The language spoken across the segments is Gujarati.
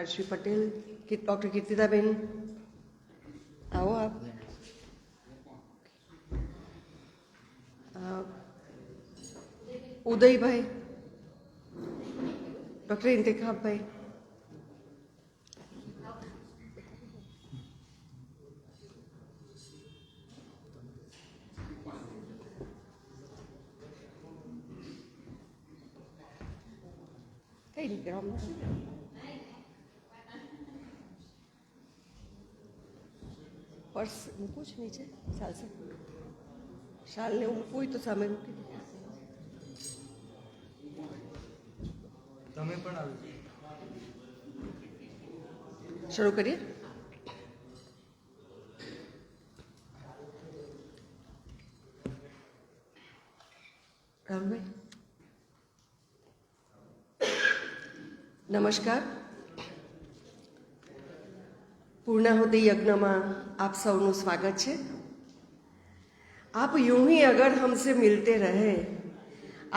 श्री पटेल, डॉक्टर कीर्तिदाबेन, आओ आप। उदय भाई, डॉक्टर इंतिखाब भाई, कई नहीं करो पर्स મૂકું જ નીચે ચાલશે. શાલને મૂકવું હોય તો સામે મૂકી દો. તમે પણ આવી શરૂ કરીએ. રાહુલભાઈ, નમસ્કાર. पूर्णाहुति यज्ञ में आप सबનું स्वागत है. आप यूं ही अगर हमसे मिलते रहे,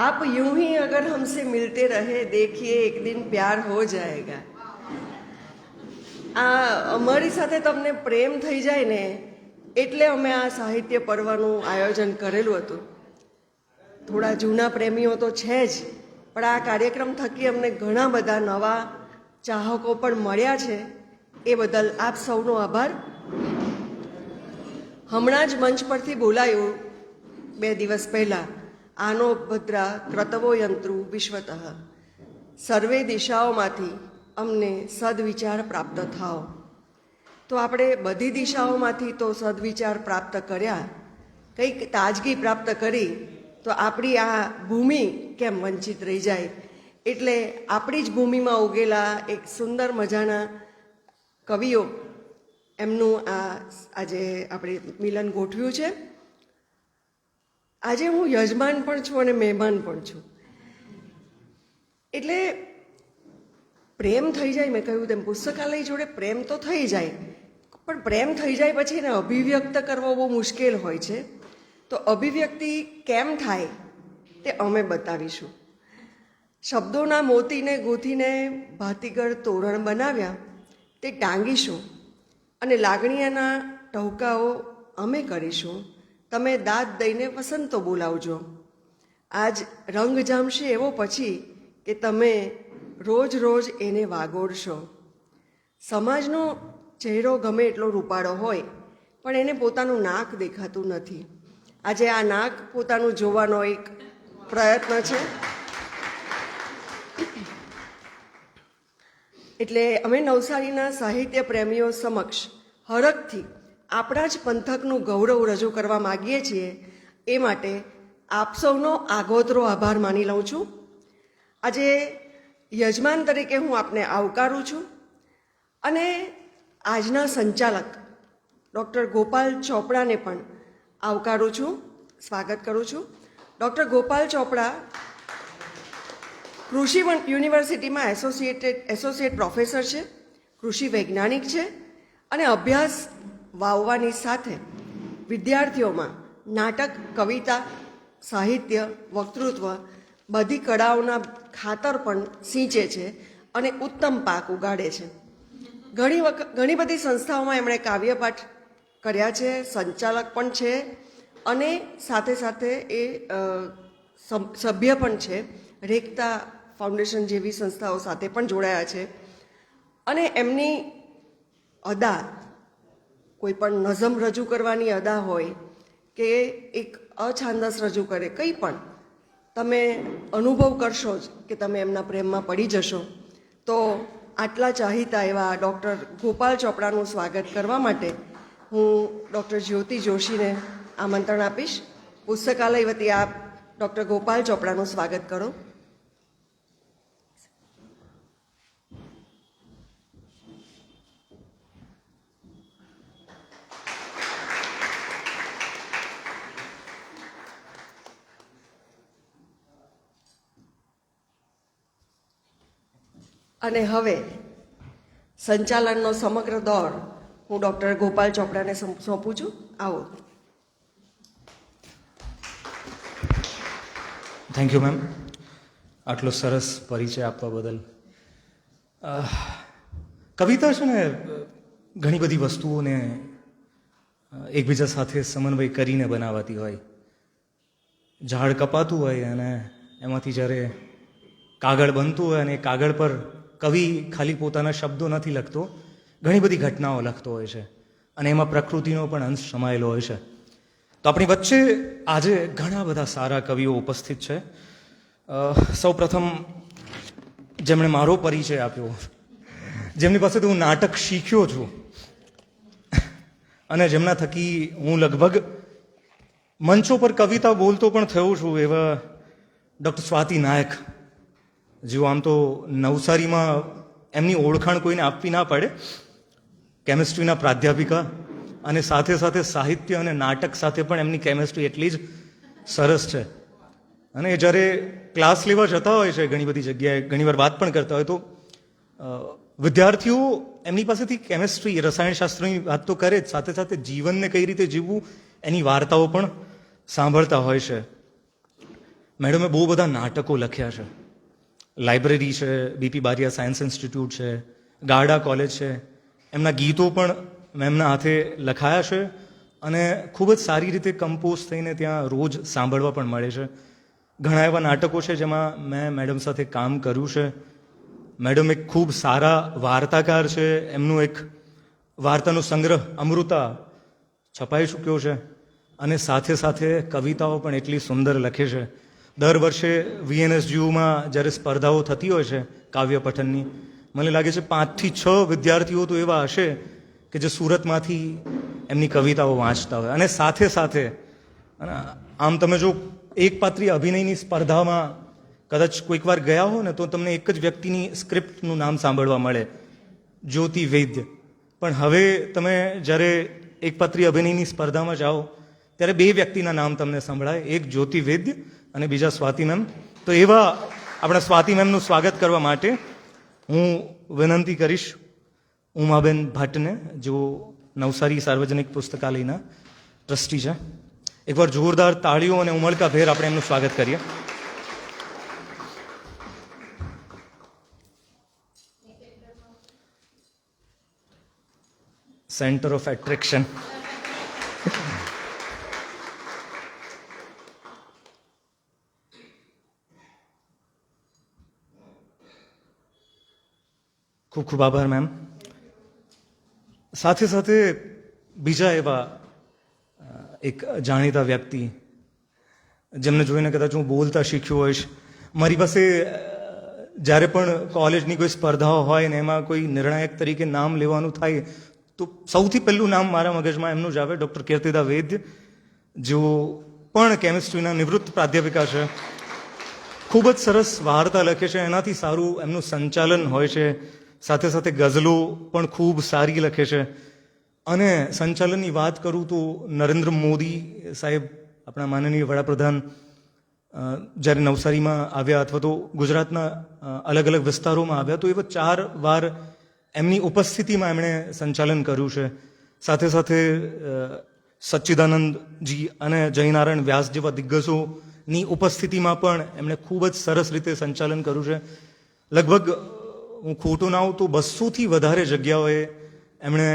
आप यूं ही अगर हमसे मिलते रहे, देखिए एक दिन प्यार हो जाएगा. आ અમારી સાથે તમને પ્રેમ થઈ જાય ને એટલે અમે આ સાહિત્ય પર્વનું આયોજન કરેલું હતું. થોડા જૂના પ્રેમીઓ તો છે જ, પણ આ કાર્યક્રમ થકી અમને ઘણા બધા નવા ચાહકો પણ મળ્યા છે. એ બદલ આપ સૌનો આભાર. હમણાં જ મંચ પરથી બોલાયું 2 દિવસ પહેલાં, આનો ભદ્રા ક્રતવો યંત્રુ વિશ્વતઃ, સર્વે દિશાઓમાંથી અમને સદવિચાર પ્રાપ્ત થાઓ. તો આપણે બધી દિશાઓમાંથી તો સદવિચાર પ્રાપ્ત કર્યા, કંઈક તાજગી પ્રાપ્ત કરી તો આપણી આ ભૂમિ કેમ વંચિત રહી જાય. એટલે આપણી જ ભૂમિમાં ઉગેલા એક સુંદર મજાના કવિઓ એમનું આજે આપણે મિલન ગોઠવ્યું છે. આજે હું યજમાન પણ છું અને મહેમાન પણ છું. એટલે પ્રેમ થઈ જાય, મેં કહ્યું તેમ પુસ્તકાલય જોડે પ્રેમ તો થઈ જાય, પણ પ્રેમ થઈ જાય પછી એને અભિવ્યક્ત કરવો બહુ મુશ્કેલ હોય છે. તો અભિવ્યક્તિ કેમ થાય તે અમે બતાવીશું. શબ્દોના મોતીને ગૂંથીને ભાતીગળ તોરણ બનાવ્યા તે ટાંગીશું અને લાગણીઓના ટહુકાઓ અમે કરીશું. તમે દાદ દઈને વસંતો બોલાવજો. આજ રંગ જામશે એવો પછી કે તમે રોજ રોજ એને વાગોડશો. સમાજનો ચહેરો ગમે એટલો રૂપાળો હોય પણ એને પોતાનું નાક દેખાતું નથી. આજે આ નાક પોતાનું જોવાનો એક પ્રયત્ન છે. એટલે અમે નવસારીના સાહિત્ય પ્રેમીઓ સમક્ષ હરખથી આપણા જ પંથકનું ગૌરવ રજૂ કરવા માગીએ છીએ. એ માટે આપ સૌનો આગોતરો આભાર માની લઉં છું. આજે યજમાન તરીકે હું આપને આવકારું છું અને આજના સંચાલક ડૉક્ટર ગોપાલ ચોપડાને પણ આવકારું છું, સ્વાગત કરું છું. ડૉક્ટર ગોપાલ ચોપડા કૃષિ યુનિવર્સિટીમાં એસોસિએટ પ્રોફેસર છે, કૃષિ વૈજ્ઞાનિક છે અને અભ્યાસ વાવવાની સાથે વિદ્યાર્થીઓમાં નાટક, કવિતા, સાહિત્ય, વક્તૃત્વ બધી કળાઓના ખાતર પણ સિંચે છે અને ઉત્તમ પાક ઉગાડે છે. ઘણી બધી સંસ્થાઓમાં એમણે કાવ્યપાઠ કર્યા છે, સંચાલક પણ છે અને સાથે સાથે એ સભ્ય પણ છે. રેખતા ફાઉન્ડેશન જેવી સંસ્થાઓ સાથે પણ જોડાયા છે. અને એમની અદા, કોઈ પણ નઝમ રજૂ કરવાની અદા હોય કે એક અછાંદસ રજૂ કરે, કંઈ પણ તમે અનુભવ કરશો જ કે તમે એમના પ્રેમમાં પડી જશો. તો આટલા ચાહીતા એવા ડૉક્ટર ગોપાલ ચોપડાનું સ્વાગત કરવા માટે હું ડૉક્ટર જ્યોતિ જોશીને આમંત્રણ આપીશ. પુસ્તકાલય વતી આપ ડૉક્ટર ગોપાલ ચોપડાનું સ્વાગત કરો. અને હવે સંચાલનનો સમગ્ર દોર હું ડૉક્ટર ગોપાલ ચોપડાને સોંપું છું. આવો. Thank you ma'am. આટલો સરસ પરિચય આપવા બદલ. કવિતા છે ને ઘણી બધી વસ્તુઓને એકબીજા સાથે સમન્વય કરીને બનાવાતી હોય. ઝાડ કપાતું હોય અને એમાંથી જ્યારે કાગળ બનતું હોય અને એ કાગળ પર કવિ ખાલી પોતાના શબ્દો નથી લખતો, ઘણી બધી ઘટનાઓ લખતો હોય છે અને એમાં પ્રકૃતિનો પણ અંશ સમાયેલો હોય છે. તો આપણી વચ્ચે આજે ઘણા બધા સારા કવિઓ ઉપસ્થિત છે. સૌ પ્રથમ જેમણે મારો પરિચય આપ્યો, જેમની પાસેથી હું નાટક શીખ્યો છું અને જેમના થકી હું લગભગ મંચો પર કવિતા બોલતો પણ થયો છું, એવા ડૉક્ટર સ્વાતિ નાયક, જેઓ આમ તો નવસારીમાં એમની ઓળખાણ કોઈને આપવી ના પડે, કેમિસ્ટ્રીના પ્રાધ્યાપિકા અને સાથે સાથે સાહિત્ય અને નાટક સાથે પણ એમની કેમિસ્ટ્રી એટલી જ સરસ છે. અને એ જ્યારે ક્લાસ લેવા જતા હોય છે ઘણી બધી જગ્યાએ, ઘણીવાર વાત પણ કરતા હોય, તો વિદ્યાર્થીઓ એમની પાસેથી કેમિસ્ટ્રી, રસાયણશાસ્ત્રની વાત તો કરે જ, સાથે સાથે જીવનને કઈ રીતે જીવવું એની વાર્તાઓ પણ સાંભળતા હોય છે. મેડમે બહુ બધા નાટકો લખ્યા છે. લાઇબ્રેરી છે, બીપી બારિયા સાયન્સ ઇન્સ્ટિટ્યૂટ છે, ગારડા કોલેજ છે. એમના ગીતો પણ મેમના હાથે લખાયા છે અને ખૂબ જ સારી રીતે કમ્પોઝ થઈને ત્યાં રોજ સાંભળવા પણ મળે છે. ઘણા એવા નાટકો છે જેમાં મેં મેડમ સાથે કામ કર્યું છે. મેડમ એક ખૂબ સારા વાર્તાકાર છે. એમનું એક વાર્તાનો સંગ્રહ અમૃતા છપાઈ ચૂક્યો છે અને સાથે સાથે કવિતાઓ પણ એટલી સુંદર લખે છે. દર વર્ષે VNSGUમાં જ્યારે સ્પર્ધાઓ થતી હોય છે કાવ્ય પઠનની, મને લાગે છે 5 થી 6 વિદ્યાર્થીઓ તો એવા હશે કે જે સુરતમાંથી એમની કવિતાઓ વાંચતા હોય. અને સાથે સાથે આમ તમે જો એકપાત્રી અભિનયની સ્પર્ધામાં કદાચ કોઈક વાર ગયા હો ને, તો તમને એક જ વ્યક્તિની સ્ક્રિપ્ટનું નામ સાંભળવા મળે, જ્યોતિ વૈદ્ય. પણ હવે તમે જ્યારે એકપાત્રી અભિનયની સ્પર્ધામાં જાઓ ત્યારે 2 વ્યક્તિના નામ તમને સંભળાય, એક જ્યોતિ વૈદ્ય અને બીજા સ્વાતિ મેમ. તો એવા આપણા સ્વાતિ મેમનું સ્વાગત કરવા માટે હું વિનંતી કરીશ ઉમાબેન ભટ્ટને, જેઓ નવસારી સાર્વજનિક પુસ્તકાલયના ટ્રસ્ટી છે. એકવાર જોરદાર તાળીઓ અને ઉમળકાભેર આપણે એમનું સ્વાગત કરીએ. Centre of attraction. ખૂબ ખૂબ આભાર મેમ. સાથે સાથે બીજા એવા એક જાણીતા વ્યક્તિ, જેમને જોઈને કદાચ હું બોલતા શીખ્યો હોઈશ. મારી પાસે જ્યારે પણ કોલેજની કોઈ સ્પર્ધાઓ હોય ને એમાં કોઈ નિર્ણાયક તરીકે નામ લેવાનું થાય, તો સૌથી પહેલું નામ મારા મગજમાં એમનું જ આવે, ડૉક્ટર કીર્તિદા વૈદ્ય, જેઓ પણ કેમિસ્ટ્રીના નિવૃત્ત પ્રાધ્યાપિકા છે. ખૂબ જ સરસ વાર્તા લખે છે, એનાથી સારું એમનું સંચાલન હોય છે. સાથે સાથે ગઝલો પણ ખૂબ સારી લખે છે. અને સંચાલનની વાત કરું તો નરેન્દ્ર મોદી સાહેબ, આપણા માનનીય વડાપ્રધાન, જ્યારે નવસારીમાં આવ્યા અથવા તો ગુજરાતના અલગ અલગ વિસ્તારોમાં આવ્યા, તો એવા 4 વાર એમની ઉપસ્થિતિમાં એમણે સંચાલન કર્યું છે. સાથે સાથે સચ્ચિદાનંદજી અને જયનારાયણ વ્યાસ જેવા દિગ્ગજોની ઉપસ્થિતિમાં પણ એમણે ખૂબ જ સરસ રીતે સંચાલન કર્યું છે. લગભગ હું ખોટું ના હોઉં તો 200થી વધારે જગ્યાઓએ એમણે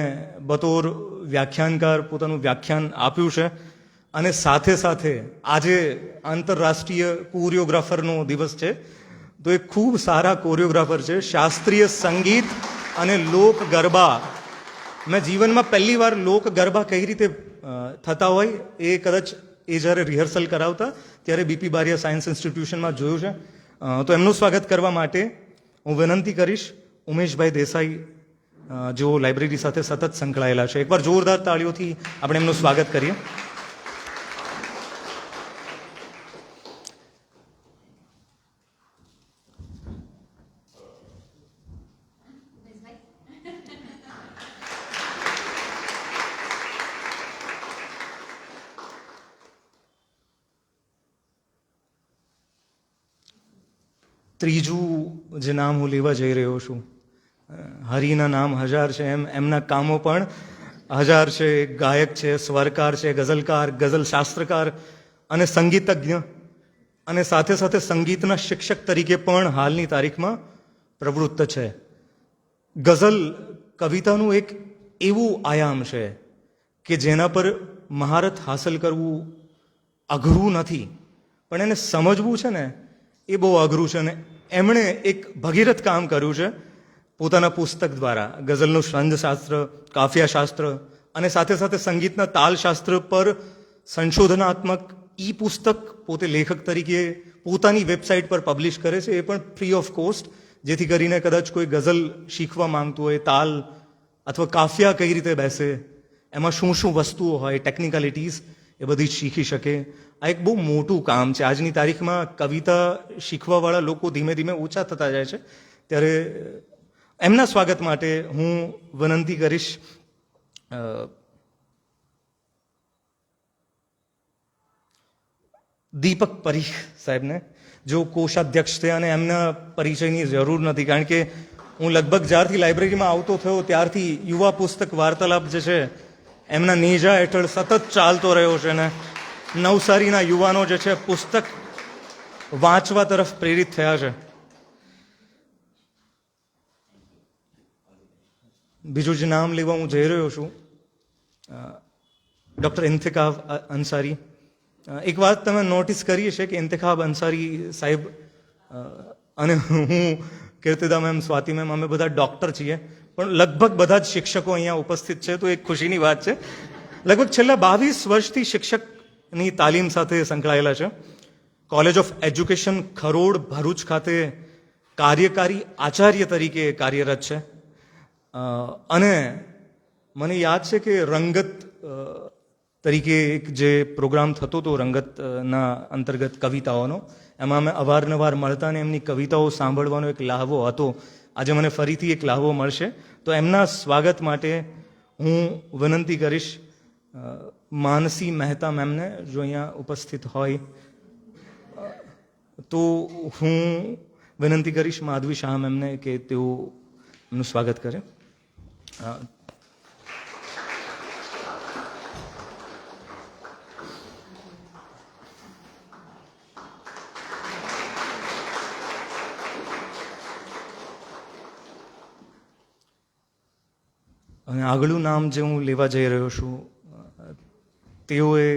બતોર વ્યાખ્યાનકાર પોતાનું વ્યાખ્યાન આપ્યું છે. અને સાથે સાથે આજે આંતરરાષ્ટ્રીય કોરિયોગ્રાફરનો દિવસ છે, તો એ ખૂબ સારા કોરિયોગ્રાફર છે. શાસ્ત્રીય સંગીત અને લોક ગરબા, મેં જીવનમાં પહેલી વાર લોક ગરબા કઈ રીતે થતા હોય એ કદાચ એ જ્યારે રિહર્સલ કરાવતા ત્યારે બીપી બારિયા સાયન્સ ઇન્સ્ટિટ્યુશનમાં જોયું છે. તો એમનું સ્વાગત કરવા માટે હું વિનંતી કરીશ ઉમેશભાઈ દેસાઈ, જેઓ લાઇબ્રેરી સાથે સતત સંકળાયેલા છે. એકવાર જોરદાર તાળીઓથી આપણે એમનું સ્વાગત કરીએ. ત્રીજું જે નામ હું લેવા જઈ રહ્યો છું, હરિના નામ 1000 છે, એમના કામો પણ 1000 છે. ગાયક છે, સ્વરકાર છે, ગઝલકાર, ગઝલ શાસ્ત્રકાર અને સંગીતજ્ઞ, અને સાથે સાથે સંગીતના શિક્ષક તરીકે પણ હાલની તારીખમાં પ્રવૃત્ત છે. ગઝલ કવિતાનું એક એવું આયામ છે કે જેના પર મહારત હાંસલ કરવું અઘરું નથી, પણ એને સમજવું છે ને એ બહુ અઘરું છે. અને એમણે એક ભગીરથ કામ કર્યું છે પોતાના પુસ્તક દ્વારા. ગઝલનું છંદશાસ્ત્ર, કાફિયાશાસ્ત્ર અને સાથે સાથે સંગીતના તાલશાસ્ત્ર પર સંશોધનાત્મક ઈ પુસ્તક પોતે લેખક તરીકે પોતાની વેબસાઇટ પર પબ્લિશ કરે છે, એ પણ ફ્રી ઓફ કોસ્ટ, જેથી કરીને કદાચ કોઈ ગઝલ શીખવા માંગતું હોય, તાલ અથવા કાફિયા કઈ રીતે બેસે, એમાં શું શું વસ્તુઓ હોય, ટેકનિકલિટીઝ, એ બધી શીખી શકે. આ એક બહુ મોટું કામ છે. આજની તારીખમાં કવિતા શીખવાવાળા લોકો ધીમે ધીમે ઓછા થતા જાય છે, ત્યારે એમના સ્વાગત માટે હું વિનંતી કરીશ દીપક પરીખ સાહેબને, જો કોષાધ્યક્ષ છે. અને એમના પરિચયની જરૂર નથી, કારણ કે હું લગભગ જ્યારથી લાઇબ્રેરીમાં આવતો થયો ત્યારથી યુવા પુસ્તક વાર્તાલાપ જે છે એમના નેજા હેઠળ સતત ચાલતો રહ્યો છે. ને નવસારીના યુવાનો જે છે પુસ્તક વાંચવા તરફ પ્રેરિત થયા છે. બીજું જે નામ લેવા હું જઈ રહ્યો છું, ડૉક્ટર ઇન્તિખાબ અંસારી. એક વાત તમે નોટિસ કરી છે કે ઇન્તિખાબ અંસારી સાહેબ અને હું, કીર્તિદા મેમ, સ્વાતિ મેમ, અમે બધા ડૉક્ટર છીએ, પણ લગભગ બધા જ શિક્ષકો અહીંયા ઉપસ્થિત છે, તો એક ખુશીની વાત છે. લગભગ છેલ્લા 22 વર્ષથી શિક્ષકની તાલીમ સાથે સંકળાયેલા છે. College of education Kharod Bharuch ખાતે કાર્યકારી આચાર્ય તરીકે કાર્યરત છે. અને મને યાદ છે કે રંગત તરીકે એક જે પ્રોગ્રામ થતો હતો રંગતના અંતર્ગત કવિતાઓનો, એમાં અમે અવારનવાર મળતા અને એમની કવિતાઓ સાંભળવાનો એક લહાવો હતો. આજે મને ફરીથી એક લહાવો મળશે, તો એમના સ્વાગત માટે હું વિનંતી કરીશ માનસી મહેતા મેમને, જો અહીંયા ઉપસ્થિત હોય તો હું વિનંતી કરીશ માધવી શાહ મેમને કે તેઓ એમનું સ્વાગત કરે. અને આગળનું નામ જે હું લેવા જઈ રહ્યો છું, તેઓએ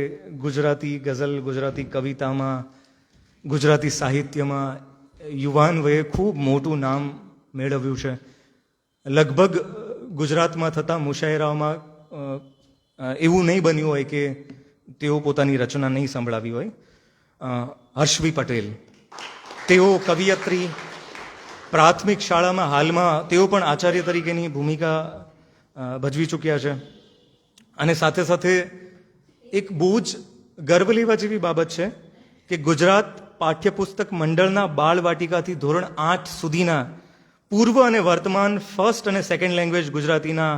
ગુજરાતી ગઝલ, ગુજરાતી કવિતામાં, ગુજરાતી સાહિત્યમાં યુવાન વયે ખૂબ મોટું નામ મેળવ્યું છે. લગભગ ગુજરાતમાં થતા મુશાયરાઓમાં એવું નહીં બન્યું હોય કે તેઓ પોતાની રચના નહીં સંભળાવી હોય. હર્ષવી પટેલ, તેઓ કવિયત્રી, પ્રાથમિક શાળામાં હાલમાં તેઓ પણ આચાર્ય તરીકેની ભૂમિકા ભજવી ચૂક્યા છે. અને સાથે સાથે એક બહુ જ ગર્વ લેવા જેવી બાબત છે કે ગુજરાત પાઠ્યપુસ્તક મંડળના બાળવાટિકાથી ધોરણ 8 સુધીના પૂર્વ અને વર્તમાન ફર્સ્ટ અને સેકન્ડ લેંગ્વેજ ગુજરાતીના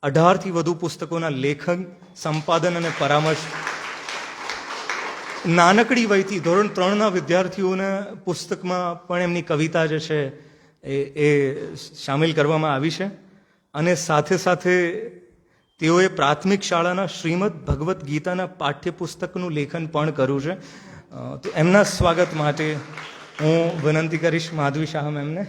18થી વધુ પુસ્તકોના લેખન, સંપાદન અને પરામર્શ નાનકડી વયથી ધોરણ 3ના વિદ્યાર્થીઓના પુસ્તકમાં પણ એમની કવિતા જે છે એ સામેલ કરવામાં આવી છે. અને સાથે સાથે તેઓએ પ્રાથમિક શાળાના શ્રીમદ ભગવદ્ ગીતાના પાઠ્યપુસ્તકનું લેખન પણ કર્યું છે. તો એમના સ્વાગત માટે હું વિનંતી કરીશ માધવી શાહ મેમને.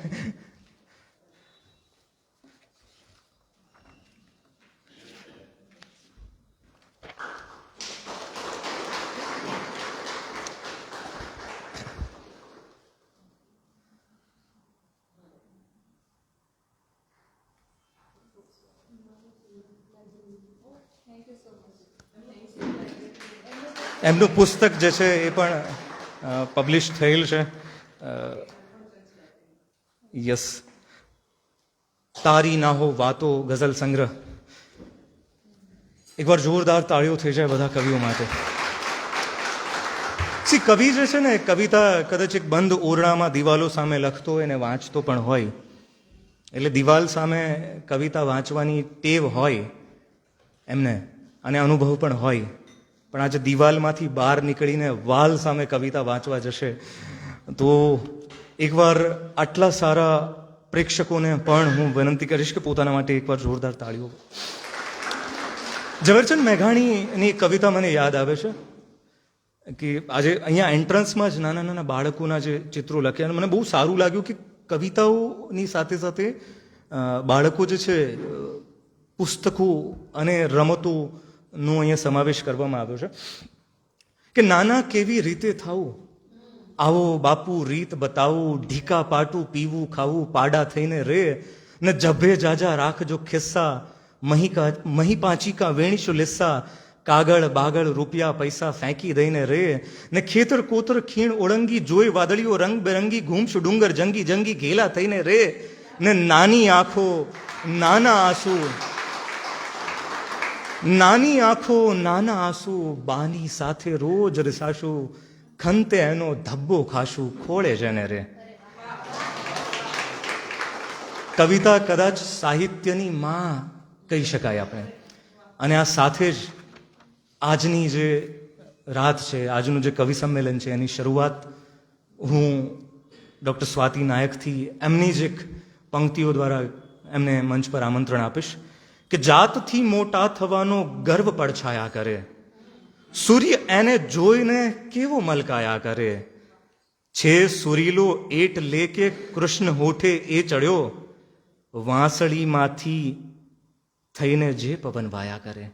એમનું પુસ્તક જે છે એ પણ પબ્લિશ થયેલ છે. યસ, તારી ના હો વાતો ગઝલ સંગ્રહ. એકવાર જોરદાર તાળીઓ થઈ જાય બધા કવિઓ માટે. કવિ જે છે ને, કવિતા કદાચ એક બંધ ઓરડામાં દિવાલો સામે લખતો હોય ને વાંચતો પણ હોય, એટલે દિવાલ સામે કવિતા વાંચવાની ટેવ હોય એમને, અને અનુભવ પણ હોય. પણ આજે દિવાલમાંથી બહાર નીકળીને વાલ સામે કવિતા વાંચવા જશે તો એકવાર આટલા સારા પ્રેક્ષકોને પણ હું વિનંતી કરીશ કે પોતાના માટે એકવાર જોરદાર તાળીઓ. ઝવેરચંદ મેઘાણીની કવિતા મને યાદ આવે છે કે આજે અહીંયા એન્ટ્રન્સમાં જ નાના નાના બાળકોના જે ચિત્રો લખ્યા, મને બહુ સારું લાગ્યું કે કવિતાઓની સાથે સાથે બાળકો જે છે પુસ્તકો અને રમતોનો અહીંયા સમાવેશ કરવામાં આવ્યો છે કે નાના કેવી રીતે થવું, આવો બાપુ રીત બતાવું, ઢીકા પાટું પીવું ખાવું, પાડા થઈને રે ને જભે જાજા રાખજો ખિસ્સા, મહી પાંચીકા વેણીશું લેસ્સા, કાગળ બાગળ રૂપિયા પૈસા ફેંકી દઈને રે ને ખેતર કોતર ખીણ ઓળંગી જોઈ વાદળીઓ રંગ બેરંગી ઘૂમશ ડુંગર જંગી જંગી ઘેલા થઈને રે ને નાની આંખો નાના આંસુ, નાની આંખો નાના આંસુ, બાની સાથે રોજ રીસાશું, ખંતે એનો ધબ્બો ખાશું, ખોળે જને રે. કવિતા કદાચ સાહિત્યની માં કહી શકાય આપણે. અને આ સાથે જ આજની જે રાત છે, આજનું જે કવિ સંમેલન છે, એની શરૂઆત હું ડૉક્ટર સ્વાતિ નાયકથી એમની જ એક પંક્તિઓ દ્વારા એમને મંચ પર આમંત્રણ આપીશ કે જાતથી મોટા થવાનો ગર્વ પડછાયા કરે, સૂર્ય એને જોઈને કેવો મલકાયા કરે, છે સુરીલો એટ લેકે કૃષ્ણ હોઠે એ ચડ્યો, વાંસળીમાંથી થઈને જે પવન વાયા કરે.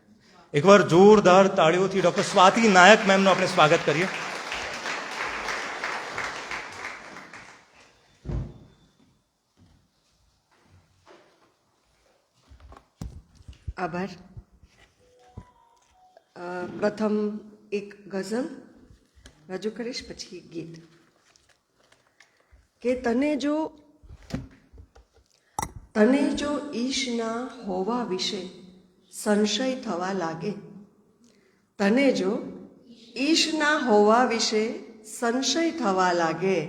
એકવાર જોરદાર તાળીઓથી ડૉક્ટર સ્વાતિ નાયક મેમનું આપણે સ્વાગત કરીએ. આભાર. પ્રથમ એક ગઝલ રજૂ કરીશ, પછી એક ગીત. કે તને જો ઈશના હોવા વિશે સંશય થવા લાગે, તને જો ઈશના હોવા વિશે સંશય થવા લાગે,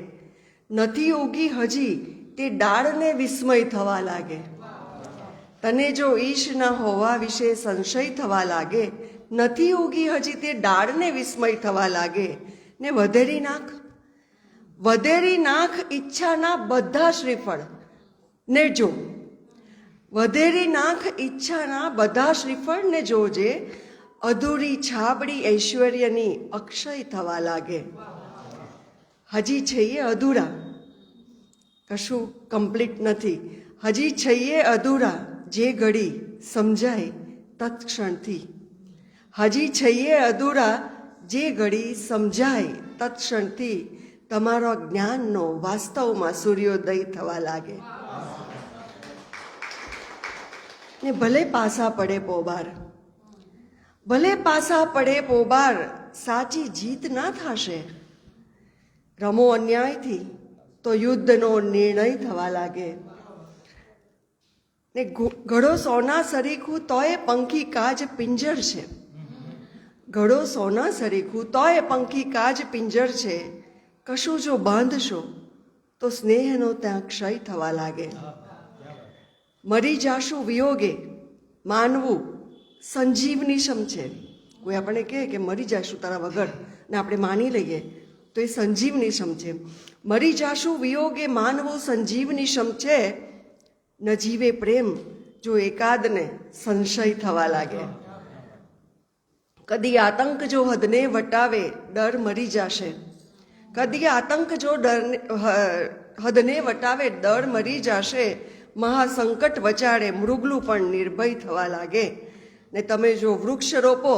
નથી ઉગી હજી તે ડાળને વિસ્મય થવા લાગે. તને જો ઈશના હોવા વિશે સંશય થવા લાગે, નથી ઉગી હજી તે ડાળને વિસ્મય થવા લાગે, ને વધેરી નાખ ઈચ્છાના બધા શ્રીફળ ને જો, વધેરી નાખ ઈચ્છાના બધા શ્રીફળ ને જોજે, અધૂરી છાબડી ઐશ્વર્યની અક્ષય થવા લાગે. હજી છીએ અધૂરા, કશું કમ્પ્લીટ નથી, હજી છીએ અધૂરા, જે ઘડી સમજાય તત્ક્ષણથી. હજી છીએ અધૂરા, જે ઘડી સમજાય તત્ક્ષણથી, તમારો જ્ઞાનનો વાસ્તવમાં સૂર્યોદય થવા લાગે. ને ભલે પાસા પડે પોબાર, ભલે પાસા પડે પોબાર, સાચી જીત ના થશે. રમો અન્યાયથી તો યુદ્ધનો નિર્ણય થવા લાગે. ને ઘડો સોના સરીખું તોય પંખી કાજ પિંજર છે, ઘડો સોના સરીખું તોય પંખી કાજ પિંજર છે, કશું જો બાંધશો તો સ્નેહનો ત્યાં ક્ષય થવા લાગે. મરી જાશું વિયોગે માનવું સંજીવની સમ છે. કોઈ આપણે કહે કે મરી જાશું તારા વગર ને આપણે માની લઈએ તો એ સંજીવની સમ છે. મરી જાશું વિયોગે માનવું સંજીવની સમ છે, ન જીવે પ્રેમ જો એકાદને સંશય થવા લાગે. કદી આતંક જો હદને વટાવે ડર મરી જશે, કદી આતંક જો હદને વટાવે ડર મરી જશે, મહાસંકટ વચાડે મૃગલું પણ નિર્ભય થવા લાગે. ને તમે જો વૃક્ષ રોપો,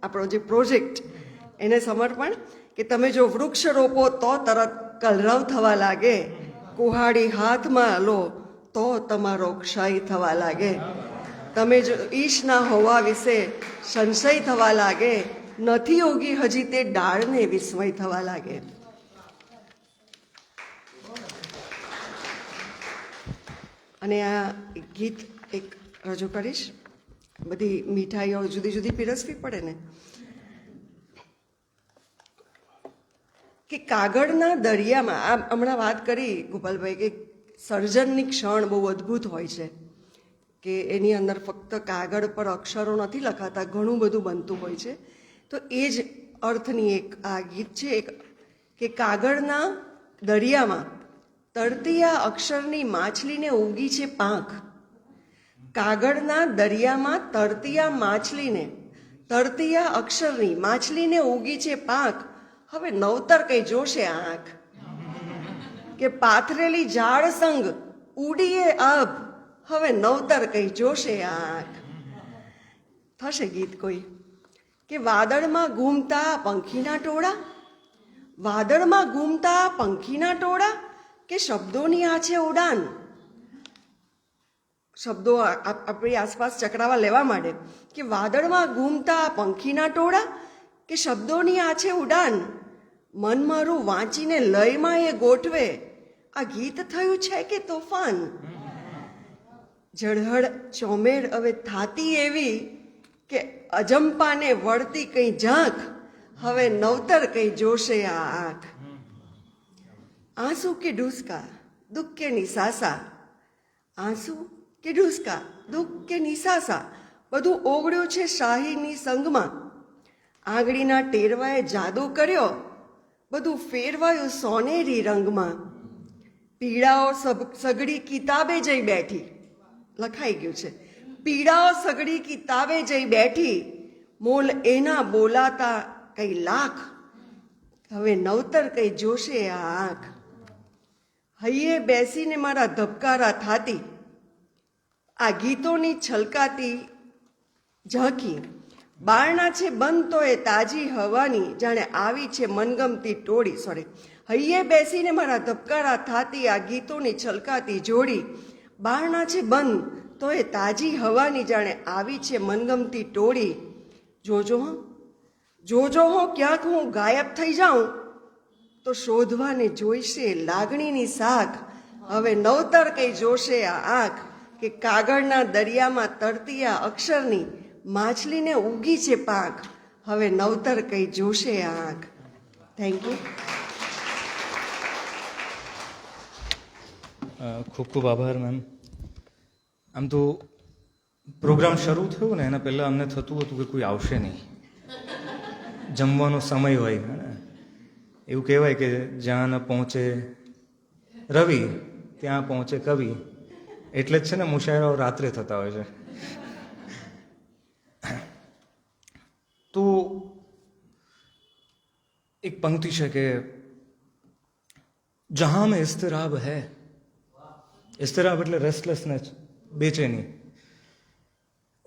આપણો જે પ્રોજેક્ટ એને સમર્પણ, કે તમે જો વૃક્ષ રોપો તો તરત કલરવ થવા લાગે, કુહાડી હાથમાં લો તો તમારો ક્ષય થવા લાગે. તમે જો ઈશના હોવા વિશે સંશય થવા લાગે, નથી ઉગી હજી તે ડાળને વિસ્મય થવા લાગે. અને આ ગીત એક રજૂ કરીશ. બધી મીઠાઈઓ જુદી જુદી પીરસવી પડે ને. કે કાગળના દરિયામાં, આ હમણાં વાત કરી ગોપાલભાઈ કે સર્જનની ક્ષણ બહુ અદ્ભુત હોય છે, કે એની અંદર ફક્ત કાગળ પર અક્ષરો નથી લખાતા, ઘણું બધું બનતું હોય છે. તો એ જ અર્થની એક આ ગીત છે. કે કાગળના દરિયામાં તરતી આ અક્ષરની માછલીને ઉગી છે પાંખ. કાગળના દરિયામાં તરતી આ માછલીને, તરતી આ અક્ષરની માછલીને ઉગી છે પાંખ, હવે નવતર કઈ જોશે આંખ. કે પાથરેલી ઝાડ સંગ ઉડીએ આભ, હવે નવતર કઈ જોશે આંખ. થશે ગીત કોઈ કે વાદળમાં ઘૂમતા પંખીના ટોળા, વાદળમાં ઘૂમતા પંખીના ટોળા, કે શબ્દોની આ છે ઉડાન. શબ્દો આપણી આસપાસ ચકરાવા લેવા માંડે કે વાદળમાં ઘૂમતા પંખીના ટોળા, કે શબ્દોની આ છે ઉડાન. મન મારું વાંચીને લયમાં એ ગોઠવે, આ ગીત થયું છે કે તોફાન. ઝળહળ ચોમેર હવે થાતી એવી, કે અજંપાને વળતી કઈ ઝાંખ, હવે નવતર કઈ જોશે આ આંખ. આંસુ કે ડૂસકા દુઃખ કે નિસાસા, આંસુ કે ડૂસકા દુઃખ કે નિસાસા, બધું ઓગળ્યું છે શાહીની સંગમાં. આંગળીના ટેરવાએ જાદુ કર્યો, બધું ફેરવાયું સોનેરી રંગમાં. પીડાઓ સગડી કિતાબે જઈ બેઠી, લખાઈ ગયું છે. પીડાઓ સગડી કિતાબે જઈ બેઠી, મોલ એના બોલાતા કઈ લાખ, હવે નવતર કઈ જોશે આ આંખ. હૈયે બેસીને મારા ધબકારા થાતી, આ ગીતોની છલકાતી ઝાંકી. બારણા છે બંધ તો એ તાજી હવાની, જાણે આવી છે મનગમતી ટોળી. હૈયે બેસીને મારા ધબકારા થાતી, આ ગીતોની છલકાતી જોડી. બારણા છે બંધ તો એ તાજી હવાની, જાણે આવી છે મનગમતી ટોળી. જોજો હો ક્યાંક હું ગાયબ થઈ જાઉં, તો શોધવાને જોઈશે લાગણીની સાખ, હવે નવતર કઈ જોશે આ આંખ. કે કાગળના દરિયામાં તરતી આ અક્ષરની, માછલીને ઉગી છે પાંખ, હવે નવતર કઈ જોશે આ આંખ. Thank you. ખૂબ ખૂબ આભાર મેમ. આમ તો પ્રોગ્રામ શરૂ થયો ને એના પહેલાં અમને થતું હતું કે કોઈ આવશે નહીં, જમવાનો સમય હોય. એવું કહેવાય કે જ્યાં ન પહોંચે રવિ ત્યાં પહોંચે કવિ, એટલે જ છે ને મુશાયરાઓ રાત્રે થતા હોય છે. તો એક પંક્તિ છે કે જહાં મેં ઇસ્તરાબ હૈ, इस्तराब એટલે રેસ્ટલેસનેસ, બેચેની,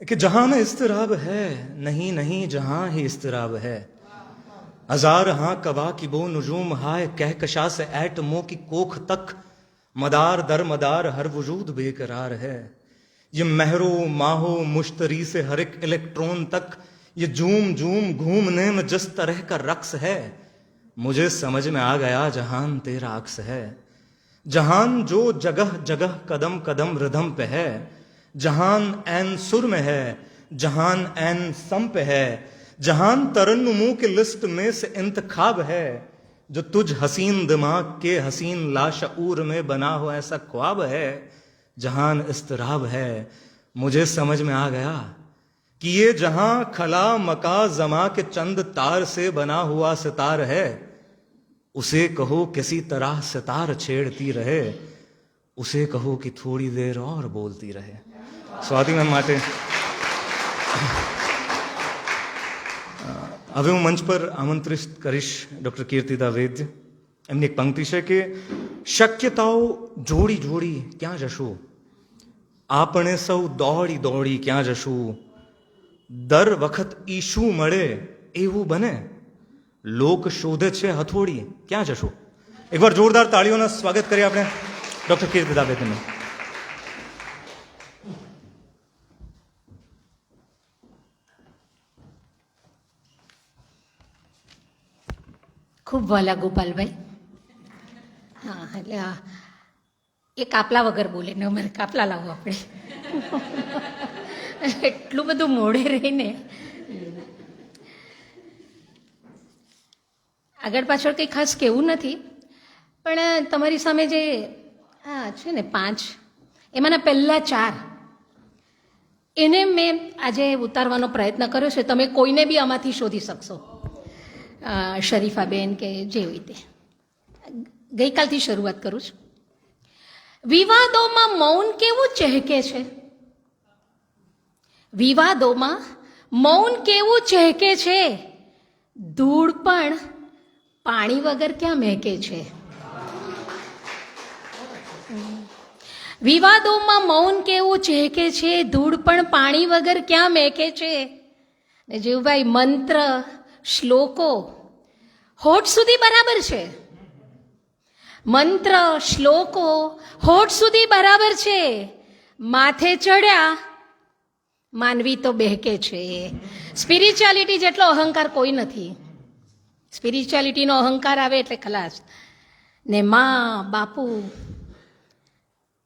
कि जहां में इस्तराब है नहीं नहीं जहां ही इस्तराब है. हजार हाँ कवा की बो नुजूम हाय कहकशा से एटमों की कोख तक मदार दर मदार हर वजूद बेकरार है. ये महरो माहो मुश्तरी से हर एक इलेक्ट्रॉन तक ये जूम जूम घूमने में जिस तरह का रक्स है, मुझे समझ में आ गया जहान तेरा अक्स है. जहान जो जगह जगह कदम कदम रिदम पे है, जहान एन सुर में है, जहान एन सम पे है, जहान तरन्नुमों की लिस्ट में से इंतखाब है, जो तुझ हसीन दिमाग के हसीन लाशऊर में बना हो ऐसा ख्वाब है. जहान इस्तराब है, मुझे समझ में आ गया कि ये जहां खला मका जमा के चंद तार से बना हुआ सितार है. उसे कहो किसी तरह सितार छेड़ती रहे, उसे कहो कि थोड़ी देर और बोलती रहे. સ્વાતિ મેમ માટે હવે હું મંચ પર આમંત્રિત કરીશ ડૉક્ટર કીર્તિદા વૈદ્ય. એમની એક પંક્તિ છે કે શક્યતાઓ જોડી જોડી ક્યાં જશું, આપણે સૌ દોડી દોડી ક્યાં જશું. દર વખત ઈશું મળે એવું બને, લોક શોધે છે હથોડી ક્યાં જશું. એકવાર જોરદાર તાળીઓના સ્વાગત કરીએ આપણે ડૉક્ટર કીર્તિદા વૈદ્યનું. ખૂબ વાલા ગોપાલભાઈ. હા, એટલે એ કાપલા વગર બોલે ને અમારે કાપલા લાવો આપણે. એટલું બધું મોડે રહીને આગળ પાછળ કંઈ ખાસ કહેવું નથી, પણ તમારી સામે જે છે ને 5, એમાંના પહેલા 4 એને મેં આજે ઉતારવાનો પ્રયત્ન કર્યો છે. તમે કોઈને બી આમાંથી શોધી શકશો, શરીફાબેન કે જે હોય તે. ગઈકાલથી શરૂઆત કરું છું. વિવાદોમાં મૌન કેવું ચહેકે છે, વિવાદોમાં મૌન કેવું ચહેકે છે, ધૂળ પણ પાણી વગર ક્યાં મહેકે છે. વિવાદોમાં મૌન કેવું ચહેકે છે, ધૂળ પણ પાણી વગર ક્યાં મેકે છે. ને જીવભાઈ, મંત્ર શ્લોકો હોઠ સુધી બરાબર છે, મંત્ર શ્લોકો હોઠ સુધી બરાબર છે, માથે ચડ્યા માનવી તો બહેકે છે. સ્પિરિચ્યુઆલિટી જેટલો અહંકાર કોઈ નથી. સ્પિરિચ્યુઆલિટીનો અહંકાર આવે એટલે ખલાસ. ને માં બાપુ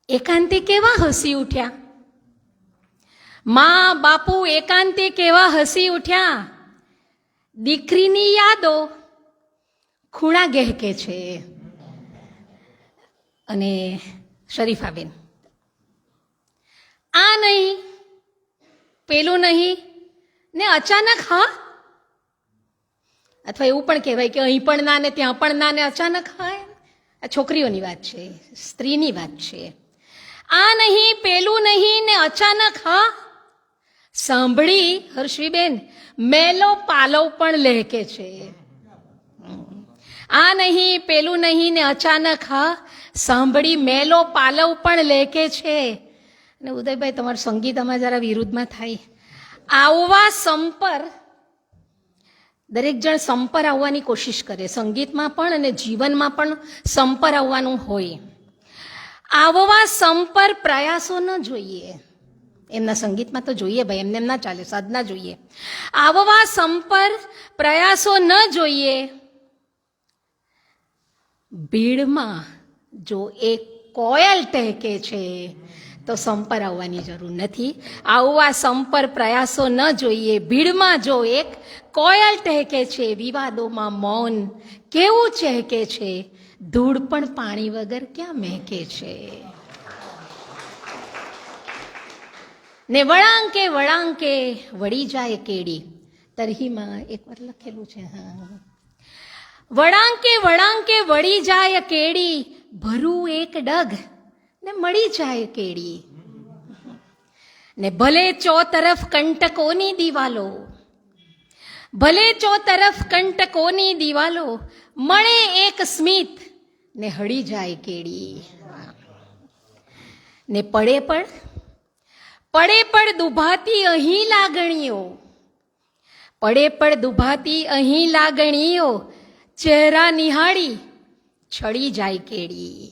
એકાંતે કેવા હસી ઉઠ્યા, માં બાપુ એકાંતે કેવા હસી ઉઠ્યા, દીકરીની યાદો ખૂણા ગહેકે છે. અને શરીફાબેન, આ નહીં પેલું નહીં ને અચાનક હા, અથવા એવું પણ કહેવાય કે અહીં પણ ના ને ત્યાં પણ ના ને અચાનક હા. આ છોકરીઓની વાત છે, સ્ત્રીની વાત છે. આ નહીં પેલું નહીં ને અચાનક હા સાંભળી હર્ષવીબેન મેલો પાલવ પણ લહેકે છે. આ નહીં પેલું નહીં ને અચાનક હા સાંભળી મેલો પાલવ પણ લહેકે છે. અને ઉદયભાઈ, તમારું સંગીત આમાં જરા વિરુદ્ધમાં થાય. આવવા સંપર, દરેક જણ સંપર આવવાની કોશિશ કરે, સંગીતમાં પણ અને જીવનમાં પણ સંપર આવવાનું હોય. આવવા સંપર પ્રયાસો ન જોઈએ. એમના સંગીતમાં તો જોઈએ ભાઈ, એમને એમ ના ચાલે, સાધના જોઈએ. આવવા સંપર પ્રયાસો ન જોઈએ. ભીડમાં જો એક કોયલ ટહેકે છે તો સંપર આવવાની જરૂર નથી. આવવા સંપર પ્રયાસો ન જોઈએ. ભીડમાં જો એક કોયલ ટહેકે છે, વિવાદોમાં મૌન કેવું ચહેકે છે, ધૂળ પણ પાણી વગર ક્યાં મહેકે છે. ને વળાંકે વળાંકે વળી જાય કેડી, તરહીમાં એકવાર લખેલું છે. હા, વળાંકે વળાંકે વળી જાય કેડી, ભરું એક ડગ ને મળી જાય કેડી. ને ભલે ચો તરફ કંટકોની દિવાલો, ભલે ચો તરફ કંટકોની દિવાલો, મળે એક સ્મિત ને હળી જાય કેડી. ને પડે પણ દુભાતી અહીં લાગણીઓ, પડે પણ દુભાતી અહીં લાગણીઓ, ચહેરા નિહાળી છળી જાય કેડી.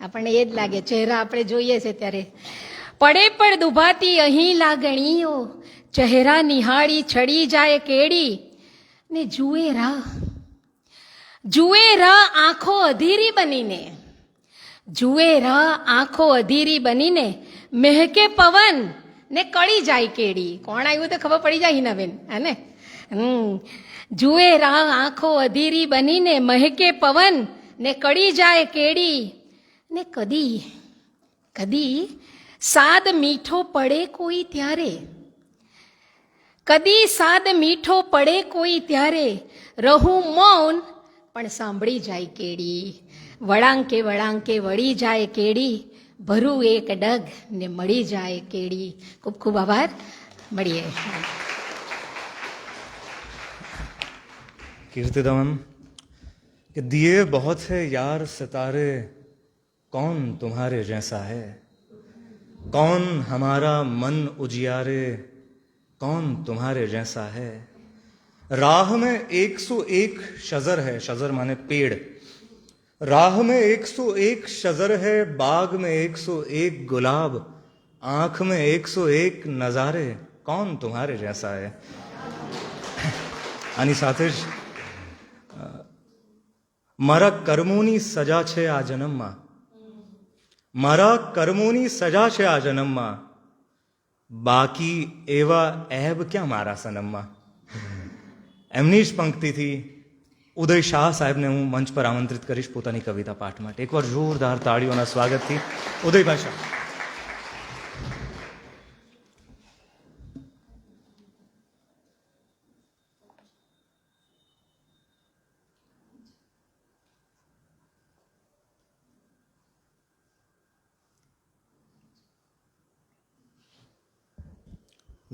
આપણને એ જ લાગે, ચહેરા આપણે જોઈએ છે ત્યારે. પડે પણ દુભાતી અહીં લાગણીઓ, ચહેરા નિહાળી છળી જાય કેડી. ને જુએ રાહ આંખો અધીરી બનીને, જુએ રાહ આંખો અધીરી બનીને, મહેકે પવન ને કળી જાય કેડી. કોણ આવ્યું તો ખબર પડી જાય હિનાબેન, હે ને? જુએ રાહ આંખો અધીરી બનીને, મહેકે પવન ને કળી જાય કેડી. ને કદી સાદ મીઠો પડે કોઈ ત્યારે, કદી સાદ મીઠો પડે કોઈ ત્યારે, રહું મૌન પણ સાંભળી જાય કેડી. વળાંકે વળાંકે વળી જાય કેડી, ભરું એક ડગ ને મળી જાય કેડી. ખૂબ ખૂબ આભાર. મળીએ. कीर्तिदा मैम, कि दिए बहुत है यार सितारे, कौन तुम्हारे जैसा है, कौन हमारा मन उजियारे, कौन तुम्हारे जैसा है. राह में 101 शजर है, शजर माने पेड़. राह में 101 शजर है, बाग में 101 गुलाब, आंख में 101 नजारे, कौन तुम्हारे जैसा है. આની સાથે જ મારા કર્મોની સજા છે આ જન્મમાં, મારા કર્મોની સજા છે આ જન્મમાં, બાકી એવા એબ ક્યાં મારા સનમમાં. એમની જ પંક્તિથી ઉદય શાહ સાહેબને હું મંચ પર આમંત્રિત કરીશ પોતાની કવિતા પાઠ માટે. એકવાર જોરદાર તાળીઓના સ્વાગતથી ઉદયભાઈ શાહ.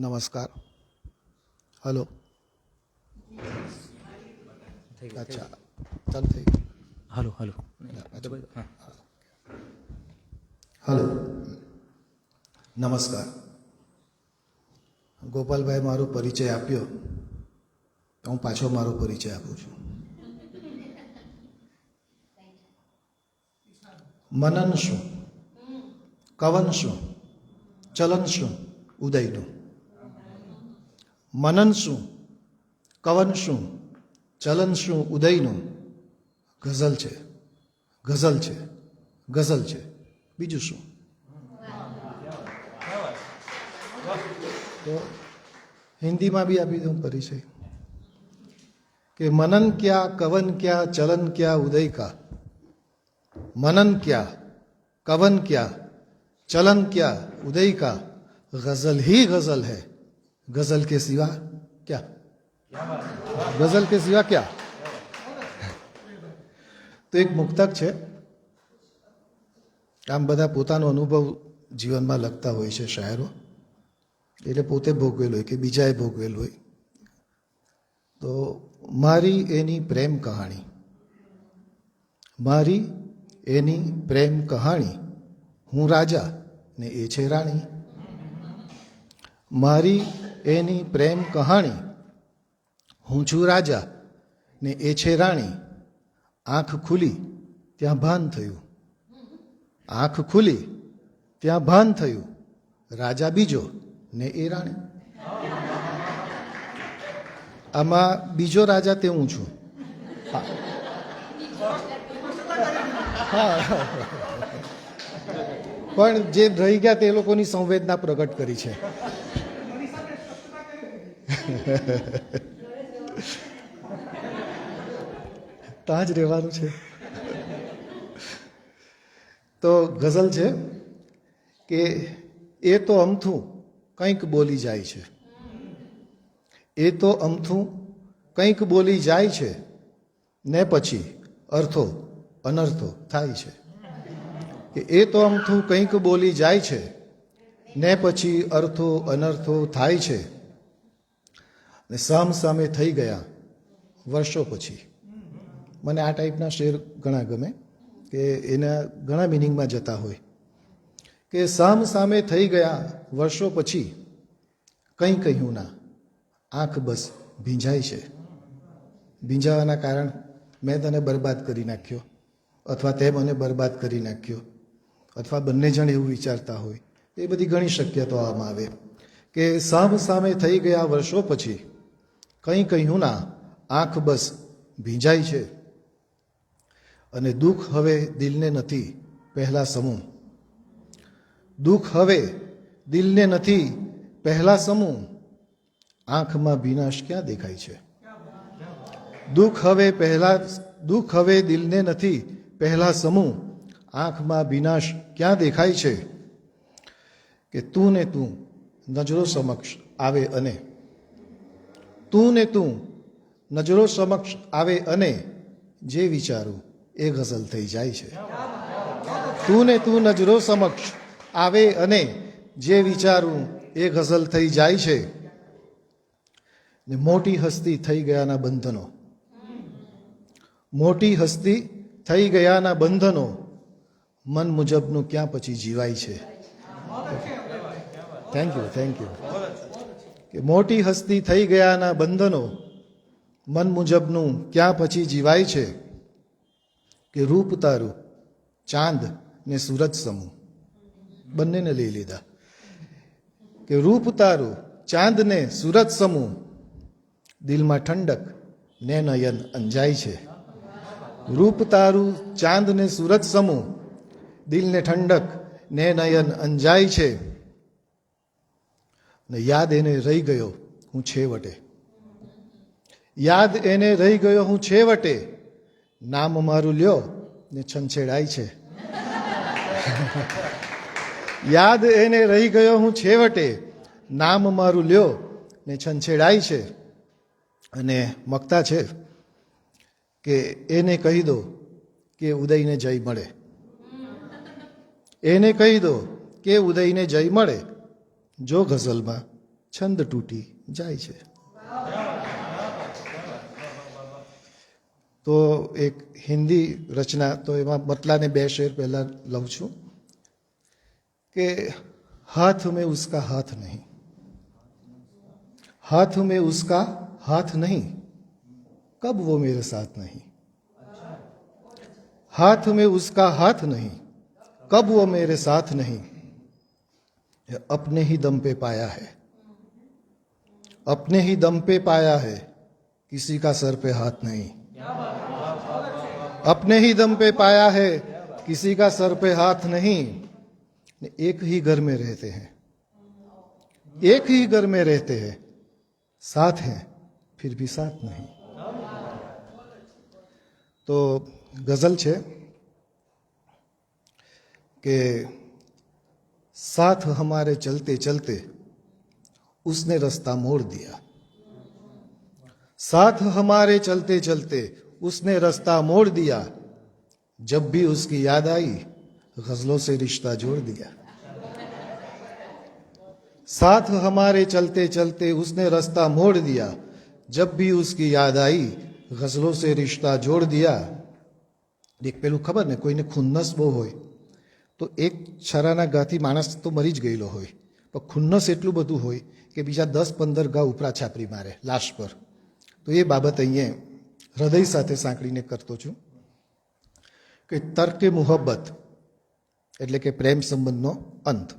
नमस्कार. हेलो. अच्छा, चल ठीक. હાલો હાલો. હલો, નમસ્કાર. ગોપાલભાઈ મારો પરિચય આપ્યો, હું પાછો મારો પરિચય આપું છું. મનન શું, કવન શું, ચલન શું, ઉદયનું. મનન શું, કવન શું, ચલન શું, ઉદયનું. ગઝલ છે, ગઝલ છે, ગઝલ છે, બીજું શું? તો હિન્દીમાં બી આપી દઉં પરિચય કે મનન ક્યા, કવન ક્યા, ચलन क्या, उदय का. मनन क्या, कवन क्या, चलन क्या, उदय का. गजल ही गजल है, गजल के सिवा क्या, गजल के सिवा क्या. તો એક મુક્તક છે. આમ બધા પોતાનો અનુભવ જીવનમાં લખતા હોય છે શાયરો, એટલે પોતે ભોગવેલ હોય કે બીજાએ ભોગવેલ હોય. તો મારી એની પ્રેમ કહાણી, મારી એની પ્રેમ કહાણી, હું રાજા ને એ છે રાણી. મારી એની પ્રેમ કહાણી, હું છું રાજા ને એ છે રાણી. આંખ ખુલી ત્યાં ભાન થયું, આંખ ખુલી ત્યાં ભાન થયું, રાજા બીજો ને એ રાણી. આમાં બીજો રાજા તે હું છું. પણ જે રહી ગયા તે લોકોની સંવેદના પ્રગટ કરી છે. ત્યાં જ રહેવાનું છે. તો ગઝલ છે કે એ તો અમથું કંઈક બોલી જાય છે, એ તો અમથું કંઈક બોલી જાય છે ને પછી અર્થો અનર્થો થાય છે. કે એ તો અમથું કંઈક બોલી જાય છે ને પછી અર્થો અનર્થો થાય છે. ને સામ સામે થઈ ગયા વર્ષો પછી. મને આ ટાઈપના શેર ઘણા ગમે કે એના ઘણા મિનિંગમાં જતા હોય. કે સામ સામે થઈ ગયા વર્ષો પછી, કંઈ કહ્યું ના, આંખ બસ ભીંજાય છે. ભીંજાવાના કારણ મેં તને બરબાદ કરી નાખ્યો, અથવા તે મને બરબાદ કરી નાખ્યો, અથવા બંને જણ એવું વિચારતા હોય. એ બધી ઘણી શક્યતાઓ આમાં આવે. કે સામ સામે થઈ ગયા વર્ષો પછી, કંઈ કહ્યું ના, આંખ બસ ભીંજાય છે. અને દુઃખ હવે દિલને નથી પહેલા સમૂહ, દુઃખ હવે દિલને નથી પહેલા સમૂહ, આંખમાં વિનાશ ક્યાં દેખાય છે. દુઃખ હવે દિલને નથી પહેલા સમૂહ, આંખમાં વિનાશ ક્યાં દેખાય છે. કે તું ને તું નજરો સમક્ષ આવે અને, તું ને તું નજરો સમક્ષ આવે અને જે વિચારું એ ગઝલ થઈ જાય છે. તું ને તું નજરો સમક્ષ આવે અને જે વિચારું એ ગઝલ થઈ જાય છે. ને મોટી હસ્તી થઈ ગયાના બંધનો, મોટી હસ્તી થઈ ગયાના બંધનો, મન મુજબનું ક્યાં પછી જીવાય છે. Thank you, thank you. કે મોટી હસ્તી થઈ ગયાના બંધનો, મન મુજબનું ક્યાં પછી જીવાય છે. કે રૂપ તારું ચાંદ ને સૂરજ સમૂહ, બંનેને લઈ લીધા. કે રૂપ તારું ચાંદ ને સૂરજ સમૂહ, દિલમાં ઠંડક ને નયન અંજાય છે. રૂપ તારું ચાંદ ને સૂરજ સમૂહ, દિલને ઠંડક ને નયન અંજાય છે. ને યાદ એને રહી ગયો હું છેવટે, યાદ એને રહી ગયો હું છેવટે, નામ મારું લ્યો ને છંછેડાય છે. યાદ એને રહી ગયો હું છેવટે, નામ મારું લ્યો ને છંછેડાય છે. અને મકતા છે કે એને કહી દો કે ઉદયને જય મળે, એને કહી દો કે ઉદયને જય મળે, જો ગઝલમાં છંદ તૂટી જાય છે. તો એક હિન્દી રચના, તો એમાં બતલાને બે શેર પહેલાં લઉં છું. कि हाथ में उसका हाथ नहीं, हाथ में उसका हाथ नहीं, कब वो मेरे साथ नहीं। हाथ में उसका हाथ नहीं, कब वो मेरे साथ नहीं, अपने ही दम पे पाया है, अपने ही दम पे पाया है, किसी का सर पे हाथ नहीं। अपने ही दम पे पाया है, किसी का सर पे हाथ नहीं। एक ही घर में रहते हैं, एक ही घर में रहते हैं, साथ हैं फिर भी साथ नहीं। तो गजल છે कि साथ हमारे चलते चलते उसने रास्ता मोड़ दिया, साथ हमारे चलते चलते उसने रास्ता मोड़ दिया, जब भी उसकी याद आई गजलों से रिश्ता जोड़ दिया। साथ हमारे चलते चलते उसने रास्ता मोड़ दिया, जब भी उसकी याद आई गजलों से रिश्ता जोड़ दिया। એક પેલું ખબર ને, કોઈને ખુન્નસ બહુ હોય તો એક છરાના ઘાથી માણસ તો મરી જ ગયેલો હોય, પણ ખુન્નસ એટલું બધું હોય કે બીજા 10-15 ઘા ઉપરા છાપરી મારે લાશ પર. તો એ બાબત અહીંયા હૃદય સાથે સાંકળીને કરતો છું કે તર્કે મુહબ્બત એટલે કે પ્રેમ સંબંધનો અંત.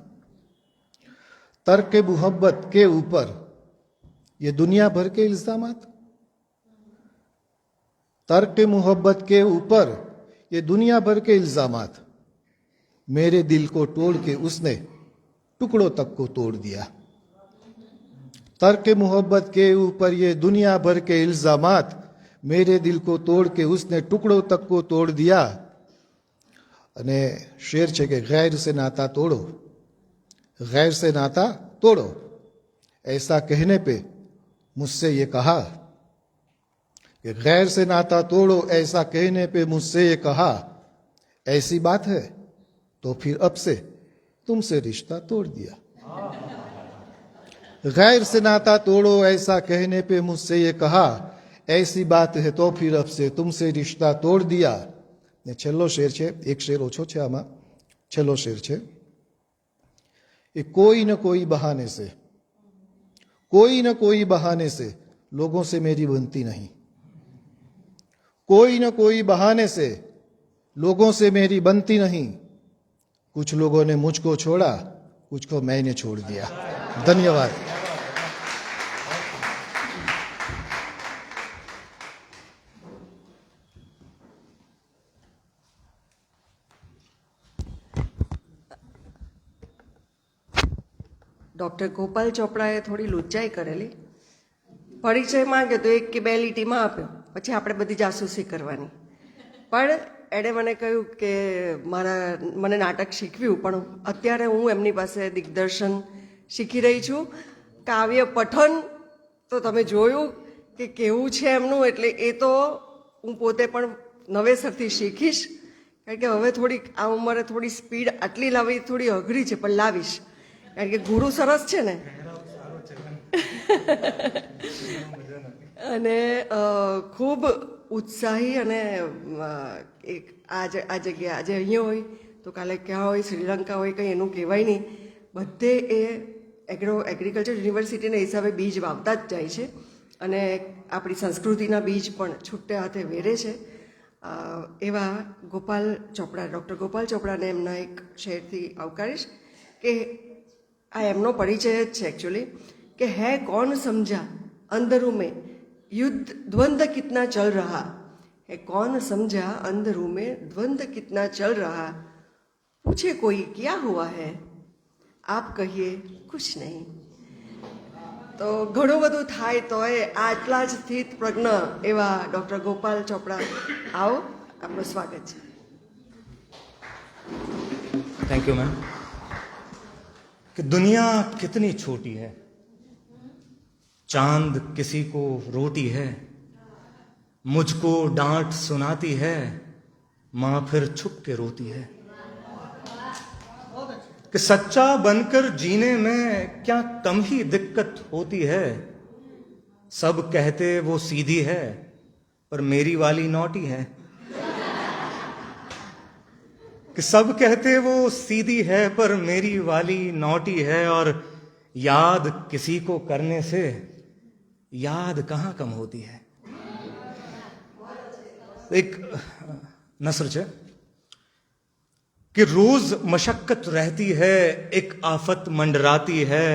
तर्क मोहब्बत के ऊपर ये दुनिया भर के इल्जामात, तर्क मोहब्बत के ऊपर ये दुनिया भर के इल्जामात, मेरे दिल को तोड़ के उसने टुकड़ों तक को तोड़ दिया। तर्क मोहब्बत के ऊपर ये दुनिया भर के इल्जामात, मेरे दिल को तोड़ के उसने टुकड़ों तक को तोड़ दिया। अने शेर छे के गैर से नाता तोड़ो, गैर से नाता तोड़ो, ऐसा कहने पे मुझसे ये कहा कि गैर से नाता तोड़ो, ऐसा कहने पे मुझसे ये कहा, ऐसी बात है तो फिर अब से तुमसे रिश्ता तोड़ दिया। गैर से नाता तोड़ो, ऐसा कहने पे मुझसे ये कहा, ऐसी बात है तो फिर अब से तुमसे रिश्ता तोड़ दिया। ने छेल्लो शेर छे, एक शेर ओछो छे आमा, छेल्लो शेर छे, ये कोई न कोई बहाने से, कोई न कोई बहाने से लोगों से मेरी बनती नहीं, कोई न कोई बहाने से लोगों से मेरी बनती नहीं, कुछ लोगों ने मुझको छोड़ा, कुछ को मैंने छोड़ दिया। धन्यवाद। ડૉક્ટર ગોપાલ ચોપડાએ થોડી લુચ્ચાઈ કરેલી. પરિચય માંગ્યો તો 1 કે 2 લીટીમાં આપ્યો, પછી આપણે બધી જાસૂસી કરવાની. પણ એણે મને કહ્યું કે મને નાટક શીખવ્યું, પણ અત્યારે હું એમની પાસે દિગ્દર્શન શીખી રહી છું. કાવ્ય પઠન તો તમે જોયું કે કેવું છે એમનું, એટલે એ તો હું પોતે પણ નવેસરથી શીખીશ, કારણ કે હવે થોડીક આ ઉંમરે થોડી સ્પીડ આટલી લાવવી થોડી અઘરી છે, પણ લાવીશ, કારણ કે ગુરુ સરસ છે ને. અને ખૂબ ઉત્સાહી અને એક આ જગ્યા આજે અહીંયા હોય તો કાલે ક્યાં હોય, શ્રીલંકા હોય, કંઈ એનું કહેવાય નહીં. બધે એ એગ્રીકલ્ચર યુનિવર્સિટીના હિસાબે બીજ વાવતા જ જાય છે અને આપણી સંસ્કૃતિના બીજ પણ છૂટે હાથે વેરે છે. એવા ગોપાલ ચોપડા, ડૉક્ટર ગોપાલ ચોપડાને એમના એક શેરથી આવકારીશ કે આ એમનો પરિચય જ છે एक्चुअली कि है कौन समझा अंदरों में युद्ध द्वंद्व कितना चल रहा है, कौन समझा अंदरों में द्वंद्व कितना चल रहा, पूछे कोई क्या हुआ है, आप कहिए कुछ नहीं. તો ઘણું બધું થાય તોય આટલા જ સ્થિત પ્રજ્ઞ એવા ડૉક્ટર ગોપાલ ચોપડા, આવો, આપનું સ્વાગત છે. Thank you ma'am. कि दुनिया कितनी छोटी है, चांद किसी को रोटी है, मुझको डांट सुनाती है, मां फिर छुप के रोती है. कि सच्चा बनकर जीने में क्या कम ही दिक्कत होती है, सब कहते वो सीधी है पर मेरी वाली नौटी है. कि सब कहते वो सीधी है पर मेरी वाली नौटी है, और याद किसी को करने से याद कहां कम होती है। एक नसर है कि रोज मशक्कत रहती है, एक आफत मंडराती है,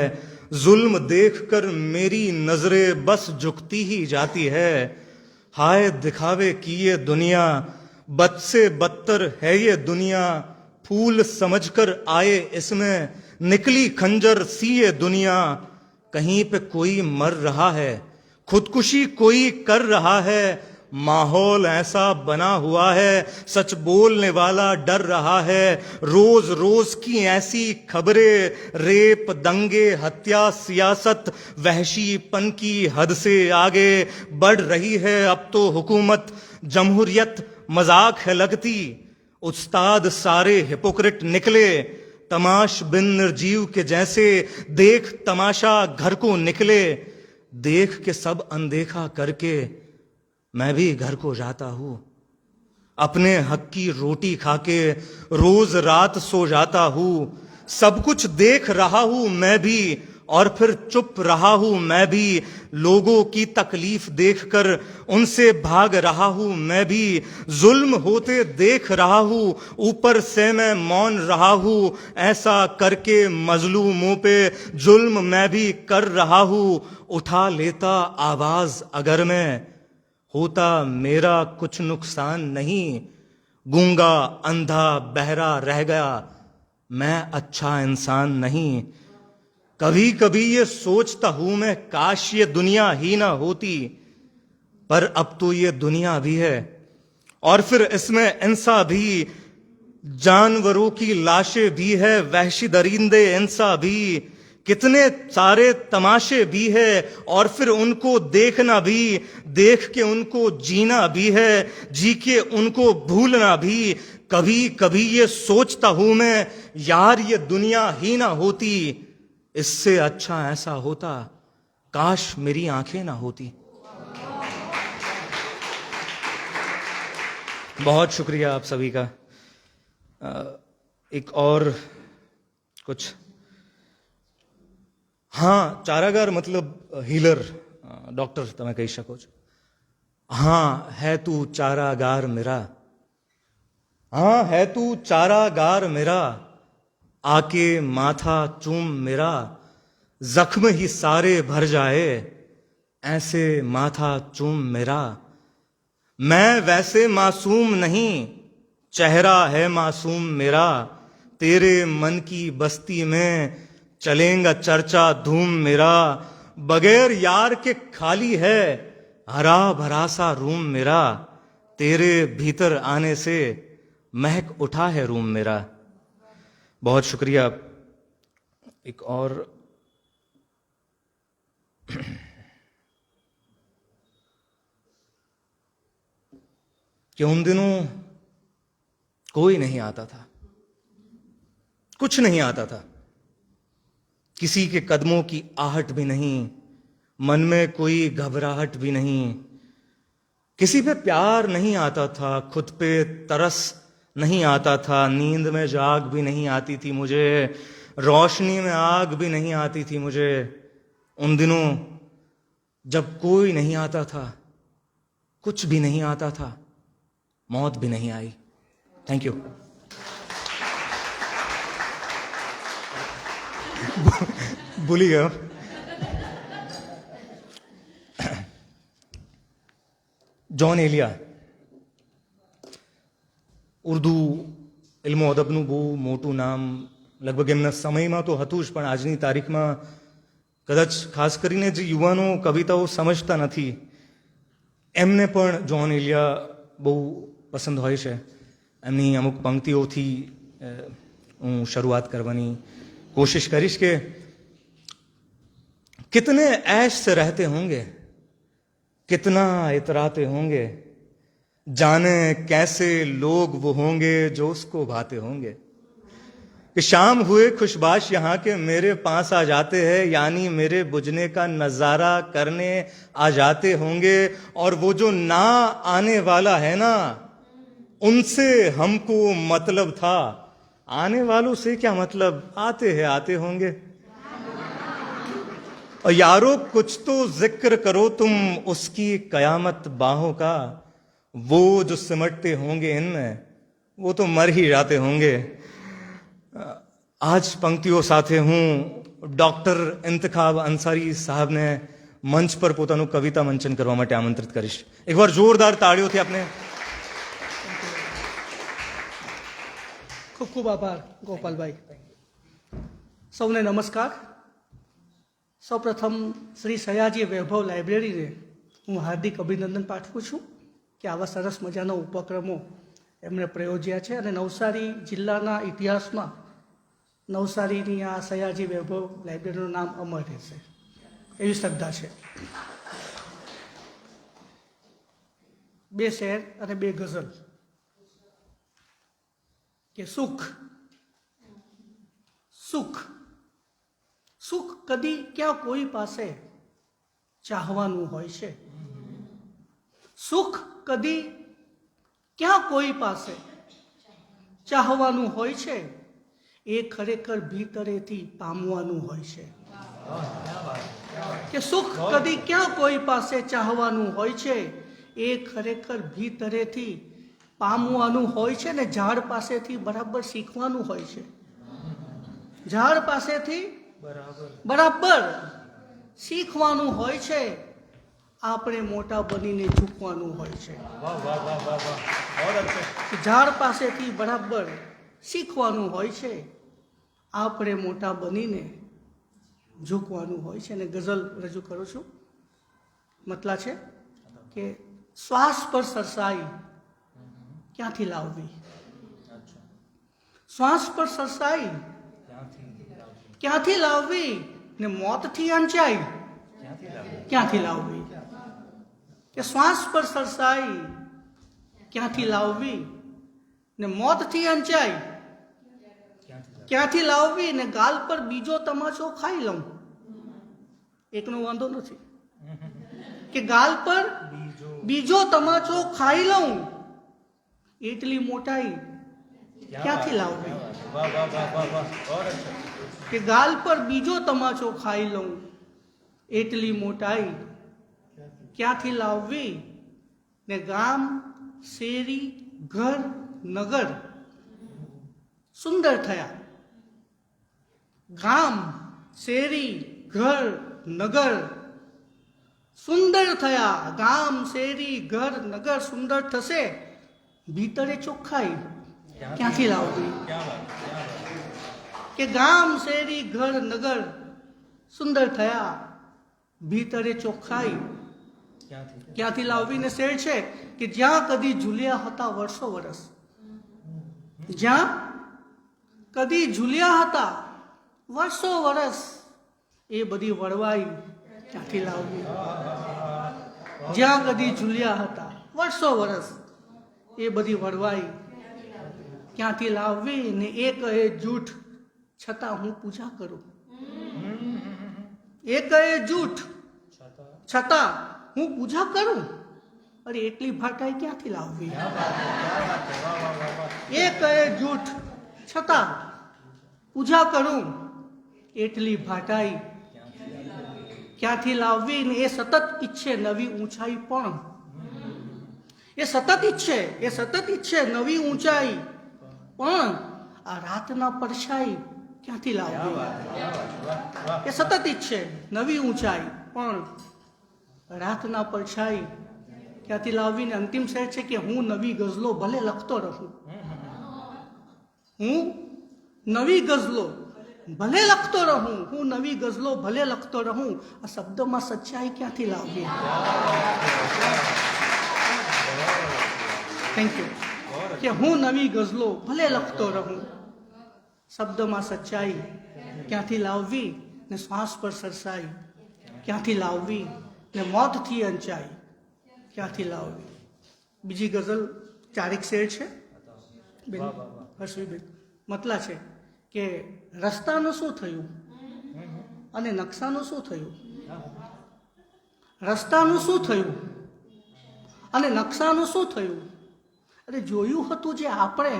जुल्म देखकर मेरी नजरें बस झुकती ही जाती है। हाय दिखावे की ये दुनिया, बद से बदतर है ये दुनिया, फूल समझकर आए इसमें निकली खंजर सी ये दुनिया। कहीं पे कोई मर रहा है, खुदकुशी कोई कर रहा है, माहौल ऐसा बना हुआ है, सच बोलने वाला डर रहा है। रोज रोज की ऐसी खबरें, रेप, दंगे, हत्या, सियासत वहशीपन की हद से आगे बढ़ रही है। अब तो हुकूमत जमहूरियत मजाक है लगती, उस्ताद सारे हिपोक्रेट निकले, तमाश बिन निर्जीव के जैसे देख तमाशा घर को निकले। देख के सब अनदेखा करके मैं भी घर को जाता हूं, अपने हक की रोटी खाके रोज रात सो जाता हूं। सब कुछ देख रहा हूं मैं भी, और फिर चुप रहा हूं मैं भी। लोगों की तकलीफ देखकर उनसे भाग रहा हूं मैं भी। जुल्म होते देख रहा हूं, ऊपर से मैं मौन रहा हूं। ऐसा करके मजलूमों पे जुल्म मैं भी कर रहा हूं। उठा लेता आवाज अगर मैं, होता मेरा कुछ नुकसान नहीं। गूंगा अंधा बहरा रह गया, मैं अच्छा इंसान नहीं। कभी कभी ये सोचता हूं मैं, काश ये दुनिया ही ना होती, पर अब तो ये दुनिया भी है, और फिर इसमें इंसान भी, जानवरों की लाशें भी है, वहशी दरिंदे इंसान भी, कितने सारे तमाशे भी है, और फिर उनको देखना भी, देख के उनको जीना भी है, जी के उनको भूलना भी। कभी कभी ये सोचता हूं मैं, यार ये दुनिया ही ना होती, इससे अच्छा ऐसा होता काश मेरी आंखें ना होती। बहुत शुक्रिया आप सभी का। एक और कुछ, हाँ, चारागार मतलब हीलर, डॉक्टर તમે કહી શકો છો। हाँ है तू चारागार मेरा, हाँ है तू चारागार मेरा, आके माथा चूम मेरा, जख्म ही सारे भर जाए, ऐसे माथा चूम मेरा। मैं वैसे मासूम नहीं, चेहरा है मासूम मेरा, तेरे मन की बस्ती में चलेगा चर्चा धूम मेरा। बगैर यार के खाली है हरा भरा सा रूम मेरा, तेरे भीतर आने से महक उठा है रूम मेरा। बहुत शुक्रिया। एक और, कि उन दिनों कोई नहीं आता था, कुछ नहीं आता था, किसी के कदमों की आहट भी नहीं, मन में कोई घबराहट भी नहीं, किसी पे प्यार नहीं आता था, खुद पे तरस नहीं आता था, नींद में जाग भी नहीं आती थी मुझे, रोशनी में आग भी नहीं आती थी मुझे। उन दिनों जब कोई नहीं आता था, कुछ भी नहीं आता था, मौत भी नहीं आई। Thank you. भूली गया। जॉन एलिया ઉર્દુ ઇલ્મો અદબનું બહુ મોટું નામ લગભગ એમના સમયમાં તો હતું જ, પણ આજની તારીખમાં કદાચ ખાસ કરીને જે યુવાનો કવિતાઓ સમજતા નથી એમને પણ જ્હોન એલિયા બહુ પસંદ હોય છે। એમની અમુક પંક્તિઓથી હું શરૂઆત કરવાની કોશિશ કરીશ કે कितने ऐश से रहते होंगे, कितना इतराते होंगे, जाने कैसे लोग वो होंगे जो उसको भाते होंगे। कि शाम हुए खुशबाश यहाँ के मेरे पास आ जाते हैं, यानी मेरे बुझने का नजारा करने आ जाते होंगे। और वो जो ना आने वाला है ना, उनसे हमको मतलब था, आने वालों से क्या मतलब, आते हैं आते होंगे। और यारो कुछ तो जिक्र करो तुम उसकी कयामत बाहों का, वो जो सिमटते होंगे इनमें वो तो मर ही जाते होंगे। आज पंक्तिओ સાથે હું ડોક્ટર ઇન્તખાબ અંસારી સાહેબને મંચ પર પોતાનું કવિતા મંચન કરવા માટે આમંત્રિત કરીશ. એકવાર જોરદાર તાળીઓથી આપને. ખૂબ ખૂબ આભાર ગોપાલભાઈ. સૌને નમસ્કાર. સૌપ્રથમ શ્રી સયાજી વૈભવ લાઇબ્રેરીને હું હાર્દિક અભિનંદન પાઠવું છું કે આવા સરસ મજાના ઉપક્રમો એમણે પ્રયોજ્યા છે અને નવસારી જિલ્લાના ઇતિહાસમાં નવસારીની આ સયાજી વૈભવ લાઇબ્રેરીનું નામ અમર રહેશે એવી શ્રદ્ધા છે. બે શેર અને બે ગઝલ કે સુખ સુખ સુખ કદી ક્યાં કોઈ પાસે ચાહવાનું હોય છે. સુખ કદી ક્યાં કોઈ પાસે ચાહવાનું હોય છે, એ ખરેખર ભીતરેથી પામવાનું હોય છે. કે સુખ કદી ક્યાં કોઈ પાસે ચાહવાનું હોય છે, એ ખરેખર ભીતરેથી પામવાનું હોય છે ને ઝાડ પાસેથી બરાબર શીખવાનું હોય છે. ઝાડ પાસેથી બરાબર શીખવાનું હોય છે. આપણે મોટા બનીને ઝૂકવાનું હોય છે. ઝાડ પાસેથી બરાબર શીખવાનું હોય છે. આપણે મોટા બનીને ઝૂકવાનું હોય છે. અને ગઝલ રજૂ કરું છું. મતલા છે કે શ્વાસ પર સરસાઈ ક્યાંથી લાવવી, શ્વાસ પર સરસાઈ ક્યાંથી લાવવી ને મોતથી અંચાઈ ક્યાંથી લાવવી. કે શ્વાસ પર સરસાઈ ક્યાંથી લાવવી ને મોતથી અંચાઈ ક્યાંથી લાવવી ને ગાલ પર બીજો તમાચો ખાઈ લઉં. એકનો વાંધો નથી કે ગાલ પર બીજો તમાચો ખાઈ લઉં, એટલી મોટાઈ ક્યાંથી લાવવી. કે ગાલ પર બીજો તમાચો ખાઈ લઉં, એટલી મોટાઈ ક્યાંથી લાવવી ને ગામ શેરી ઘર નગર સુંદર થયા. ગામ શેરી ઘર નગર સુંદર થયા. ગામ શેરી ઘર નગર સુંદર થશે, ભીતરે ચોખ્ખાઈ ક્યાંથી લાવવી. કે ગામ શેરી ઘર નગર સુંદર થયા, ભીતરે ચોખ્ખાઈ ક્યાંથી લાવવી. ને શેર છે કે જ્યાં કદી ઝૂલ્યા હતા વર્ષો વર્ષ, જ્યાં કદી ઝૂલ્યા હતા વર્ષો વર્ષ, એ બધી વળવાઈ ક્યાંથી લાવવી. જ્યાં કદી ઝૂલ્યા હતા વર્ષો વર્ષ, એ બધી વળવાઈ ક્યાંથી લાવવી. ને એ કહે જૂઠ છતાં હું પૂજા કરું. એ કહે જૂઠ છતાં હું પૂજા કરું. અરે એટલી ભાટાઈ ક્યાંથી લાવવી. એ કહે જૂઠ છતાં પૂજા કરું, એટલી ભાટાઈ ક્યાંથી લાવવી. ને એ સતત ઈચ્છે નવી ઊંચાઈ પણ, એ સતત ઈચ્છે નવી ઊંચાઈ પણ, આ રાતના પડછાઈ ક્યાંથી લાવવી. એ સતત ઈચ્છે નવી ઊંચાઈ પણ, રાતના પડછાઈ ક્યાંથી લાવવી. ને અંતિમ શેર છે કે હું નવી ગઝલો ભલે લખતો રહું, હું નવી ગઝલો ભલે લખતો રહું, હું નવી ગઝલો ભલે લખતો રહું, આ શબ્દમાં સચ્ચાઈ ક્યાંથી લાવવી. Thank you. કે હું નવી ગઝલો ભલે લખતો રહું, શબ્દમાં સચ્ચાઈ ક્યાંથી લાવવી ને શ્વાસ પર સરસાઈ ક્યાંથી લાવવી ને મોતથી અંચાઈ ક્યાંથી લાવવી. બીજી ગઝલ ચારેક શેર છે બેન હર્ષવીબેન. મતલા છે કે રસ્તાનું શું થયું અને નકશાનું શું થયું. રસ્તાનું શું થયું અને નકશાનું શું થયું. અરે જોયું હતું જે આપણે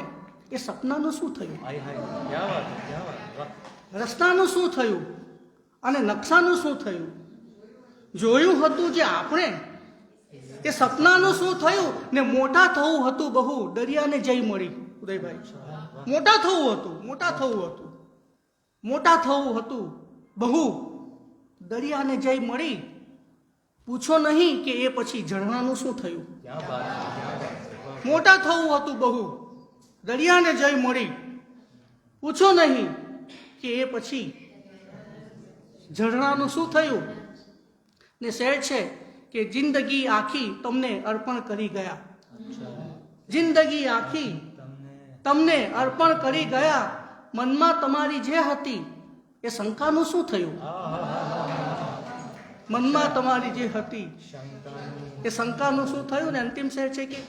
એ સપનાનું શું થયું? રસ્તાનું શું થયું અને નકશાનું શું થયું? જોયું હતું જે આપણે એ સપનાનું શું થયું? ને મોટા થવું હતું બહુ, દરિયાને જઈ મળી. ઉદયભાઈ, મોટા થવું હતું બહુ, દરિયાને જઈ મળી. પૂછો નહીં કે એ પછી ઝરણાનું શું થયું? મોટા થવું હતું બહુ, દરિયાને જઈ મળી. પૂછો નહીં કે એ પછી ઝરણાનું શું થયું? ને શેર છે કે જિંદગી આખી તમને અર્પણ કરી ગયા. જિંદગી આખી તમને અર્પણ કરી ગયા. મનમાં તમારી જે હતી એ શંકાનું શું થયું? મનમાં તમારી જે હતી એ શંકાનું શું થયું? ને અંતિમ શેર છે કે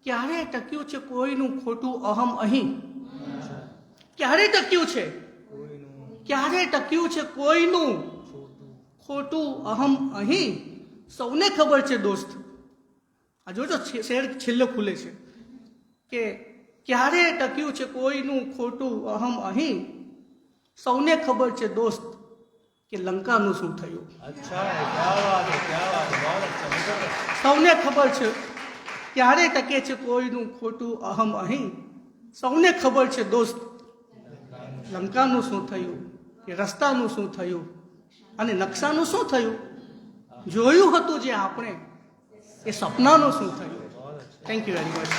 ક્યારે ટક્યું છે કોઈનું ખોટું અહમ અહીં? ક્યારે ટક્યું છે? ક્યારે ટક્યું છે કોઈનું ખોટું અહમ અહીં? સૌને ખબર છે દોસ્ત, આ જોજો શેર છેલ્લો ખુલે છે કે ક્યારે ટક્યું છે કોઈનું ખોટું અહમ અહીં? સૌને ખબર છે દોસ્ત કે લંકાનું શું થયું? સૌને ખબર છે ક્યારે ટકે છે કોઈનું ખોટું અહમ અહીં? સૌને ખબર છે દોસ્ત લંકાનું શું થયું, કે રસ્તાનું શું થયું અને નકશાનું શું થયું? જોયું હતું જે આપણે એ સપનાનું શું થયું? Thank you very much.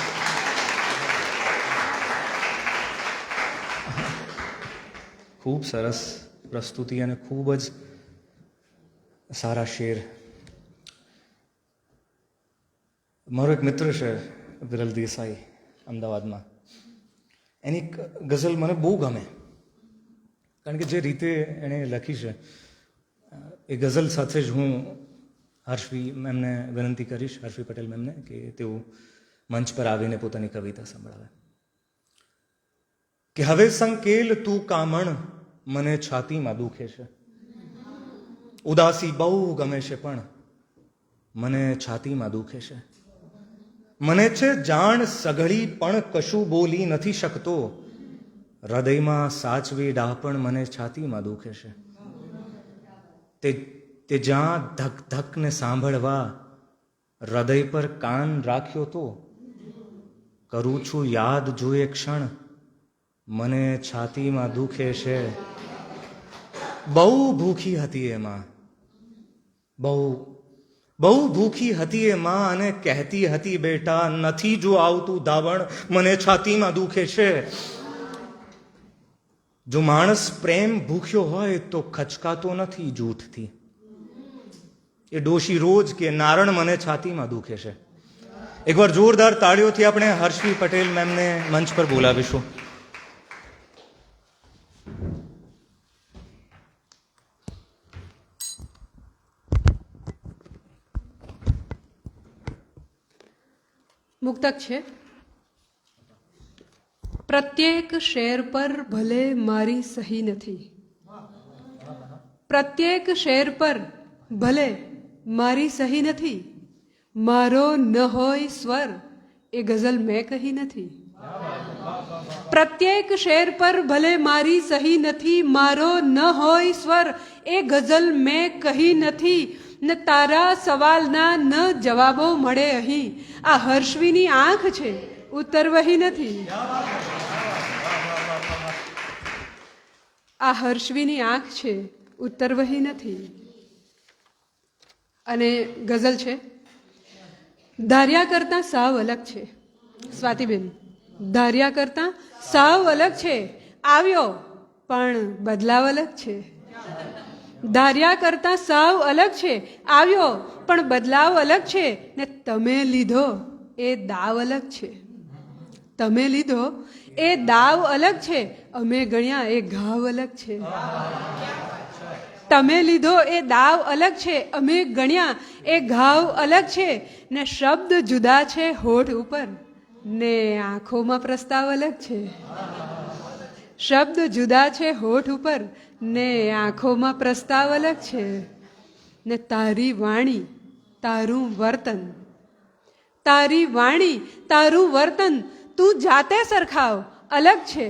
ખૂબ સરસ પ્રસ્તુતિ અને ખૂબ જ સારા શેર. મારો એક મિત્ર છે વિરલ દેસાઈ અમદાવાદમાં, એની એક ગઝલ મને બહુ ગમે, કારણ કે જે રીતે એણે લખી છે એ ગઝલ સાથે જ હું હર્ષવી મેમને વિનંતી કરીશ, હર્ષવી પટેલ મેમને, કે તેઓ મંચ પર આવીને પોતાની કવિતા સંભળાવે. કે હવે સંકેલ તું કામણ મને છાતીમાં દુખે છે, ઉદાસી બહુ ગમે છે પણ મને છાતીમાં દુખે છે. મને છે જાણ સઘળી પણ કશું બોલી નથી શકતો, હૃદયમાં સાચવી ડાપણ મને છાતીમાં દુખે છે. તે જ્યાં ધક ધકને સાંભળવા હૃદય પર કાન રાખ્યો તો, કરું છું યાદ જોઈએ ક્ષણ મને છાતીમાં દુખે છે. બહુ ભૂખી હતી એમાં, બહુ ભૂખી હતી એમાં, અને કહેતી હતી બેટા નથી જો આવતું ધાવણ મને છાતીમાં દુખે છે. જો માણસ પ્રેમ ભૂખ્યો હોય તો ખચકાતો નથી જૂઠથી, એ ડોશી રોજ કે નારણ મને છાતીમાં દુખે છે. એકવાર જોરદાર તાળીઓથી આપણે હર્ષવી પટેલ મેમને મંચ પર બોલાવીશું. મુક્તક છે. પ્રત્યેક શેર પર ભલે મારી સહી નથી, પ્રત્યેક શેર પર ભલે મારી સહી નથી, મારો ન હોય સ્વર એ ગઝલ મેં કહી નથી. પ્રત્યેક શેર પર ભલે મારી સહી નથી, મારો ન હોય સ્વર એ ગઝલ મેં કહી નથી. ને તારા સવાલના ન જવાબો મળે અહીં, આ હર્ષવીની આંખ છે ઉત્તર વહી નથી. આ હર્ષવીની આંખ છે ઉત્તર વહી નથી. અને ગઝલ છે. ધાર્યા કરતાં સાવ અલગ છે. સ્વાતિબેન, ધાર્યા કરતાં સાવ અલગ છે, આવ્યો પણ બદલાવ અલગ છે. ધાર્યા કરતાં સાવ અલગ છે, આવ્યો પણ બદલાવ અલગ છે. ને તમે લીધો એ દાવ અલગ છે. તમે લીધો એ દાવ અલગ છે, અમે ગણ્યા એ ઘાવ અલગ છે. તમે લીધો એ દાવ અલગ છે, અમે ગણ્યા એ ઘાવ અલગ છે. ને શબ્દ જુદા છે હોઠ ઉપર, ને આંખોમાં પ્રસ્તાવ અલગ છે. શબ્દ જુદા છે હોઠ ઉપર, ને આંખોમાં પ્રસ્તાવ અલગ છે. ને તારી વાણી તારું વર્તન તારી વાણી તારું વર્તન તું જાતે સરખાવ અલગ છે.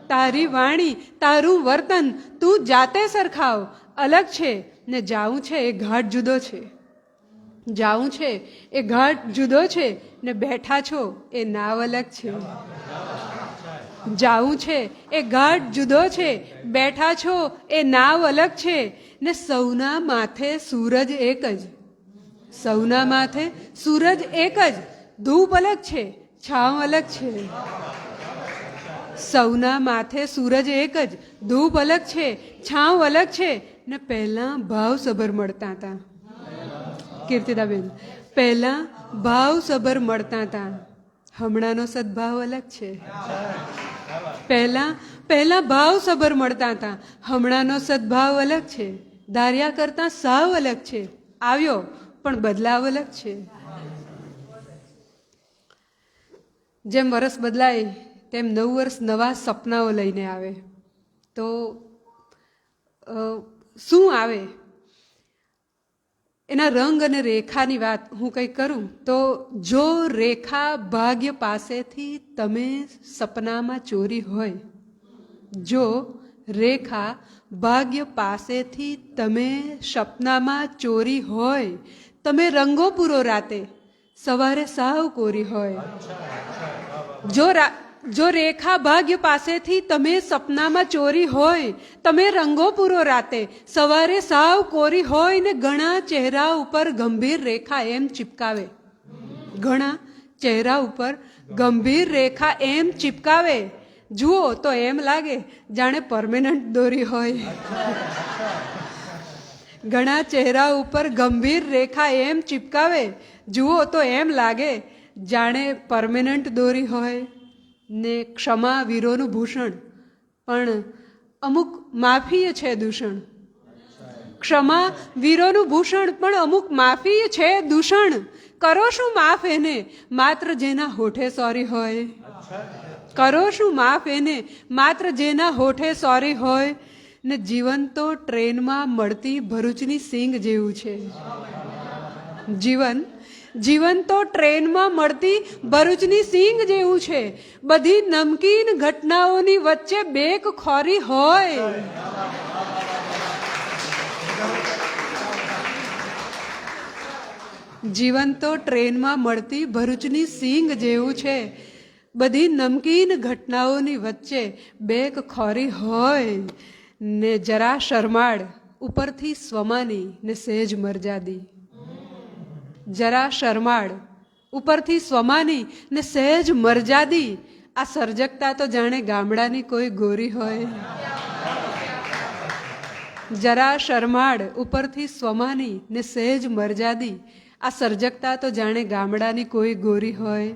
તારી વાણી તારું વર્તન તું જાતે સરખાવ અલગ છે. ને જાવું છે એ ઘાટ જુદો છે. જાવું છે એ ઘાટ જુદો છે ને બેઠા છો એ નાવ અલગ છે. જાવું છે એ ઘાટ જુદો છે, બેઠા છો એ નાવ અલગ છે. ને સૌના માથે સૂરજ એક જ, સૌના માથે સૂરજ એક જ, ધૂપ અલગ છે, છાંવ અલગ છે. સૌના માથે સૂરજ એક જ, ધૂપ અલગ છે, છાંવ અલગ છે. ને પહેલા ભાવસભર મળતા હતા કીર્તિદાબેન, પહેલા ભાવસભર મળતા હતા. હમણાંનો સદભાવ અલગ છે. પહેલા ભાવસભર મળતા હતા, હમણાંનો સદભાવ અલગ છે. ધાર્યા કરતા સાવ અલગ છે. આવ્યો પણ બદલાવ અલગ છે. જેમ વર્ષ બદલાય તેમ નવું વર્ષ નવા સપનાઓ લઈને આવે. તો શું આવે એના રંગ અને રેખાની વાત હું કંઈક કરું તો, જો રેખા ભાગ્ય પાસેથી તમે સપનામાં ચોરી હોય, જો રેખા ભાગ્ય પાસેથી તમે સપનામાં ચોરી હોય, તમે રંગો પૂરો રાતે સવારે સાવ કોરી હોય. જો રેખા ભાગ્ય પાસેથી તમે સપનામાં ચોરી હોય, તમે રંગો પૂરો રાતે સવારે સાવ કોરી હોય. ને ઘણા ચહેરા ઉપર ગંભીર રેખા એમ ચિપકાવે, ઘણા ચહેરા ઉપર ગંભીર રેખા એમ ચિપકાવે, જુઓ તો એમ લાગે જાણે પરમેનન્ટ દોરી હોય. ઘણા ચહેરા ઉપર ગંભીર રેખા એમ ચિપકાવે, જુઓ તો એમ લાગે જાણે પરમેનન્ટ દોરી હોય. ને ક્ષમા વીરોનું ભૂષણ પણ અમુક માફી છે દૂષણ. ક્ષમા વીરોનું ભૂષણ પણ અમુક માફી છે દૂષણ. કરો શું માફ એને માત્ર જેના હોઠે સોરી હોય, કરો શું માફ એને માત્ર જેના હોઠે સોરી હોય. ને જીવન તો ટ્રેનમાં મળતી ભરૂચની સિંગ જેવું છે. જીવન તો ટ્રેનમાં મળતી ભરૂચની સિંગ જેવું છે. બધી નમકીન ઘટનાઓની વચ્ચે બેક ખોરી હોય. જીવન તો ટ્રેનમાં મળતી ભરૂચની સિંગ જેવું છે. બધી નમકીન ઘટનાઓની વચ્ચે બેક ખોરી હોય. ને જરા શરમાળ ઉપરથી સ્વમાની ને સહેજ મરજાદી, જરા શરમાળ ઉપરથી સ્વમાની ને સહેજ મરજાદી. આ સર્જકતા તો જાણે ગામડાની કોઈ ગોરી હોય. જરા શરમાળ ઉપરથી સ્વમાની ને સહેજ મરજાદી. આ સર્જકતા તો જાણે ગામડાની કોઈ ગોરી હોય.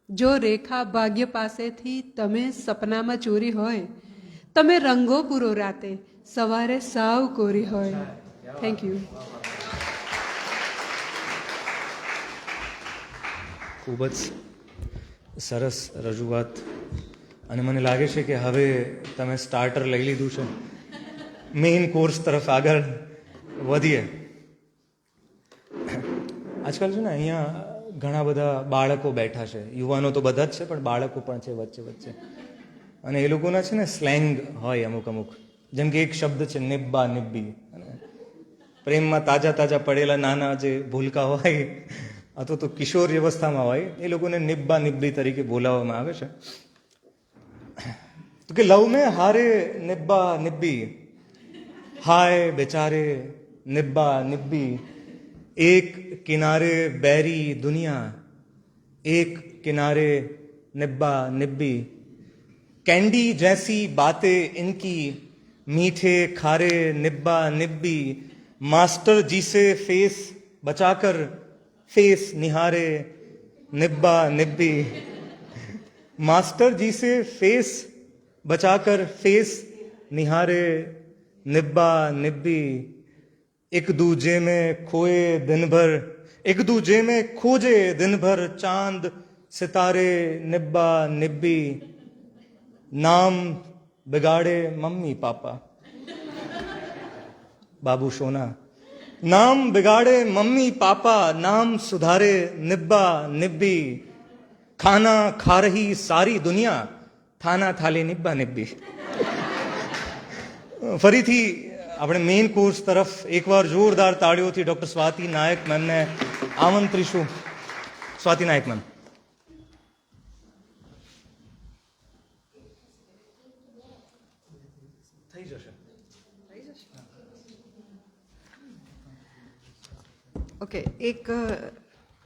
જો રેખા ભાગ્ય પાસેથી તમે સપનામાં ચોરી હોય, તમે રંગો પૂરો રાતે સવારે સાવ કોરી હોય. Thank you. ખૂબ જ સરસ રજૂઆત. અને મને લાગે છે કે હવે તમે સ્ટાર્ટર લઈ લીધું છે, મેઇન કોર્સ તરફ આગળ વધીએ. આજકાલ છે ને અહીંયા ઘણા બધા બાળકો બેઠા છે, યુવાનો તો બધા જ છે પણ બાળકો પણ છે વચ્ચે વચ્ચે. અને એ લોકોના છે ને સ્લેંગ હોય અમુક, જેમ કે એક શબ્દ છે નિબ્બા નિબ્બી. પ્રેમમાં તાજા તાજા પડેલા નાના જે ભૂલકા હોય અથવા તો કિશોર અવસ્થામાં હોય, એ લોકોને નિબ્બા નિબ્બી તરીકે બોલાવવામાં આવે છે. તો કે લવ મેં હારે નિબ્બા નિબ્બી, હાય બેચારે નિબ્બા નિબ્બી. एक किनारे बैरी दुनिया, एक किनारे निब्बा निब्बी. कैंडी जैसी बातें इनकी, मीठे खारे निब्बा निब्बी. मास्टर जी से फेस बचाकर फेस निहारे निब्बा निब्बी. मास्टर जी से फेस बचाकर फेस निहारे निब्बा निब्बी. एक दूजे में खोए दिन भर, एक दूजे में खोजे दिन भर चांद सितारे निब्बा निब्बी. नाम बिगाड़े मम्मी पापा, बाबू सोना नाम बिगाड़े मम्मी पापा, नाम सुधारे निब्बा निब्बी, खाना खा रही सारी दुनिया, થાના થાલી નિબ્બા નિબ્બી. ફરીથી આપણે મેઇન કોર્સ તરફ એકવાર જોરદાર તાળીઓથી ડૉક્ટર સ્વાતિ નાયક મેમને આમંત્રીશું. સ્વાતિ નાયક મેમ. થઈ જશે. ઓકે, એક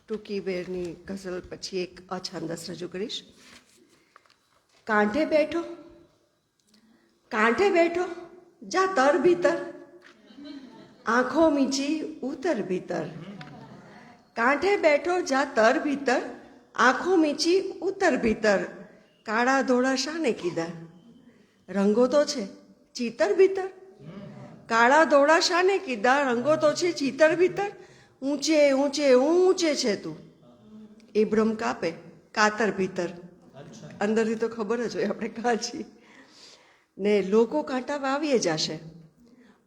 ટૂંકી બેરની ગઝલ પછી એક અછંદસ રજૂ કરીશ. કાંઠે બેઠો જા તર ભીતર, આંખો મીચી ઉતર ભીતર. કાંઠે બેઠો જા તર ભીતર, આંખો મીચી ઉતર ભીતર. કાળા ધોળા શાને કીધા, રંગો તો છે ચિતર ભીતર. કાળા ધોળા શાને કીધા, રંગો તો છે ચિતર ભીતર. ઊંચે ઊંચે ઊંચે છે તું, એ ભ્રમ કાપે કાતર ભીતર. અંદરથી તો ખબર જ હોય આપણે કાં છીએ. ને લોકો કાંટા વાવીએ જશે,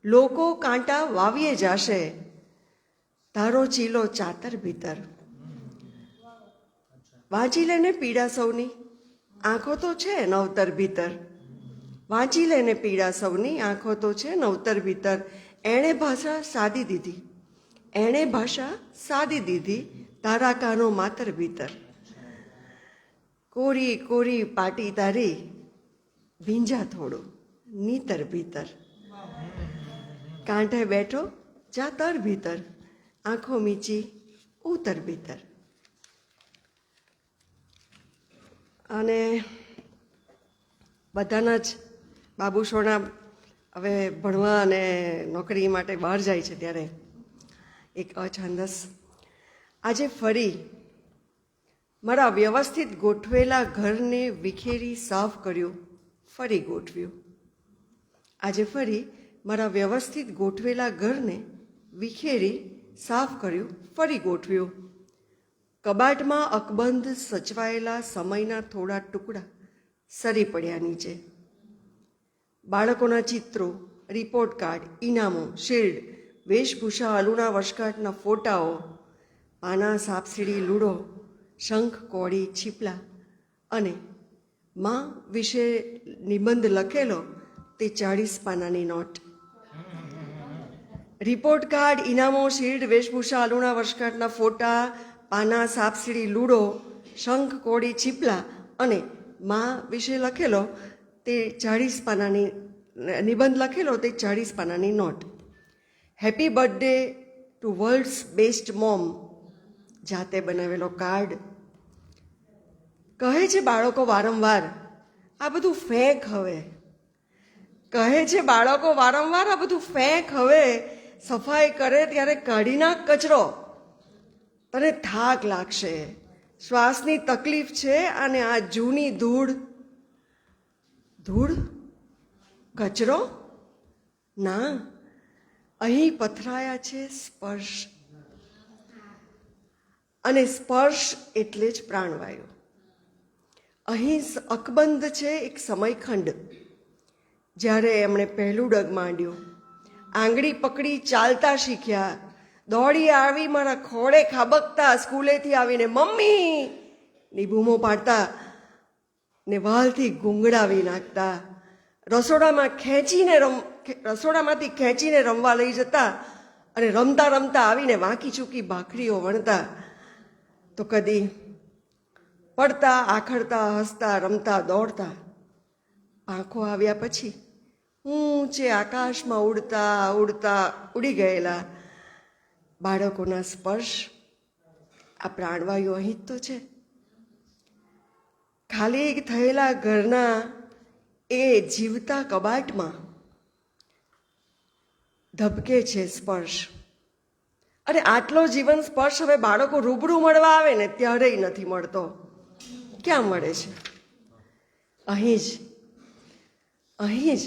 લોકો કાંટા વાવીએ જશે, તારો ચીલો ચાતર ભીતર. વાંચી લેને પીડા સૌની, આંખો તો છે નવતર ભીતર. વાંચી લેને પીડા સૌની, આંખો તો છે નવતર ભીતર. એણે ભાષા સાદી દીધી, એણે ભાષા સાદી દીધી, તારા કાનો માતર ભીતર. કોરી કોરી પાટી તારી, ભીંજા થોડું નીતર ભીતર. કાંઠે બેઠો જા તર ભીતર, આંખો મીચી ઉતર ભીતર. અને બધાના જ બાબુ સોના હવે ભણવા અને નોકરી માટે બહાર જાય છે ત્યારે એક અછંદસ. આજે ફરી મારા વ્યવસ્થિત ગોઠવેલા ઘરને વિખેરી સાફ કર્યું, ફરી ગોઠવ્યું. આજે ફરી મારા વ્યવસ્થિત ગોઠવેલા ઘરને વિખેરી સાફ કર્યું, ફરી ગોઠવ્યું. કબાટમાં અકબંધ સચવાયેલા સમયના થોડા ટુકડા સરી પડ્યા નીચે. બાળકોના ચિત્રો, રિપોર્ટ કાર્ડ, ઇનામો, શિલ્ડ, વેશભૂષા, અલુણા વર્ષગાંઠના ફોટાઓ, પાના, સાપસીડી, લૂડો, શંખ, કોળી, છીપલા અને માં વિશે નિબંધ લખેલો તે 40 પાનાની નોટ. રિપોર્ટ કાર્ડ, ઇનામો, શિલ્ડ, વેશભૂષા, અલુણા વર્ષગાંઠના ફોટા, પાના, સાપસીડી, લૂડો, શંખ, કોળી, છીપલા અને માં વિશે લખેલો તે 40 પાનાની નિબંધ લખેલો તે 40 પાનાની note. Happy birthday to world's best mom, જાતે બનાવેલો કાર્ડ. કહે છે બાળકો વારંવાર આ બધું ફેંક હવે, કહે છે બાળકો વારંવાર આ બધું ફેંક હવે, સફાઈ કરે ત્યારે કાઢી નાખ કચરો, તને થાક લાગશે, શ્વાસની તકલીફ છે અને આ જૂની ધૂળ. ધૂળ? કચરો? ના, અહીં પથરાયા છે સ્પર્શ, અને સ્પર્શ એટલે જ પ્રાણવાયુ. અહીં અકબંધ છે એક સમયખંડ, જ્યારે એમણે પહેલું ડગ માંડ્યું, આંગળી પકડી ચાલતા શીખ્યા, દોડી આવી મારા ખોળે ખાબકતા, સ્કૂલેથી આવીને મમ્મી ની બૂમો પાડતા ને વાલથી ગુંગળાવી નાખતા, રસોડામાંથી ખેંચીને રમવા લઈ જતા અને રમતા રમતા આવીને વાંકી ચૂકી ભાખરીઓ વણતા. તો કદી પડતા, આખડતા, હસતા, રમતા, દોડતા. પાંખો આવ્યા પછી ઊંચે આકાશમાં ઉડતા ઉડતા ઉડી ગયેલા બાળકોના સ્પર્શ. આ પ્રાણવાયુ અહીં જ તો છે. ખાલી થયેલા ઘરના એ જીવતા કબાટમાં ધબકે છે સ્પર્શ. અને આટલો જીવન સ્પર્શ હવે બાળકો રૂબરૂ મળવા આવે ને ત્યારેય નથી મળતો. ક્યાં મળે છે? અહીં જ.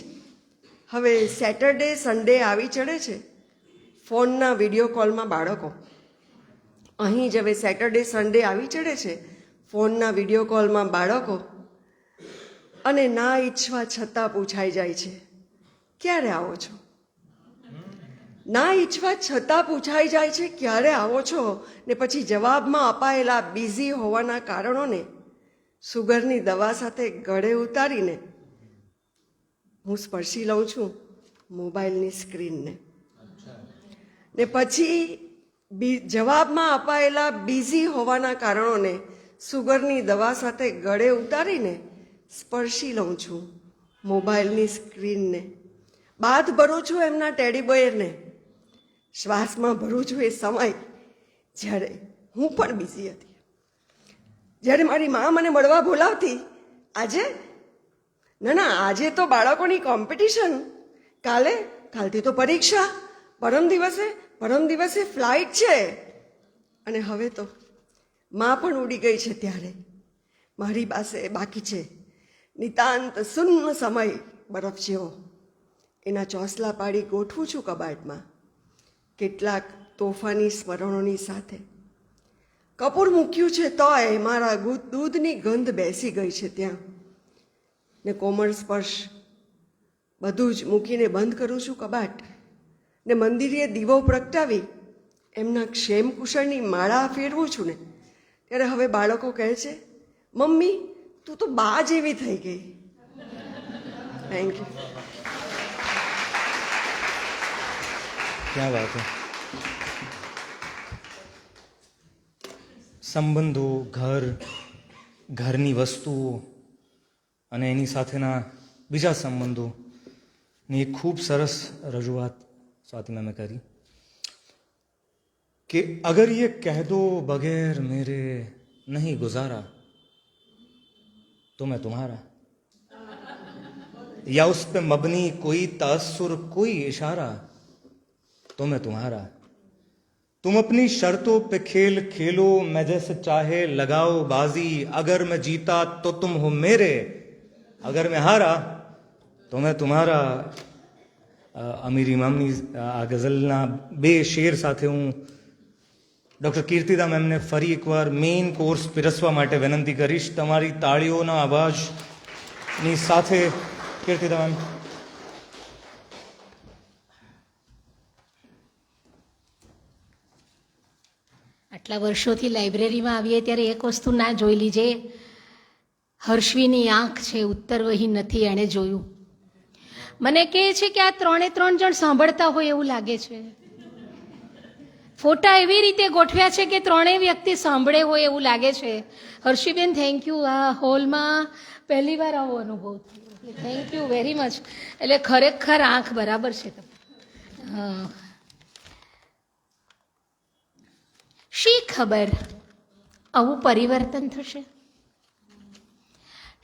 હવે સેટરડે સન્ડે આવી ચડે છે ફોનના વિડીયો કોલમાં બાળકો. અહીં જ હવે સેટરડે સન્ડે આવી ચડે છે ફોનના વિડીયો કોલમાં બાળકો. અને ના ઈચ્છવા છતાં પૂછાઈ જાય છે, ક્યારે આવો છો? ના ઈચ્છવા છતાં પૂછાઈ જાય છે ક્યારે આવો છો, ને પછી જવાબમાં અપાયેલા બિઝી હોવાના કારણોને સુગરની દવા સાથે ગળે ઉતારીને હું સ્પર્શી લઉં છું મોબાઈલની સ્ક્રીનને. ને પછી જવાબમાં અપાયેલા બિઝી હોવાના કારણોને સુગરની દવા સાથે ગળે ઉતારીને સ્પર્શી લઉં છું મોબાઈલની સ્ક્રીનને. બાદ ભરું છું એમના ટેડીબેરને. શ્વાસમાં ભરું છું એ સમય જ્યારે હું પણ બિઝી હતી, જ્યારે મારી મા મને મળવા બોલાવતી. આજે તો બાળકોની કોમ્પિટિશન, કાલથી તો પરીક્ષા, પરમ દિવસે ફ્લાઇટ છે. અને હવે તો મા પણ ઉડી ગઈ છે, ત્યારે મારી પાસે બાકી છે નિતાંત શૂન્ય સમય બરફ જેવો. એના ચોસલા પાડી ગોઠવું છું કબાટમાં કેટલાક તોફાની સ્મરણોની સાથે. કપૂર મૂક્યું છે તોય મારા દૂધની ગંધ બેસી ગઈ છે ત્યાં. ને કોમળ સ્પર્શ બધું જ મૂકીને બંધ કરું છું કબાટ, ને મંદિરે દીવો પ્રગટાવી એમના ક્ષેમ કુશળની માળા ફેરવું છું ને ત્યારે હવે બાળકો કહે છે, મમ્મી તું તો બા જેવી થઈ ગઈ. Thank you. क्या बात है. સંબંધો, ઘરની વસ્તુઓ અને એની સાથેના બીજા સંબંધોની એક ખૂબ સરસ રજૂઆત સ્વાતિ મેમે કરી कि अगर ये कह दो बगैर मेरे नहीं गुजारा तो मैं तुम्हारा, या उस पे मबनी कोई तासुर कोई इशारा तो मैं तुम्हारा, तुम अपनी शर्तों पे खेल खेलो मैं जैसे चाहे लगाओ बाजी, अगर मैं जीता तो तुम हो मेरे, अगर मैं हारा तो मैं तुम्हारा. અમીર ઇમામની આ ગઝલના બે શેર સાથે હું ડૉક્ટર કીર્તિદા મેમને ફરી એકવાર મેઇન કોર્સ પીરસવા માટે વિનંતી કરીશ. તમારી તાળીઓના અવાજની સાથે કીર્તિદા મેમ. આટલા વર્ષોથી લાઇબ્રેરીમાં આવીએ ત્યારે એક વસ્તુ ના જોઈ લીજે, હર્ષવીની આંખ છે, ઉત્તર વહી નથી એણે જોયું. મને કહે છે કે આ 3 જણ સાંભળતા હોય એવું લાગે છે. ફોટા એવી રીતે ગોઠવ્યા છે કે 3 વ્યક્તિ સાંભળે હોય એવું લાગે છે. હર્ષીબેન થેન્ક યુ. આ હોલમાં પહેલી વાર આવો અનુભવ થયો, થેન્ક યુ વેરી મચ. એટલે ખરેખર આંખ બરાબર છે. હા, શી ખબર આવું પરિવર્તન થશે,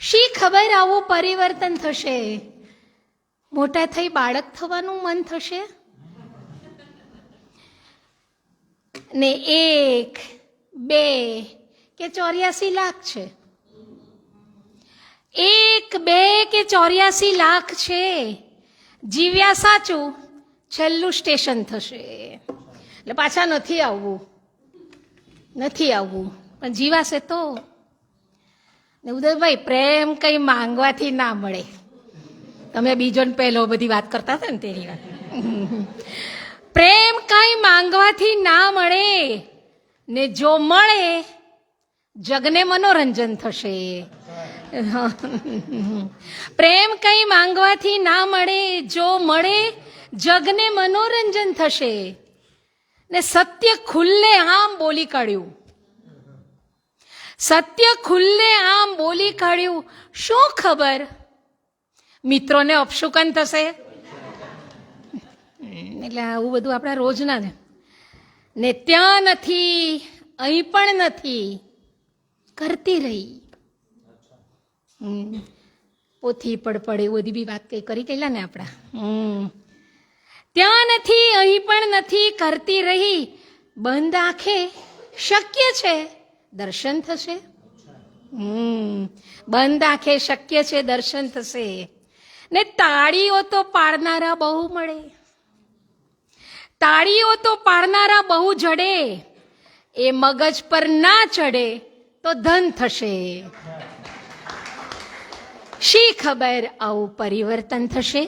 શી ખબર આવું પરિવર્તન થશે. મોટા થઈ બાળક થવાનું મન થશે ને 1, 2 કે 84 લાખ છે. 1, 2 કે 84 લાખ છે. જીવ્યા સાચું, છેલ્લું સ્ટેશન થશે. એટલે પાછા નથી આવવું, પણ જીવાશે તો. ને ઉદયભાઈ, પ્રેમ કઈ માંગવાથી ના મળે. તમે બીજો ને પહેલો બધી વાત કરતા હતા ને તેની વાત. પ્રેમ કઈ માંગવાથી ના મળે, ને જો મળે જગને મનોરંજન થશે. પ્રેમ કઈ માંગવાથી ના મળે, જો મળે જગને મનોરંજન થશે. ને સત્ય ખુલ્લે આમ બોલી કાઢ્યું, સત્ય ખુલ્લે આમ બોલી કાઢ્યું. શું ખબર મિત્રોને અપશુકન થશે. એટલે આવું બધું આપણા રોજના ને ત્યાં નથી, અહીં પણ નથી, કરતી રહી. પોથી પડપડે એવું બધી બી વાત કઈ કરી ગયેલા ને આપણા. ત્યાં નથી, અહીં પણ નથી, કરતી રહી. બંધ આંખે શક્ય છે દર્શન થશે. બંધ આંખે શક્ય છે દર્શન થશે. ને તાળીઓ તો પાડનારા બહુ મળે, તાળીઓ તો પાડનારા બહુ જડે. એ મગજ પર ના ચડે તો ધન થશે. શી ખબર આવું પરિવર્તન થશે.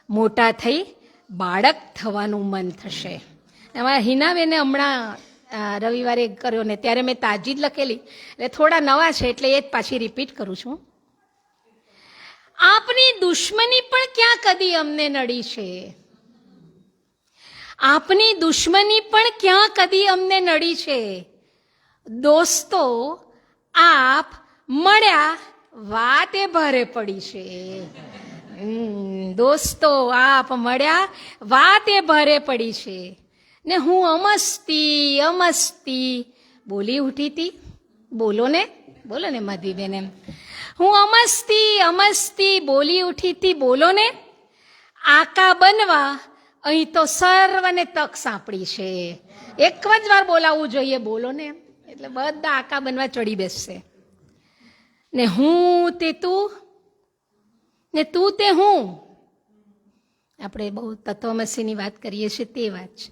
મોટા થઈ બાળક થવાનું મન થશે. એમાં હિનાબેને હમણાં રવિવારે કર્યો ને ત્યારે મેં તાજી જ લખેલી, એટલે થોડા નવા છે એટલે એ જ પાછી રિપીટ કરું છું. આપની દુશ્મની પણ ક્યાં કદી અમને નડી છે, આપની દુશ્મની પણ ક્યાં કદી અમને નડી છે. દોસ્તો આપ મળ્યા વાતે ભારે પડી છે. દોસ્તો આપ મળ્યા વાતે ભારે પડી છે. ને હું અમસ્તી અમસ્તી બોલી ઉઠી હતી. બોલો ને મધીબેન એમ. હું અમસ્તી અમસ્તી બોલી ઉઠી હતી. બોલો ને. આકા બનવા અહીં તો સર્વને તક સાંપડી છે. એક જ વાર બોલાવવું જોઈએ બોલો ને, એટલે બધા આકા બનવા ચડી બેસશે. ને હું તે તું ને તું તે હું. આપણે બહુ તત્વમસીની વાત કરીએ છીએ તે વાત છે.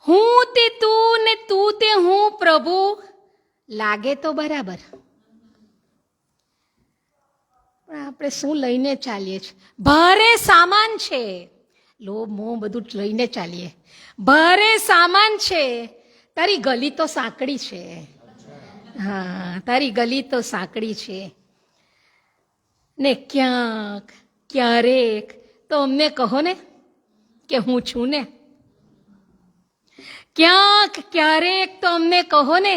હું તે તું ને તું તે હું. પ્રભુ લાગે તો બરાબર, પણ આપણે શું લઈને ચાલીએ છીએ? ભારે સામાન છે. લોભ મોહ બધું લઈને ચાલીએ. ભારે સામાન છે. તારી ગલી તો સાંકડી છે. હા, તારી ગલી તો સાંકડી છે. ને ક્યાંક ક્યારેક તો અમને કહો ને કે હું છું ને. ક્યાંક ક્યારેક તો અમને કહો ને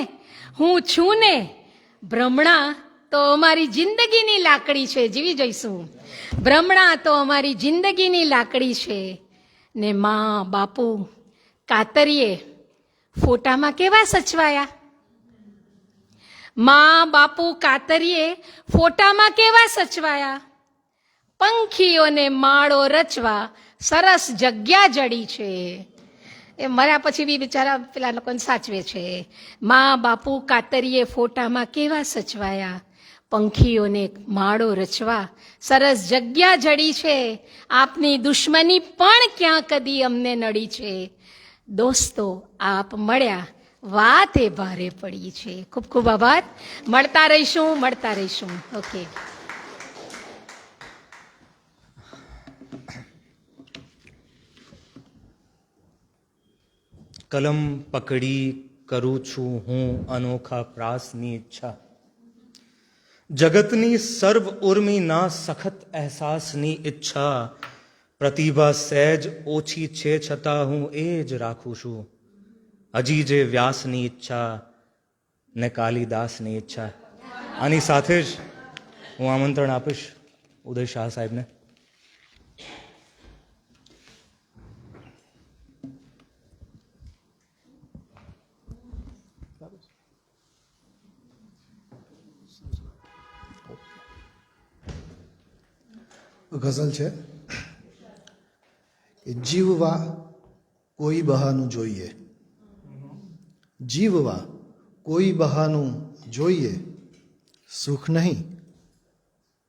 હું છું ને. ભ્રમણા તો અમારી જિંદગીની લાકડી છે. જીવી જઈશું. ભ્રમણા તો અમારી જિંદગીની લાકડી છે. ને માં બાપુ કાતરીએ ફોટામાં કેવા સચવાયા. માં બાપુ કાતરીએ ફોટામાં કેવા સચવાયા. પંખીઓને માળો રચવા સરસ જગ્યા જડી છે. એ મર્યા પછી બી બિચારા પેલા લોકોને સાચવે છે. માં બાપુ કાતરીએ ફોટામાં કેવા સચવાયા. પંખીઓને માળો રચવા સરસ જગ્યા જડી છે. આપની દુશ્મની પણ ક્યાં કદી અમને નડી છે. દોસ્તો આપ મળ્યા વાતે ભારે પડી છે. ખૂબ ખૂબ આભાર. મળતા રહીશું. ઓકે. કલમ પકડી કરું છું હું અનોખા પ્રાસની ઈચ્છા. જગતની સર્વ ઉર્મિના સખત અહેસાસની ઈચ્છા. પ્રતિભા સહેજ ઓછી છે છતાં હું એ જ રાખું છું. હજી જે વ્યાસની ઈચ્છા ને કાલિદાસની ઈચ્છા. આની સાથે જ હું આમંત્રણ આપીશ ઉદય શાહ સાહેબને. ગઝલ છે કે જીવવા કોઈ બહાનું જોઈએ. જીવવા કોઈ બહાનું જોઈએ. સુખ નહીં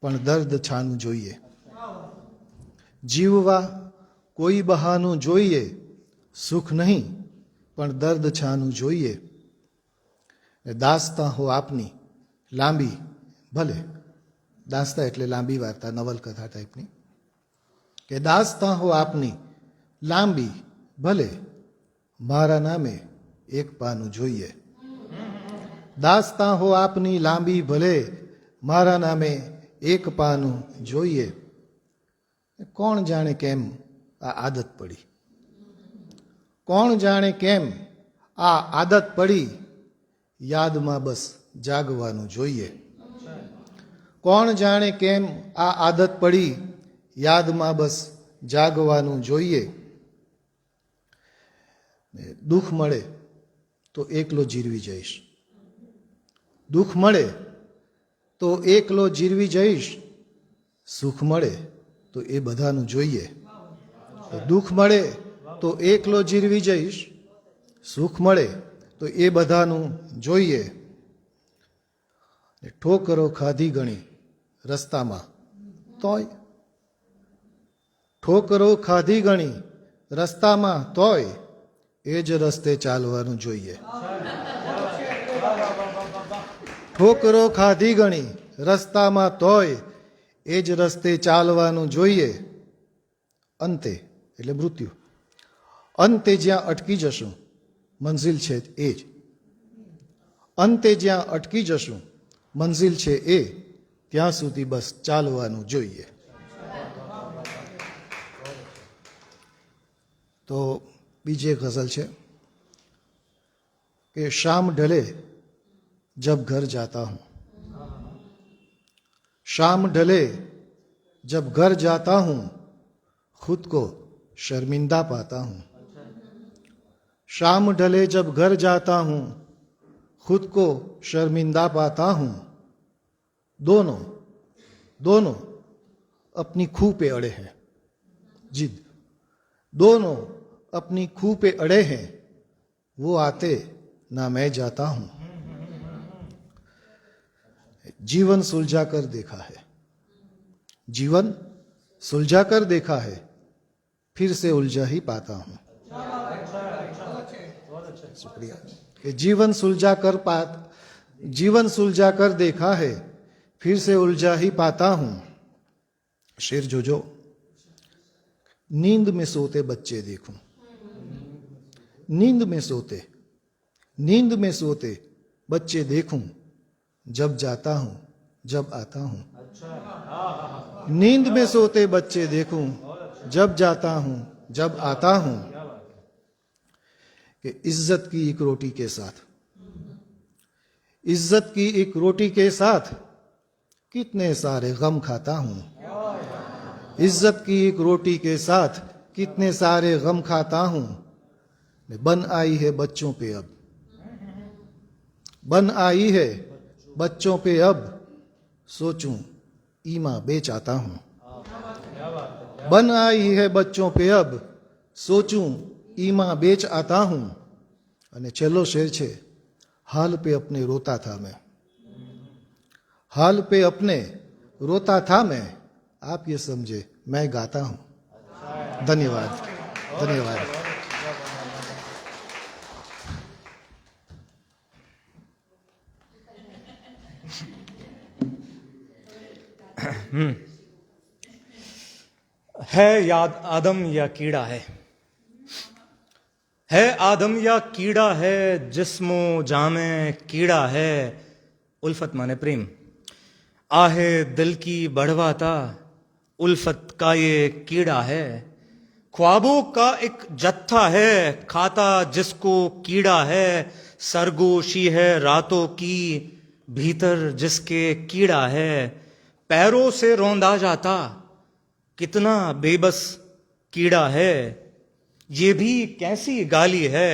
પણ દર્દ છાનું જોઈએ. જીવવા કોઈ બહાનું જોઈએ. સુખ નહીં પણ દર્દ છાનું જોઈએ. દાસ્તા હો આપની લાંબી ભલે. દાસ્તા એટલે લાંબી વાર્તા, નવલકથા ટાઈપની. કે દાસ્તા હો આપની લાંબી ભલે, મારા નામે એક પાનું જોઈએ. દાસ્તા હો આપની લાંબી ભલે, મારા નામે એક પાનું જોઈએ. કોણ જાણે કેમ આ આદત પડી. કોણ જાણે કેમ આ આદત પડી. યાદમાં બસ જાગવાનું જોઈએ. કોણ જાણે કેમ આ આદત પડી. યાદમાં બસ જાગવાનું જોઈએ. દુઃખ મળે તો એકલો જીરવી જઈશ. દુઃખ મળે તો એકલો જીરવી જઈશ. સુખ મળે તો એ બધાનું જોઈએ. દુઃખ મળે તો એકલો જીરવી જઈશ. સુખ મળે તો એ બધાનું જોઈએ. ઠોકરો ખાધી ગણી રસ્તામાં તોય. ઠોકરો ખાધી ગણી રસ્તામાં તોય એ જ રસ્તે ચાલવાનું જોઈએ. ઠોકરો ખાધી ગણી રસ્તામાં તોય એ જ રસ્તે ચાલવાનું જોઈએ. અંતે એટલે મૃત્યુ. અંતે જ્યાં અટકી જશું મંઝિલ છે એ જ. અંતે જ્યાં અટકી જશું મંઝિલ છે એ, ત્યાં સુધી બસ ચાલવાનું જોઈએ. તો બીજી એક ગઝલ છે कि शाम ढले जब घर जाता हूँ, शाम ढले जब घर जाता हूँ, खुद को शर्मिंदा पाता हूँ. शाम ढले जब घर जाता हूँ, खुद को शर्मिंदा पाता हूँ. दोनों दोनों अपनी खूह पे अड़े हैं, जिद. दोनों अपनी खूह पे अड़े हैं, वो आते ना मैं जाता हूं. जीवन सुलझा कर देखा है, जीवन सुलझा कर देखा है, फिर से उलझा ही पाता हूं. शुक्रिया. कि जीवन सुलझा कर देखा है, फिर से उलझा ही पाता हूं. शेर जो नींद में सोते बच्चे देखूं, नींद में सोते बच्चे देखूं, जब जाता हूं जब आता हूं. नींद में सोते बच्चे देखूं, जब जाता हूं जब आता हूं. कि इज्जत की एक रोटी के साथ, इज्जत की एक रोटी के साथ कितने सारे गम खाता हूं. इज्जत की एक रोटी के साथ कितने सारे गम खाता हूं. बन आई है बच्चों पे अब, बन आई है बच्चों पे अब, सोचूं ईमा बेच आता हूं. बन आई है बच्चों पे अब, सोचूं ईमा बेच आता हूं. અને છેલ્લો શેર છે, हाल पे अपने रोता था मैं, हाल पे अपने रोता था मैं, आप ये समझे मैं गाता हूं. धन्यवाद, धन्यवाद. है याद आदम या कीड़ा है आदम या कीड़ा है, जिस्मो जामे कीड़ा है. उल्फत माने प्रेम. आहे दिल की बढ़वाता, उल्फत का ये कीड़ा है. ख्वाबों का एक जत्था है, खाता जिसको कीड़ा है. सरगोशी है रातों की, भीतर जिसके कीड़ा है. पैरों से रौंदा जाता, कितना बेबस कीड़ा है. ये भी कैसी गाली है,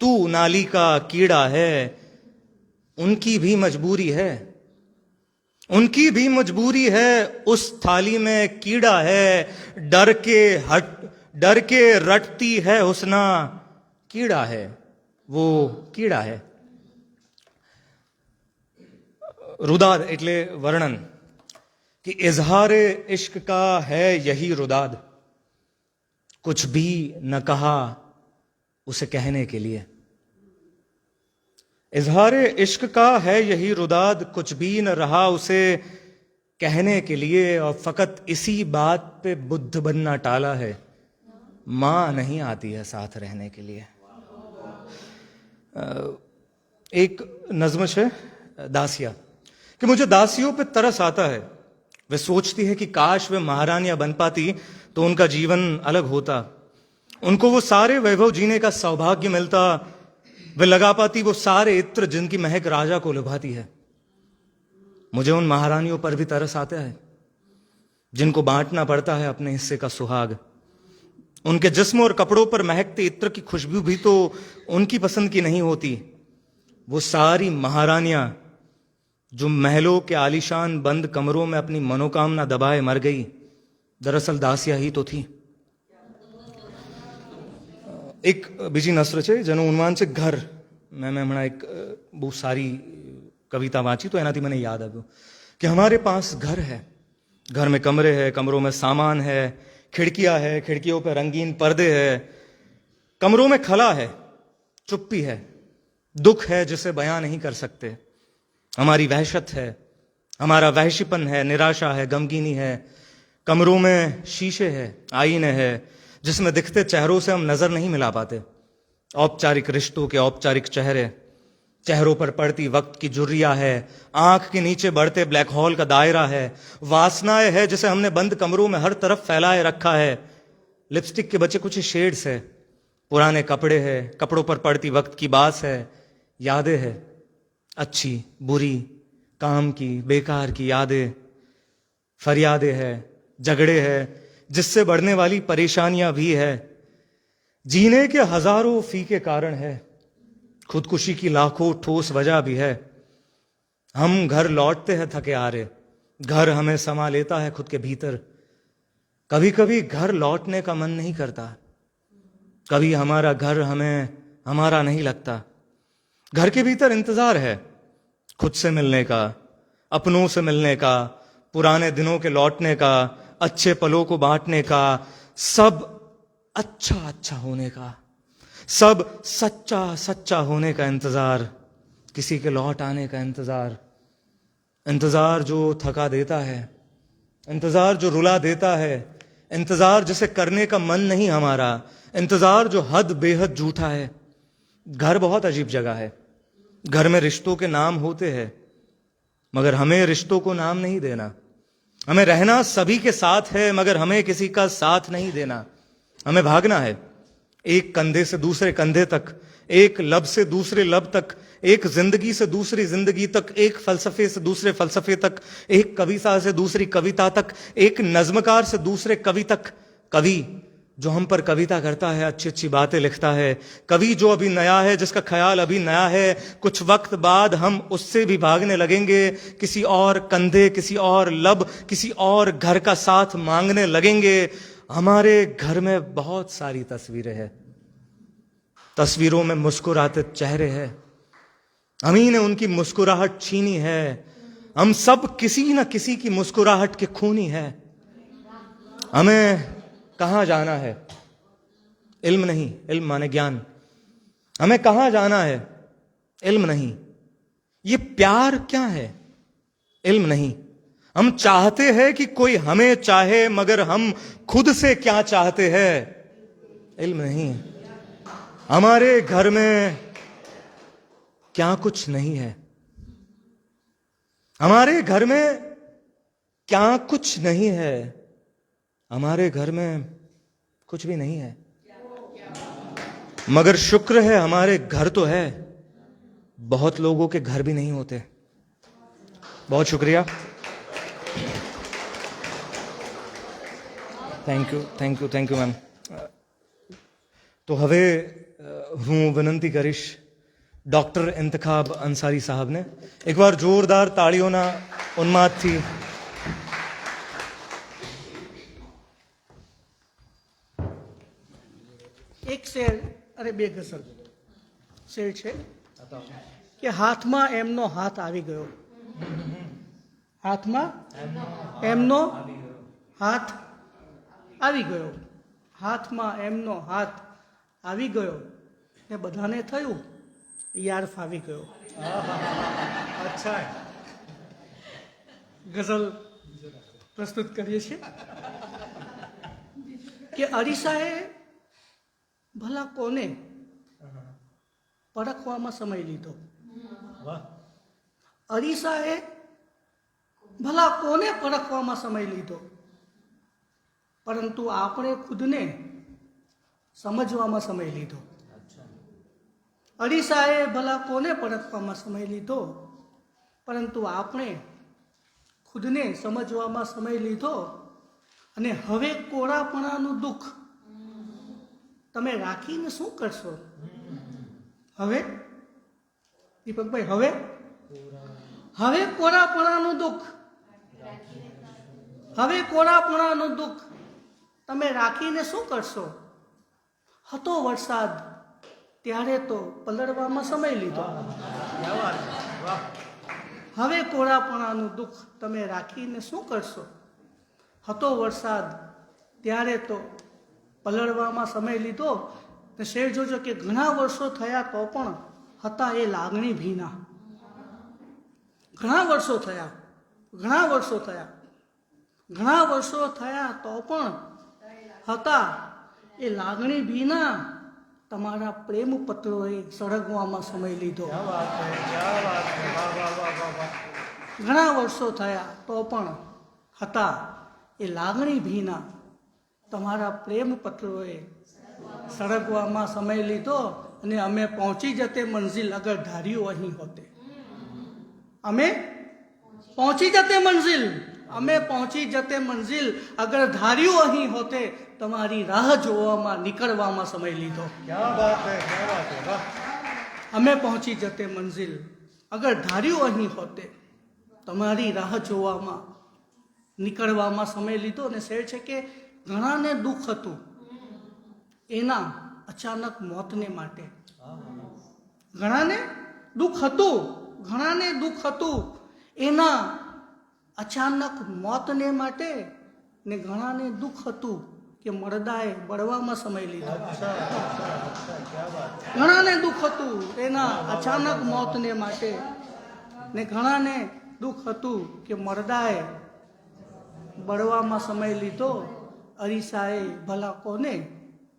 तू नाली का कीड़ा है. उनकी भी मजबूरी है, उनकी भी मजबूरी है, उस थाली में कीड़ा है. डर के रटती है हुस्ना, कीड़ा है वो कीड़ा है. रुदाद એટલે વર્ણન कि इजहार इश्क का है यही रुदाद, कुछ भी न कहा उसे कहने के लिए. इजहार इश्क का है यही रुदाद, कुछ भी न रहा उसे कहने के लिए. और फकत इसी बात पे बुद्ध बनना टाला है, मां नहीं आती है साथ रहने के लिए. एक नज्म है दासिया कि मुझे दासियों पे तरस आता है. वे सोचती है कि काश वे महारानियां बन पाती तो उनका जीवन अलग होता, उनको वो सारे वैभव जीने का सौभाग्य मिलता. वे लगा पाती वो सारे इत्र जिनकी महक राजा को लुभाती है. मुझे उन महारानियों पर भी तरस आता है जिनको बांटना पड़ता है अपने हिस्से का सुहाग. उनके जिस्म और कपड़ों पर महकते इत्र की खुशबू भी तो उनकी पसंद की नहीं होती. वो सारी महारानियां जो महलों के आलीशान बंद कमरों में अपनी मनोकामना दबाए मर गई, दरअसल दासिया ही तो थी. એક બીજી નસર છે જેનું ઉન્માન છે ઘર. મેં હમણાં એક બહુ સારી કવિતા વાંચી તો એનાથી મને યાદ આવ્યું कि हमारे पास घर है, घर में कमरे हैं, कमरों में सामान है, खिड़कियां है, खिड़कियों पर रंगीन पर्दे हैं. कमरों में खला है, चुप्पी है, दुख है जिसे बयां नहीं कर सकते. हमारी वहशत है, हमारा वहशीपन है, निराशा है, गमगीनी है. कमरों में शीशे है, आईने है, जिसमें दिखते चेहरों से हम नजर नहीं मिला पाते। औपचारिक रिश्तों के औपचारिक चेहरे, चेहरों पर पड़ती वक्त की झुर्रियां है, आंख के नीचे बढ़ते ब्लैक होल का दायरा है, वासनाएं है जिसे हमने बंद कमरों में हर तरफ फैलाए रखा है, लिपस्टिक के बचे कुछ शेड्स है, पुराने कपड़े हैं, कपड़ों पर पड़ती वक्त की बास है, यादें है, अच्छी बुरी, काम की बेकार की यादें, फरियादें है, झगड़े है, जिससे बढ़ने वाली परेशानियां भी है, जीने के हजारों फीके कारण है, खुदकुशी की लाखों ठोस वजह भी है। हम घर लौटते हैं थके हारे, घर हमें समा लेता है खुद के भीतर। कभी कभी घर लौटने का मन नहीं करता, कभी हमारा घर हमें हमारा नहीं लगता। घर के भीतर इंतजार है खुद से मिलने का, अपनों से मिलने का, पुराने दिनों के लौटने का, अच्छे पलों को बांटने का, सब अच्छा अच्छा होने का, सब सच्चा सच्चा होने का इंतजार, किसी के लौट आने का इंतजार। इंतजार जो थका देता है, इंतजार जो रुला देता है, इंतजार जिसे करने का मन नहीं हमारा, इंतजार जो हद बेहद झूठा है। घर बहुत अजीब जगह है, घर में रिश्तों के नाम होते हैं, मगर हमें रिश्तों को नाम नहीं देना। हमें रहना सभी के साथ है, मगर हमें किसी का साथ नहीं देना। हमें भागना है एक कंधे से दूसरे कंधे तक, एक लब से दूसरे लब तक, एक जिंदगी से दूसरी जिंदगी तक, एक फलसफे से दूसरे फलसफे तक, एक कविता से दूसरी कविता तक, एक नज्मकार से दूसरे कवि तक। कवि जो हम पर कविता करता है, अच्छी अच्छी बातें लिखता है, कवि जो अभी नया है, जिसका ख्याल अभी नया है, कुछ वक्त बाद हम उससे भी भागने लगेंगे, किसी और कंधे, किसी और लब, किसी और घर का साथ मांगने लगेंगे। हमारे घर में बहुत सारी तस्वीरें हैं, तस्वीरों में मुस्कुराते चेहरे हैं, हम ही ने उनकी मुस्कुराहट छीनी है। हम सब किसी न किसी की मुस्कुराहट के खूनी है। हमें कहां जाना है? इल्म नहीं, इल्म माने ज्ञान। हमें कहां जाना है? इल्म नहीं। ये प्यार क्या है? इल्म नहीं। हम चाहते हैं कि कोई हमें चाहे, मगर हम खुद से क्या चाहते हैं? इल्म नहीं। हमारे घर में क्या कुछ नहीं है? हमारे घर में क्या कुछ नहीं है? हमारे घर में कुछ भी नहीं है, मगर शुक्र है हमारे घर तो है। बहुत लोगों के घर भी नहीं होते। बहुत शुक्रिया। Thank you ma'am. તો હવે હું વિનંતી કરીશ ડૉક્ટર ઇન્તખાબ અંસારી સાહેબને એકવાર જોરદાર તાળીઓના ઉન્માદથી. એક શેર અરે બે ગઝલ શેર છે કે હાથમાં એમનો હાથ આવી ગયો, હાથમાં એમનો હાથ આવી ગયો, હાથમાં એમનો હાથ આવી ગયો ને બધાને થયું યાર ફાવી ગયો. અચ્છા, ગઝલ પ્રસ્તુત કરીએ છીએ કે અરીસાએ ભલા કોને પરખવામાં સમય લીધો. અરીસાએ ભલા કોને પરખવામાં સમય લીધો, પરંતુ આપણે ખુદને સમજવામાં સમય લીધો. અરીસાએ ભલા કોને પરખવામાં સમય લીધો, પરંતુ આપણે ખુદને સમજવામાં સમય લીધો. અને હવે કોરાપણાનું દુઃખ તમે રાખીને શું કરશો? હવે દીપકભાઈ, હવે કોરાપણાનું દુઃખ, હવે કોરાપણાનું દુઃખ તમે રાખીને શું કરશો? હતો વરસાદ ત્યારે તો પલળવામાં સમય લીધો. હવે કોરાપણાનું દુઃખ તમે રાખીને શું કરશો? હતો વરસાદ ત્યારે તો પલળવામાં સમય લીધો. ને શેર જોજો કે ઘણા વર્ષો થયા તો પણ હતા એ લાગણી ભીના. ઘણા વર્ષો થયા તો પણ હતા એ લાગણી ભીના તમારા પ્રેમ પત્રોએ સળગવામાં સમય લીધો. ઘણા વર્ષો થયા તો પણ હતા એ લાગણી ભીના તમારા પ્રેમ પત્રોએ સળગવામાં સમય લીધો. અને અમે પહોંચી જતે મંઝિલ અગર ધાર્યું અહીં હોતે. અમે પહોંચી જતે મંઝિલ, અમે પહોંચી જતે મંઝિલ અગર ધાર્યું અહીં હોતે. તમારી રાહ જોવામાં નીકળવામાં સમય લીધો. અમે પહોંચી જતે મંઝિલ અગર ધાર્યું અહીં હોતે. તમારી રાહ જોવામાં નીકળવામાં સમય લીધો. અને શેર છે કે ઘણાને દુઃખ હતું એના અચાનક મોતને માટે. ઘણાને દુઃખ હતું, ઘણાને દુઃખ હતું એના અચાનક મોતને માટે. ને ઘણાને દુઃખ હતું કે મરદાએ બળવામાં સમય લીધો. ઘણાને દુઃખ હતું એના અચાનક મોતને માટે. ને ઘણાને દુઃખ હતું કે મરદાએ બળવામાં સમય લીધો. અરીસાએ ભલા કોને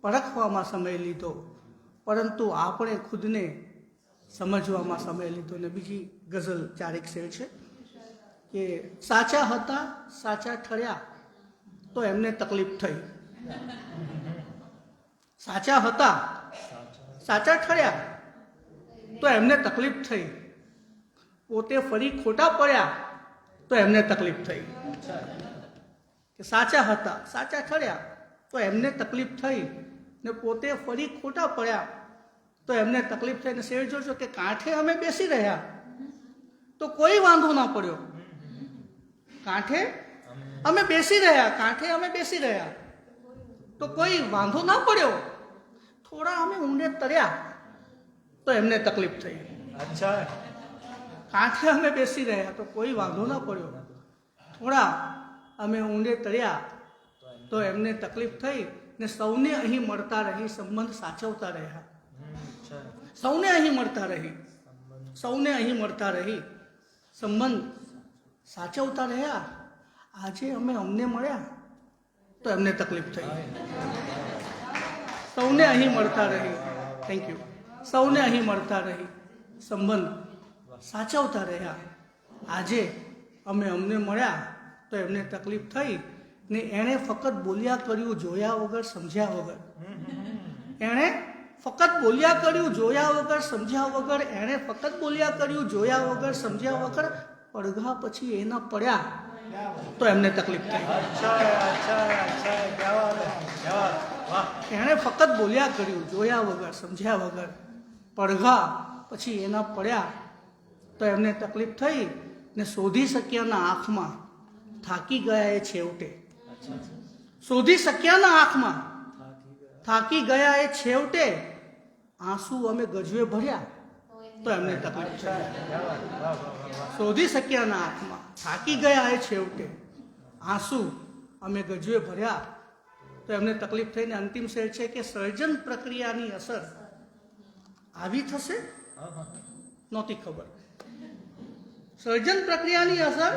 પરખવામાં સમય લીધો, પરંતુ આપણે ખુદને સમજવામાં સમય લીધો. ને બીજી ગઝલ ચારેક શેર છે કે સાચા હતા સાચા ઠર્યા તો એમને તકલીફ થઈ. સાચા હતા સાચા ઠર્યા તો એમને તકલીફ થઈ. પોતે ફરી ખોટા પડ્યા તો એમને તકલીફ થઈ. કે સાચા હતા સાચા ઠર્યા તો એમને તકલીફ થઈ ને પોતે ફરી ખોટા પડ્યા તો એમને તકલીફ થઈ. ને શેર જોજો કે કાંઠે અમે બેસી રહ્યા તો કોઈ વાંધો ના પડ્યો. કાંઠે અમે બેસી રહ્યા, કાંઠે અમે બેસી રહ્યા તો કોઈ વાંધો ના પડ્યો. થોડા અમે ઊંડે તર્યા તો એમને તકલીફ થઈ. કાંઠે અમે બેસી રહ્યા તો કોઈ વાંધો ના પડ્યો. થોડા અમે ઊંડે તર્યા તો એમને તકલીફ થઈ. ને સૌને અહીં મળતા રહી સંબંધ સાચવતા રહ્યા. સૌને અહીં મળતા રહી, સૌને અહીં મળતા રહી સંબંધ સાચવતા રહ્યા. આજે અમે અમને મળ્યા તો એમને તકલીફ થઈ. સૌને અહીં મળતા રહી, થેન્ક યુ, સૌને અહીં મળતા રહી સંબંધ સાચવતા રહ્યા. આજે અમે અમને મળ્યા તો એમને તકલીફ થઈ. ને એણે ફક્ત બોલ્યા કર્યું જોયા વગર સમજ્યા વગર. એણે ફક્ત બોલ્યા કર્યું જોયા વગર સમજ્યા વગર. એણે ફક્ત બોલ્યા કર્યું જોયા વગર સમજ્યા વગર. પડઘા પછી એના પડ્યા તો એમને તકલીફ થઈ. એણે ફક્ત બોલ્યા કર્યું જોયા વગર સમજ્યા વગર. પડઘા પછી એના પડ્યા તો એમને તકલીફ થઈ. ને શોધી શક્યાના આંખમાં થાકી ગયા એ છેવટે. શોધી શક્યાના આંખમાં થાકી ગયા એ છેવટે. આંસુ અમે ગજવે ભર્યા તો એમને તકલીફ થઈ. શોધી શક્યાના આંખમાં થાકી ગયા એ છેવટે. આંસુ અમે ગજવે ભર્યા તો એમને તકલીફ થઈને. અંતિમ શેર છે કે સર્જન પ્રક્રિયાની અસર આવી થશે નહોતી ખબર. સર્જન પ્રક્રિયાની અસર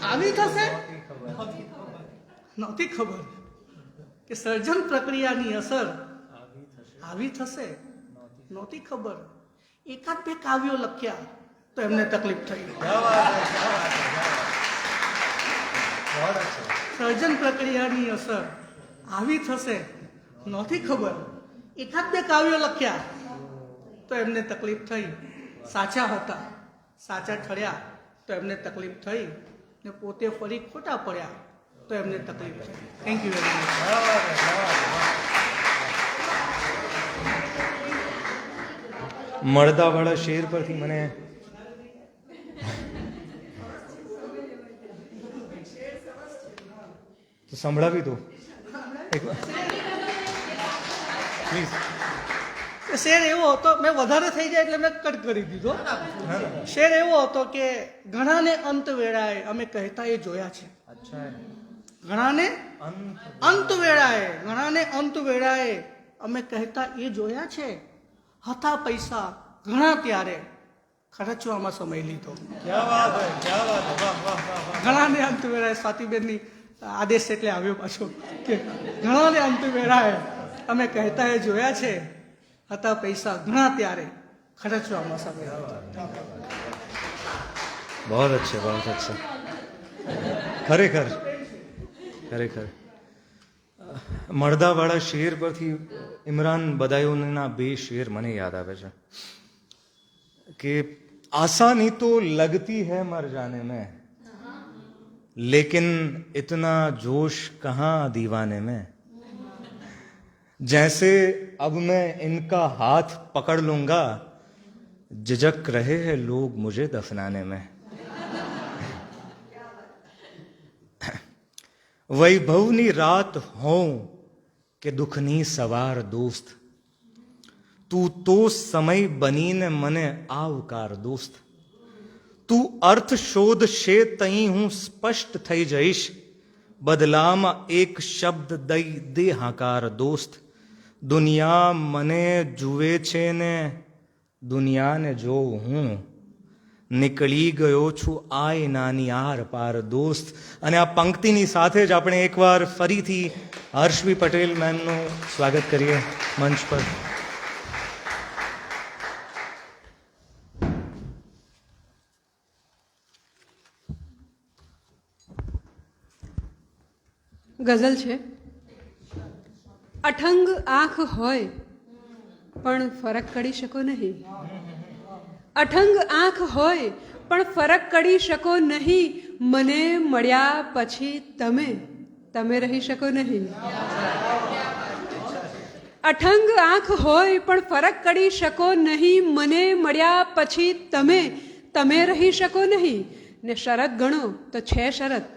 આવી થશે નહોતી ખબર. કે સર્જન પ્રક્રિયાની અસર આવી થશે નહોતી ખબર. એકાદ બે કાવ્યો લખ્યા તો એમને તકલીફ થઈ. સર્જન પ્રક્રિયાની અસર આવી થશે નહોતી ખબર. એકાદ બે કાવ્યો લખ્યા તો એમને તકલીફ થઈ. સાચા હતા સાચા ઠર્યા તો એમને તકલીફ થઈ. ને પોતે ફરી ખોટા પડ્યા તો એમને તકલીફ થઈ. Thank you very much. મળદાવાળા શેર પરથી મને તો સંભળાવી દો એક પ્લીઝ. શેર એવો હતો, મેં વધારે થઈ જાય એટલે મેં કટ કરી દીધો. શેર એવો હતો કે ઘણાને અંત વેળાએ અમે કહેતા એ જોયા છે. ઘણાને અંત વેળાએ, ઘણાને અંત વેળાએ અમે કહેતા એ જોયા છે. હતા પૈસા ઘણા ત્યારે ખર્ચવામાં સમય લીધો. ઘણાને અંત વેળાએ સ્વાતિબેનની આદેશ એટલે આવ્યો પાછો કે ઘણાને અંતિમ વેળાએ અમે કહેતા એ જોયા છે, હતા પૈસા ઘણા ત્યારે ખર્ચવામાં સમય હતો. બહુ અચ્છા, બહુ અચ્છા. ખરેખર ખરેખર મળદાવાળા શેર પરથી ઇમરાન બદાયુનના 2 શેર મને યાદ આવે છે કે आसानी तो लगती है मर जाने में, लेकिन इतना जोश कहाँ दीवाने में, जैसे अब मैं इनका हाथ पकड़ लूंगा, झिझक रहे हैं लोग मुझे दफनाने में. वैभवनी रात हो કે દુઃખની સવાર દોસ્ત, તું તો સમય બનીને મને આવકાર દોસ્ત. તું અર્થ શોધશે તઈ હું સ્પષ્ટ થઈ જઈશ, બદલામાં એક શબ્દ દઈ દે હાકાર દોસ્ત. દુનિયા મને જુએ છે ને દુનિયાને જોઉં હું, નીકળી ગયો છું આય નાની આર પાર દોસ્ત. અને આ પંક્તિની સાથે જ આપણે એકવાર ફરીથી હર્ષવી પટેલ મેમનું સ્વાગત કરીએ મંચ પર. ગઝલ છે. અઠંગ આંખ હોય પણ ફરક કરી શકો નહીં. અઠંગ આંખ હોય પણ ફરક કરી શકો નહીં. મને મળ્યા પછી તમે રહી શકો નહીં. અઠંગ આંખ હોય પણ ફરક કરી શકો નહીં. મને મળ્યા પછી તમે રહી શકો નહીં. ને શરત ગણો તો છે શરત,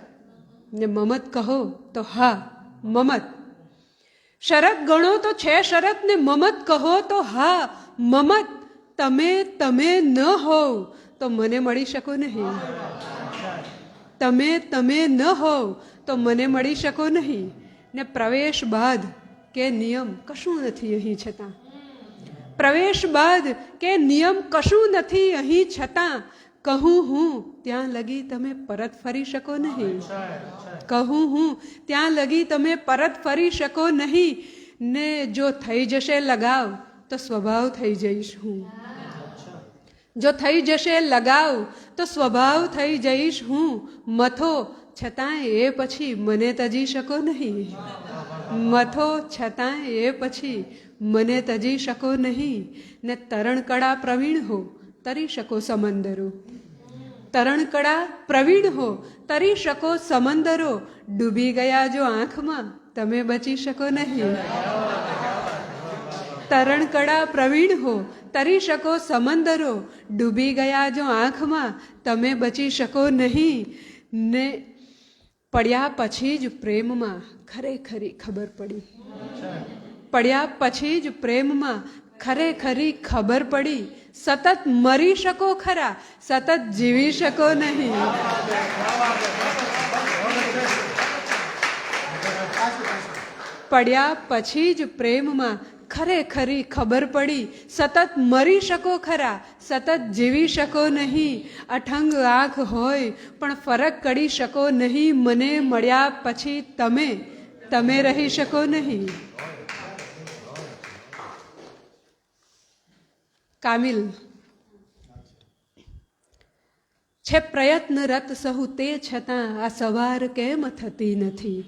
ને મમત કહો તો હા મમત. શરત ગણો તો છે શરત, ને મમત કહો તો હા મમત. તમે ન હોવ તો મને મળી શકો નહીં. તમે ન હોવ તો મને મળી શકો નહીં. ને પ્રવેશ બાદ કે નિયમ કશું નથી અહીં છતાં. પ્રવેશ બાદ કે નિયમ કશું નથી અહીં છતાં. કહું હું ત્યાં લગી તમે પરત ફરી શકો નહીં. કહું હું ત્યાં લગી તમે પરત ફરી શકો નહીં. ને જો થઈ જશે લગાવ તો સ્વભાવ થઈ જઈશ હું. જો થઈ જશે લગાવ તો સ્વભાવ થઈ જઈશ હું. મથો છતાંય એ પછી મને તજી શકો નહીં. મથો છતાંય એ પછી મને તજી શકો નહીં. ને તરણકળા પ્રવીણ હો તરી શકો સમંદરો. તરણકળા પ્રવીણ હો તરી શકો સમંદરો. ડૂબી ગયા જો આંખમાં તમે બચી શકો નહીં. તરણકળા પ્રવીણ હો તરી શકો સમંદરો. ડૂબી ગયા જો આંખમાં તમે બચી શકો નહીં. ને પડ્યા પછી જ પ્રેમમાં ખરેખરી ખબર પડી. પડ્યા પછી જ પ્રેમમાં ખરેખરી ખબર પડી. સતત મરી શકો ખરા, સતત જીવી શકો નહીં. પડ્યા પછી જ પ્રેમમાં ખરેખરી ખબર પડી. સતત મરી શકો ખરા, સતત જીવી શકો નહીં. અઠંગ આંખ હોય પણ ફરક કરી શકો નહીં. મને મળ્યા પછી તમે રહી શકો નહીં. કામિલ છે પ્રયત્નરત સહુ તે છતાં આ સવાર કેમ થતી નથી.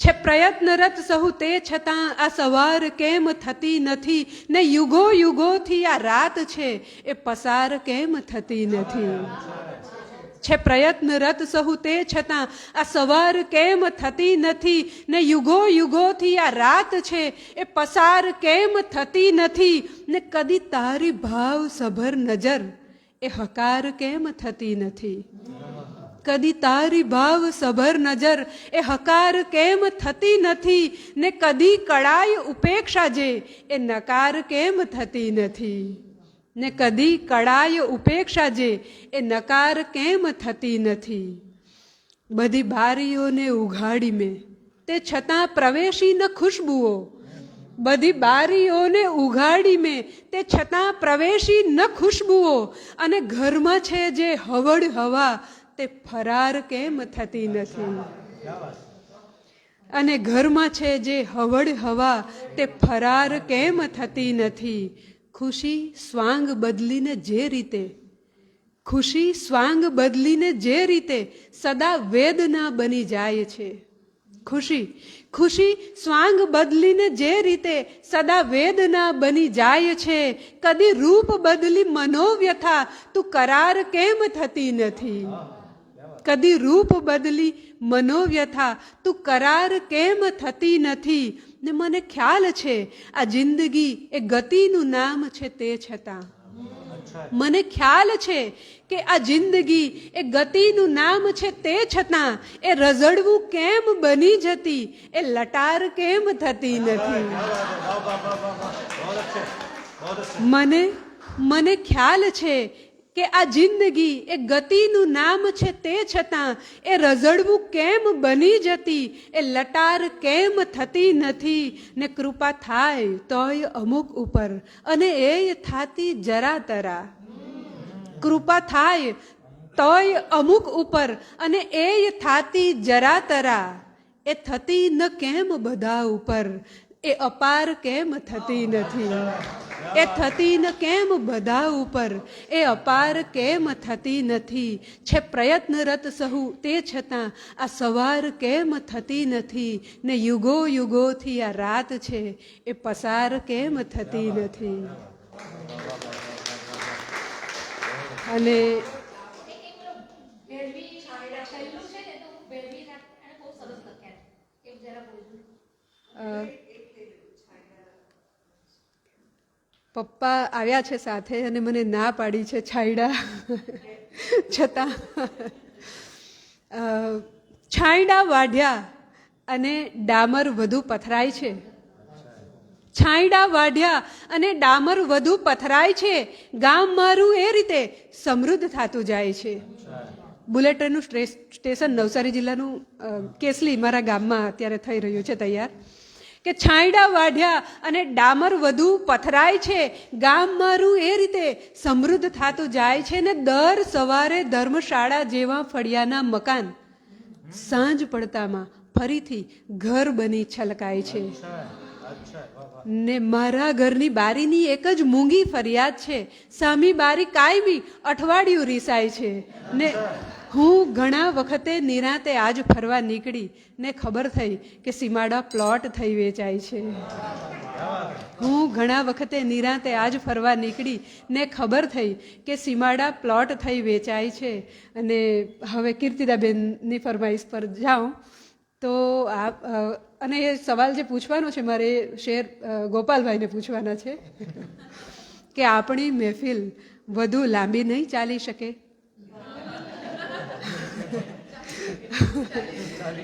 છે પ્રયત્નરત સહુ તે છતાં આ સવાર કેમ થતી નથી. ને યુગો યુગોથી આ રાત છે એ પસાર કેમ થતી નથી. છે પ્રયત્નરત સહુ તે છતાં આ સવાર કેમ થતી નથી. ને યુગો યુગોથી આ રાત છે એ પસાર કેમ થતી નથી. ને કદી તારી ભાવ સભર નજર એ હકાર કેમ થતી નથી. કદી તારી ભાવ સભર નજર એ હકાર કેમ થતી નથી. ને કદી કળાય ઉપેક્ષા જે એ નકાર કેમ થતી નથી. ને કદી કળાય ઉપેક્ષા જે એ નકાર કેમ થતી નથી. બધી બારીઓને ઉઘાડી મેં તે છતાં પ્રવેશી ન ખુશ્બુઓ. બધી બારીઓને ઉઘાડી મેં તે છતાં પ્રવેશી ન ખુશ્બુઓ. અને ઘરમાં છે જે હવડ હવા તે ફરાર કેમ થતી નથી. અને ઘરમાં છે જે હવડ હવા તે ફરાર કેમ થતી નથી? ખુશી સ્વાંગ બદલીને જે રીતે, ખુશી સ્વાંગ બદલીને જે રીતે સદા વેદના બની જાય છે. ખુશી ખુશી સ્વાંગ બદલીને જે રીતે સદા વેદના બની જાય છે. કદી રૂપ બદલી મનોવ્યથા તું કરાર કેમ થતી નથી? કદી રૂપ બદલી મનોવ્યથા તું કરાર કેમ થતી નથી? ને મને ખ્યાલ છે આ જિંદગી એ ગતિનું નામ છે, તે છતાં મને ખ્યાલ છે કે આ જિંદગી એ ગતિનું નામ છે, તે છતાં એ રઝળવું કેમ બની જતી, એ લટાર કેમ થતી નથી? મને ખ્યાલ છે કે આ જિંદગી એ ગતિનું નામ છે, તે છતાં એ રઝળવું કેમ બની જતી, એ લટાર કેમ થતી નથી? ને કૃપા થાય તોય અમુક ઉપર અને એ થાતી જરા તરા. કૃપા થાય તોય અમુક ઉપર અને એ થાતી જરા તરા. એ થતી ન કેમ બધા ઉપર, એ અપાર કેમ થતી નથી? એ થતી ન કેમ બધા ઉપર, એ અપાર કેમ થતી નથી? છે પ્રયત્નરત સહુ તે છતાં આ સવાર કેમ થતી નથી? ને યુગો યુગોથી આ રાત છે એ પસાર કેમ થતી નથી? અને પપ્પા આવ્યા છે સાથે અને મને ના પાડી છે છાંયડા છતાં છાંયડા વાઢ્યા અને ડામર વધુ પથરાય છે. છાંયડા વાઢ્યા અને ડામર વધુ પથરાય છે. ગામ મારું એ રીતે સમૃદ્ધ થતું જાય છે. બુલેટ ટ્રેનનું સ્ટેશન નવસારી જિલ્લાનું કેસલી મારા ગામમાં અત્યારે થઈ રહ્યું છે તૈયાર. કે છાંયડા વાઢ્યા અને ડામર વધુ પથરાય છે. ગામ મારું એ રીતે સમૃદ્ધ થતું જાય છે. ને દર સવારે ધર્મશાળા જેવા ફળિયાના મકાન સાંજ પડતામાં ફરીથી ઘર બની છલકાય છે. ને મારા ઘરની બારીની એક જ મૂંગી ફરિયાદ છે, સામી બારી કાયમી અઠવાડિયું રીસાય છે. ને હું ઘણા વખતે નિરાંતે આજ ફરવા નીકળી ને ખબર થઈ કે સીમાડા પ્લોટ થઈ વેચાય છે. હું ઘણા વખતે નિરાંતે આજ ફરવા નીકળી ને ખબર થઈ કે સીમાડા પ્લોટ થઈ વેચાય છે. અને હવે કીર્તિદાબેનની ફરમાઈશ પર જાઉં તો આપ અને એ સવાલ જે પૂછવાનો છે મારે શેર ગોપાલભાઈને પૂછવાના છે કે આપણી મહેફિલ વધુ લાંબી નહીં ચાલી શકે?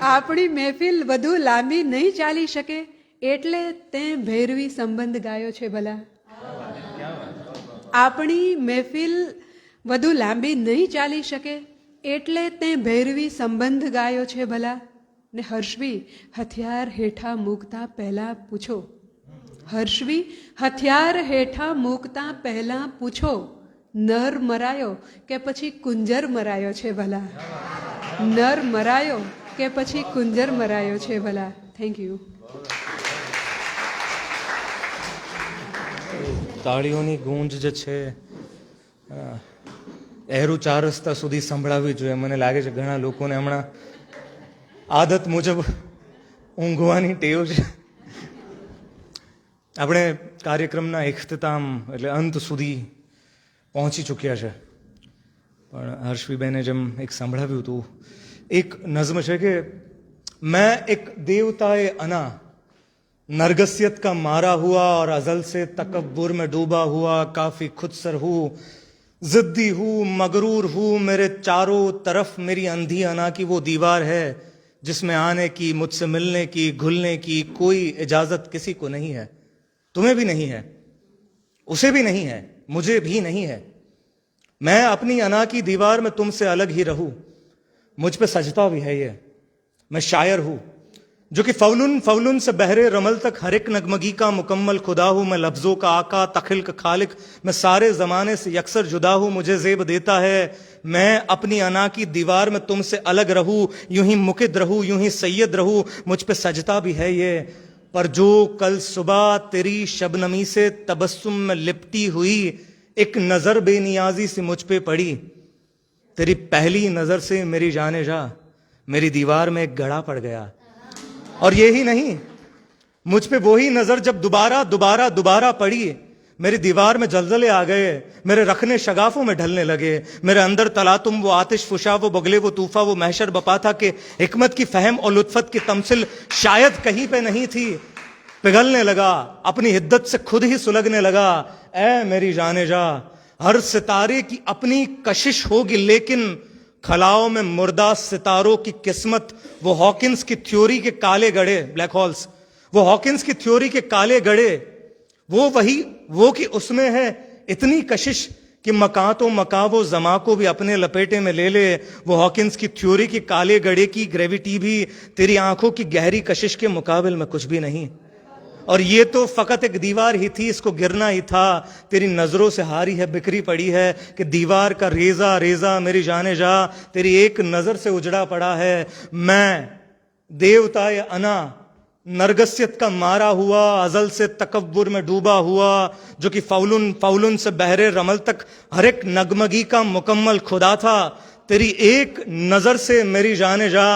આપણી મહેફિલ વધુ લાંબી નહીં ચાલી શકે એટલે તે ભૈરવી સંબંધ ગાયો છે ભલા. આપણી મહેફિલ વધુ લાંબી નહીં ચાલી શકે એટલે તે ભૈરવી સંબંધ ગાયો છે ભલા. ને હર્ષવી હથિયાર હેઠા મૂકતા પહેલા પૂછો, હર્ષવી હથિયાર હેઠા મૂકતા પહેલા પૂછો, નર મરાયો કે પછી કુંજર મરાયો છે ભલા? નર મરાયો કે પછી કુંજર મરાયો છે ભલા? Thank you. તાળીઓની ગૂંજ જે છે એરું 4 રસ્તા સુધી સંભળાવવી જોઈએ. મને લાગે છે ઘણા લોકોને હમણાં આદત મુજબ ઊંઘવાની ટેવ છે. આપણે કાર્યક્રમના ઇખ્તિતામ એટલે અંત સુધી પહોંચી ચૂક્યા છે. પણ હર્ષવીબેને જેમ એક સંભળાવ્યું હતું, એક નઝમ છે કે मैं एक देवताए अना नरगसियत का मारा हुआ और अजल से तकब्बुर में डूबा हुआ काफी खुदसर हूँ, जिद्दी हूँ, मगरूर हूँ, मेरे चारों तरफ मेरी अंधी अना की वो दीवार है जिसमें आने की, मुझसे मिलने की, घुलने की कोई इजाजत किसी को नहीं है. तुम्हें भी नहीं है, उसे भी नहीं है, मुझे भी नहीं है. मैं अपनी अना की दीवार में तुमसे अलग ही रहूं, मुझ पे सजता भी है ये. मैं शायर हूं, जो कि फौलुन फौलुन से बहरे रमल तक हर एक नगमगी का मुकम्मल खुदा हूं, मैं लफ्जों का आका तखिल का खालिक, मैं सारे जमाने से यकसर जुदा हूं, मुझे जेब देता है मैं अपनी अना की दीवार में तुमसे अलग रहूं, यूं ही मुकिद रहूं, यूं ही सैयद रहूं, मुझ पे सजता भी है ये। पर जो कल सुबह तेरी शबनमी से तबस्सुम में लिपटी हुई एक नजर बेनियाजी से मुझ पे पड़ी, तेरी पहली नजर से मेरी जाने जा मेरी दीवार में एक गड़ा पड़ गया। और ये ही नहीं, मुझ पे वही नजर जब दोबारा दोबारा दोबारा पड़ी, मेरी दीवार में जलजले आ गए, मेरे रखने शगाफों में ढलने लगे, मेरे अंदर तलातुम वो आतिश फुशा वो बगले वो तूफा वो महशर बपा था कि हिकमत की फहम और लुत्फत की तमसिल शायद कहीं पे नहीं थी। पिघलने लगा, अपनी हिद्दत से खुद ही सुलगने लगा। ऐ मेरी जाने जा, हर सितारे की अपनी कशिश होगी, लेकिन खलाओं में मुर्दा सितारों की किस्मत वो हॉकिंस की थ्योरी के काले गड़े, ब्लैक होल्स, वो हॉकिंस की थ्योरी के काले गड़े, वो कि उसमें है इतनी कशिश कि मकां तो मकां वो जमा को भी अपने लपेटे में ले ले। वो हॉकिंस की थ्योरी के काले गड़े की ग्रेविटी भी तेरी आंखों की गहरी कशिश के मुकाबिल में कुछ भी नहीं। और ये तो फकत एक दीवार ही थी, इसको गिरना ही था। तेरी नजरों से हारी है, बिखरी पड़ी है कि दीवार का रेजा रेजा मेरी जाने जा तेरी एक नजर से उजड़ा पड़ा है। मैं देवता ये अना नरगसियत का मारा हुआ, अजल से तकब्बुर में डूबा हुआ, जो कि फौलुन फौलुन से बहरे रमल तक हर एक नगमगी का मुकम्मल खुदा था, तेरी एक नजर से मेरी जाने जा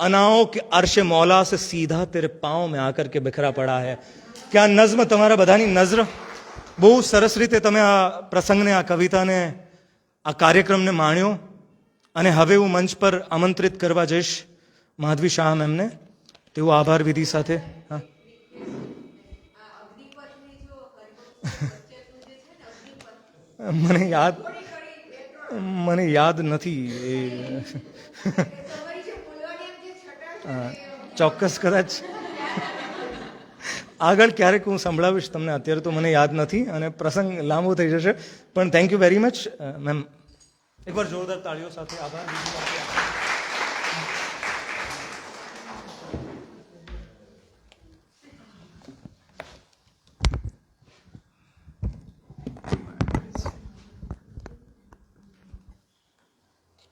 अनाओं के अर्श मौला से सीधा तेरे पांव में आकर के बिखरा पड़ा है। क्या नज्म તમારા બધાની નજર બહુ સરસ રીતે તમે આ પ્રસંગને, આ કવિતાને, આ કાર્યક્રમને માણ્યો। અને હવે હું મંચ પર આમંત્રિત કરવા જઈશ માધવી શાહ મેમને, તેઓ આભાર વિધિ સાથે। હા, મને યાદ નથી એ ચોક્કસ કદાચ આગળ ક્યારેક હું સંભળાવીશ તમને, અત્યારે તો મને યાદ નથી અને પ્રસંગ લાંબો થઈ જશે। પણ thank you very much ma'am, એકવાર જોરદાર તાળીઓ સાથે આભાર।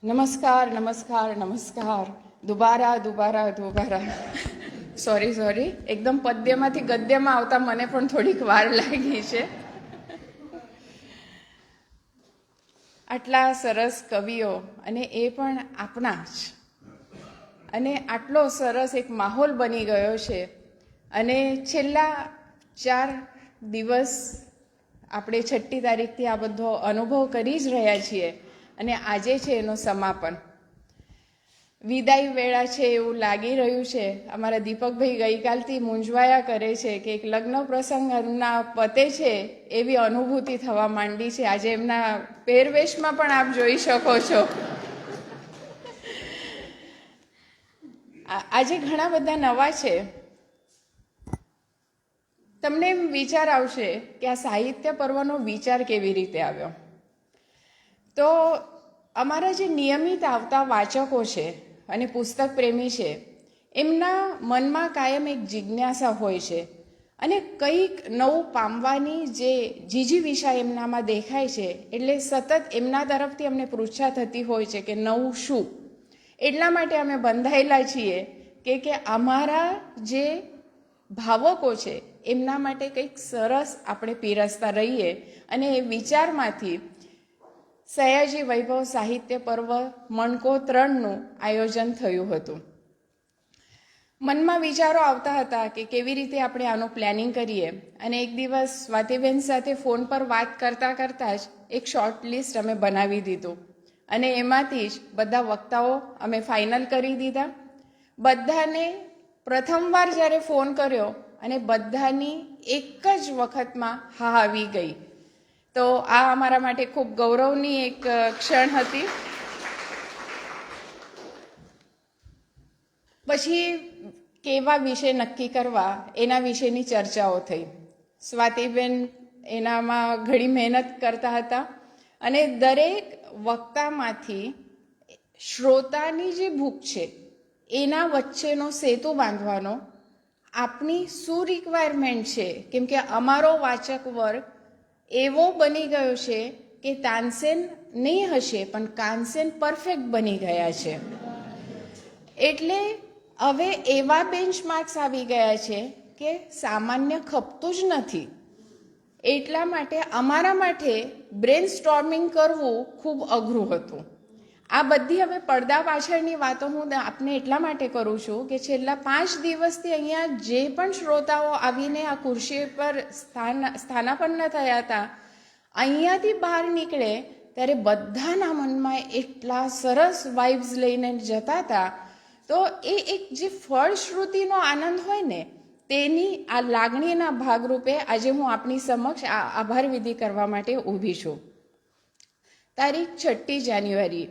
નમસ્કાર નમસ્કાર નમસ્કાર, દુબારા દુબારા દુબારા, સોરી એકદમ પદ્યમાંથી ગદ્યમાં આવતા મને પણ થોડીક વાર લાગી છે। આટલા સરસ કવિઓ અને એ પણ આપણા જ, અને આટલો સરસ એક માહોલ બની ગયો છે। અને છેલ્લા 4 દિવસ આપણે 6મી તારીખથી આ બધો અનુભવ કરી જ રહ્યા છીએ, અને આજે છે એનો સમાપન, વિદાય વેળા છે એવું લાગી રહ્યું છે। અમારા દીપકભાઈ ગઈકાલથી મૂંઝવાયા કરે છે કે એક લગ્ન પ્રસંગના પતે છે એવી અનુભૂતિ થવા માંડી છે। આજે એમના પહેરવેશમાં પણ આપ જોઈ શકો છો। આજે ઘણા બધા નવા છે। તમને એમ વિચાર આવશે કે આ સાહિત્ય પર્વનો વિચાર કેવી રીતે આવ્યો। તો અમારા જે નિયમિત આવતા વાચકો છે અને પુસ્તક પ્રેમી છે, એમના મનમાં કાયમ એક જિજ્ઞાસા હોય છે, અને કંઈક નવું પામવાની જે જીજીવિષા એમનામાં દેખાય છે, એટલે સતત એમના તરફથી અમને પૃચ્છા થતી હોય છે કે નવું શું। એટલા માટે અમે બંધાયેલા છીએ કે અમારા જે ભાવકો છે એમના માટે કંઈક સરસ આપણે પીરસતા રહીએ। અને એ વિચારમાંથી સયાજી વૈભવ સાહિત્ય પર્વ મણકો 3નું આયોજન થયું હતું। મનમાં વિચારો આવતા હતા કે કેવી રીતે આપણે આનું પ્લાનિંગ કરીએ, અને એક દિવસ સ્વાતિબેન સાથે ફોન પર વાત કરતાં કરતાં જ એક શોર્ટ લિસ્ટ અમે બનાવી દીધું, અને એમાંથી જ બધા વક્તાઓ અમે ફાઇનલ કરી દીધા। બધાને પ્રથમવાર જ્યારે ફોન કર્યો અને બધાની એક જ વખતમાં હા આવી ગઈ, તો આ અમારા માટે ખૂબ ગૌરવની એક ક્ષણ હતી। પછી કેવા વિષય નક્કી કરવા એના વિશેની ચર્ચાઓ થઈ। સ્વાતિબેન એનામાં ઘણી મહેનત કરતા હતા, અને દરેક વક્તામાંથી શ્રોતાની જે ભૂખ છે એના વચ્ચેનો સેતુ બાંધવાનો આપની શું રિક્વાયરમેન્ટ છે, કેમ કે અમારો વાચક વર્ગ એવો બની ગયો છે કે તાનસેન નહીં હશે પણ કાનસેન પરફેક્ટ બની ગયા છે. એટલે હવે એવા બેન્ચમાર્ક્સ આવી ગયા છે કે સામાન્ય ખપતું જ નથી. એટલા માટે અમારા માટે બ્રેન સ્ટોર્મિંગ કરવું ખૂબ અઘરું હતું. આ બધી હવે પડદા પાછળની વાતો હું આપને એટલા માટે કરું છું કે છેલ્લા 5 દિવસથી અહીંયા જે પણ શ્રોતાઓ આવીને આ ખુરશી પર સ્થાનાપન્ન થયા હતા, અહીંયાથી બહાર નીકળે ત્યારે બધાના મનમાં એટલા સરસ વાઇબ્સ લઈને જતા હતા. તો એ એક જે ફળશ્રુતિનો આનંદ હોય ને, તેની આ લાગણીના ભાગરૂપે આજે હું આપની સમક્ષ આ આભાર વિધિ કરવા માટે ઊભી છું. તારીખ 6 જાન્યુઆરી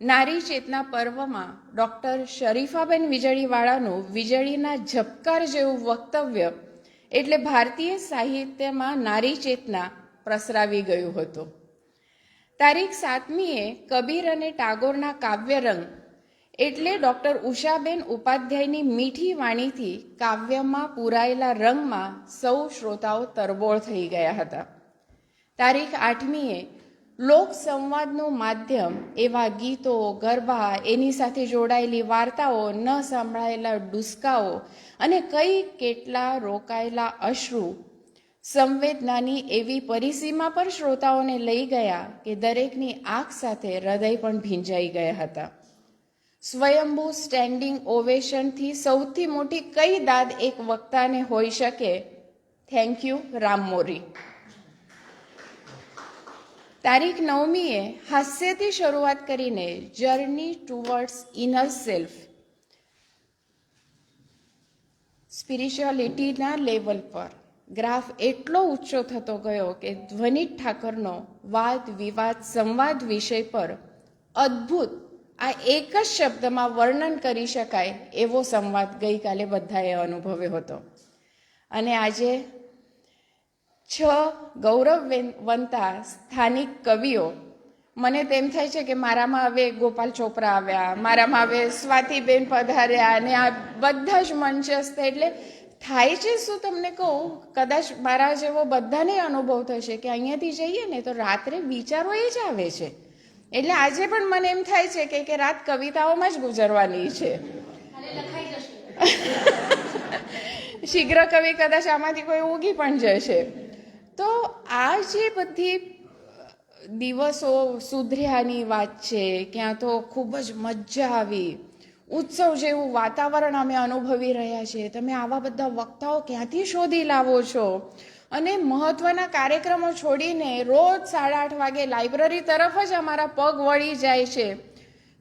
નારી ચેતના પર્વમાં ડૉક્ટર શરીફાબેન વીજળીવાળાનું વીજળીના ઝબકાર જેવું વક્તવ્ય એટલે ભારતીય સાહિત્યમાં નારી ચેતના પ્રસરાવી ગયું હતું. તારીખ 7મીએ કબીર અને ટાગોરના કાવ્યરંગ એટલે ડૉક્ટર ઉષાબેન ઉપાધ્યાયની મીઠી વાણીથી કાવ્યમાં પૂરાયેલા રંગમાં સૌ શ્રોતાઓ તરબોળ થઈ ગયા હતા. તારીખ 8મીએ લોક સંવાદનું માધ્યમ એવા ગીતો, ગરબા, એની સાથે જોડાયેલી વાર્તાઓ, ન સાંભળાયેલા ડુસકાઓ અને કઈ કેટલા રોકાયેલા અશ્રુ સંવેદનાની એવી પરિસીમા પર શ્રોતાઓને લઈ ગયા કે દરેકની આંખ સાથે હૃદય પણ ભીંજાઈ ગયા હતા. સ્વયંભૂ સ્ટેન્ડિંગ ઓવેશનથી સૌથી મોટી કઈ દાદ એક વક્તાને હોઈ શકે? Thank you Ram Mori. તારીખ 9મીએ હાસ્યથી શરૂઆત કરીને જર્ની ટુવર્ડ્સ ઇનર સેલ્ફ સ્પિરિચ્યુઆલિટીના લેવલ પર ગ્રાફ એટલો ઊંચો થતો ગયો કે ધ્વનિત ઠાકરનો વાદ વિવાદ સંવાદ વિષય પર અદ્ભુત, આ એક જ શબ્દમાં વર્ણન કરી શકાય એવો સંવાદ ગઈકાલે બધાએ અનુભવ્યો હતો. અને આજે 6 ગૌરવવંતા સ્થાનિક કવિઓ, મને તેમ થાય છે કે મારામાં હવે ગોપાલ ચોપરા આવ્યા, મારામાં હવે સ્વાતિબેન પધાર્યા અને આ બધા જ મંચસ્થ. એટલે થાય છે શું તમને કહું, કદાચ મારા જેવો બધાને અનુભવ થશે કે અહીંયાથી જઈએ ને તો રાત્રે વિચારો એ જ આવે છે. એટલે આજે પણ મને એમ થાય છે કે રાત કવિતાઓમાં જ ગુજરવાની છે. શીઘ્ર કવિ કદાચ આમાંથી કોઈ ઉગી પણ જશે. તો આ જે બધી દિવસો સુધર્યાની વાત છે, ક્યાં તો ખૂબ જ મજા આવી, ઉત્સવ જેવું વાતાવરણ અમે અનુભવી રહ્યા છીએ. તમે આવા બધા વક્તાઓ ક્યાંથી શોધી લાવો છો? અને મહત્વના કાર્યક્રમો છોડીને રોજ 8:30 વાગે લાઇબ્રેરી તરફ જ અમારા પગ વળી જાય છે.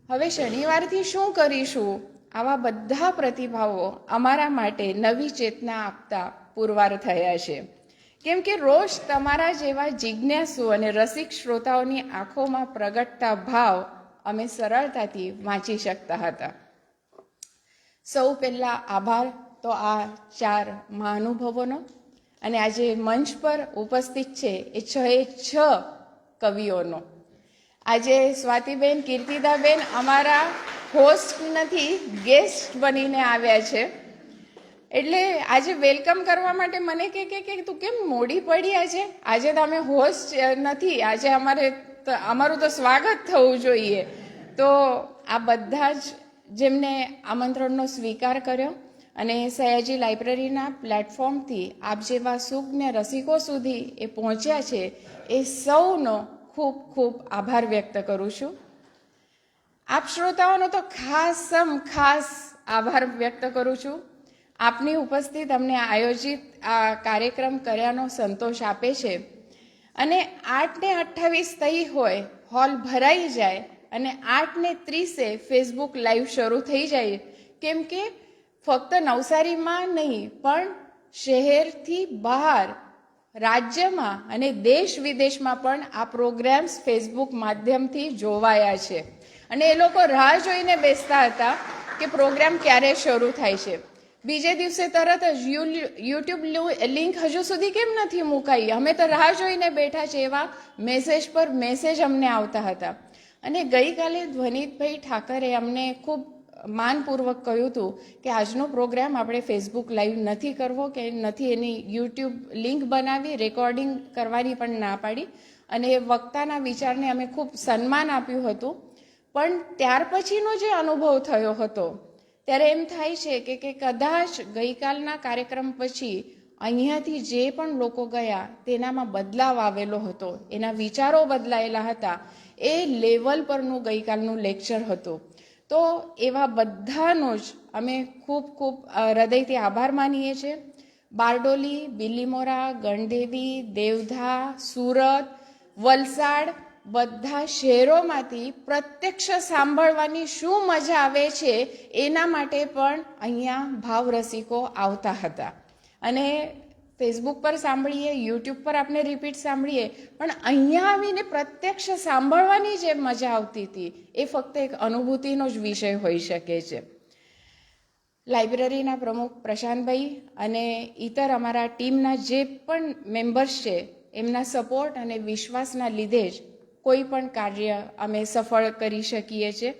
હવે શનિવારથી શું કરીશું? આવા બધા પ્રતિભાવો અમારા માટે નવી ચેતના આપતા પુરવાર થયા છે. કેમ કે રોજ તમારા જેવા જિજ્ઞાસુ અને રસિક શ્રોતાઓની આંખોમાં પ્રગટતા ભાવ અમે સરળતાથી વાંચી શકતા હતા. સૌ પહેલાં આભાર તો આ 4 મહાનુભાવોનો, અને આજે મંચ પર ઉપસ્થિત છે એ 6 કવિઓનો. આજે સ્વાતિબેન, કીર્તિદાબેન અમારા હોસ્ટ નથી, ગેસ્ટ બનીને આવ્યા છે. એટલે આજે વેલકમ કરવા માટે મને કે તું કેમ મોડી પડી? આજે તો અમે હોસ્ટ નથી, આજે અમારું તો સ્વાગત થવું જોઈએ. તો આ બધા જ જેમને આમંત્રણનો સ્વીકાર કર્યો અને સયાજી લાઇબ્રેરીના પ્લેટફોર્મથી આપ જેવા સુજ્ઞ રસિકો સુધી એ પહોંચ્યા છે, એ સૌનો ખૂબ ખૂબ આભાર વ્યક્ત કરું છું. આપ શ્રોતાઓનો તો ખાસ આભાર વ્યક્ત કરું છું. આપની ઉપસ્થિત અમને આયોજિત આ કાર્યક્રમ કર્યાનો સંતોષ આપે છે. અને 8:28 થઈ હોય, હોલ ભરાઈ જાય અને 8:30 ફેસબુક લાઈવ શરૂ થઈ જાય, કેમ કે ફક્ત નવસારીમાં નહીં પણ શહેરથી બહાર રાજ્યમાં અને દેશ વિદેશમાં પણ આ પ્રોગ્રામ્સ ફેસબુક માધ્યમથી જોવાયા છે. અને એ લોકો રાહ જોઈને બેસતા હતા કે પ્રોગ્રામ ક્યારે શરૂ થાય છે. બીજે દિવસે તરત જ યુટ્યુબ લિંક હજુ સુધી કેમ નથી મુકાઈ, અમે તો રાહ જોઈને બેઠા છે, એવા મેસેજ પર મેસેજ અમને આવતા હતા. અને ગઈકાલે ધ્વનિતભાઈ ઠાકરે અમને ખૂબ માનપૂર્વક કહ્યું હતું કે આજનો પ્રોગ્રામ આપણે ફેસબુક લાઈવ નથી કરવો કે નથી એની યુટ્યુબ લિંક બનાવી, રેકોર્ડિંગ કરવાની પણ ના પાડી અને વક્તાના વિચારને અમે ખૂબ સન્માન આપ્યું હતું. પણ ત્યાર પછીનો જે અનુભવ થયો હતો ત્યારે એમ થાય છે કે કદાચ ગઈકાલના કાર્યક્રમ પછી અહીંયાથી જે પણ લોકો ગયા તેનામાં બદલાવ આવેલો હતો, એના વિચારો બદલાયેલા હતા. એ લેવલ પરનું ગઈકાલનું લેક્ચર હતું. તો એવા બધાનો જ અમે ખૂબ ખૂબ હૃદયથી આભાર માનીએ છીએ. બારડોલી, બિલીમોરા, ગણદેવી, દેવધા, સુરત, વલસાડ બધા શહેરોમાંથી પ્રત્યક્ષ સાંભળવાની શું મજા આવે છે એના માટે પણ અહીંયા ભાવરસિકો આવતા હતા. અને ફેસબુક પર સાંભળીએ, યુટ્યુબ પર આપણે રિપીટ સાંભળીએ, પણ અહીંયા આવીને પ્રત્યક્ષ સાંભળવાની જે મજા આવતી હતી એ ફક્ત એક અનુભૂતિનો જ વિષય હોઈ શકે છે. લાઇબ્રેરીના પ્રમુખ પ્રશાંતભાઈ અને ઇતર અમારા ટીમના જે પણ મેમ્બર્સ છે એમના સપોર્ટ અને વિશ્વાસના લીધે જ કોઈ પણ કાર્ય અમે સફળ કરી શકીએ છીએ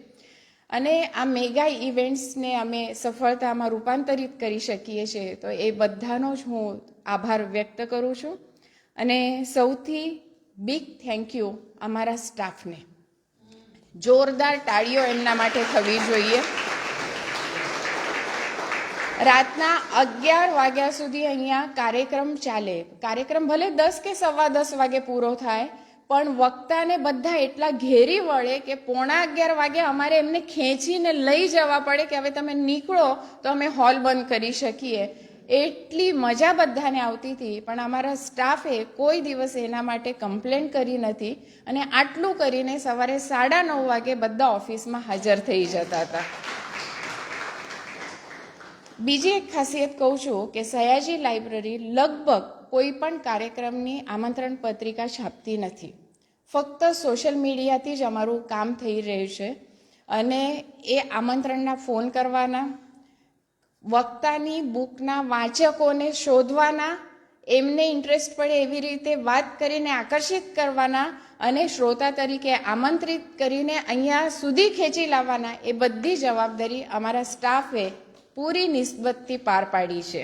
અને આ મેગા ઇવેન્ટ્સને અમે સફળતામાં રૂપાંતરિત કરી શકીએ છીએ. તો એ બધાનો જ હું આભાર વ્યક્ત કરું છું અને સૌથી બિગ થેન્ક યુ અમારા સ્ટાફને. જોરદાર તાળીઓ એમના માટે થવી જોઈએ. રાતના 11 વાગ્યા સુધી અહીંયા કાર્યક્રમ ચાલે. કાર્યક્રમ ભલે 10 કે 10:15 વાગે પૂરો થાય, પણ વક્તાને બધા એટલા ઘેરી વળે કે 11:15 વાગે અમારે એમને ખેંચીને લઈ જવા પડે કે હવે તમે નીકળો તો અમે હોલ બંધ કરી શકીએ. એટલી મજા બધાને આવતી હતી. પણ અમારા સ્ટાફે કોઈ દિવસ એના માટે કમ્પ્લેન કરી નથી અને આટલું કરીને સવારે 9:30 વાગે બધા ઓફિસમાં હાજર થઈ જતા હતા. બીજી એક ખાસિયત કહું છું કે સયાજી લાઇબ્રેરી લગભગ કોઈ પણ કાર્યક્રમની આમંત્રણ પત્રિકા છાપતી નથી. ફક્ત સોશિયલ મીડિયાથી જ અમારું કામ થઈ રહ્યું છે અને એ આમંત્રણના ફોન કરવાના, વક્તાની બુકના વાચકોને શોધવાના, એમને ઇન્ટરેસ્ટ પડે એવી રીતે વાત કરીને આકર્ષિત કરવાના અને શ્રોતા તરીકે આમંત્રિત કરીને અહીંયા સુધી ખેંચી લાવવાના, એ બધી જવાબદારી અમારા સ્ટાફે પૂરી નિસ્બતથી પાર પાડી છે.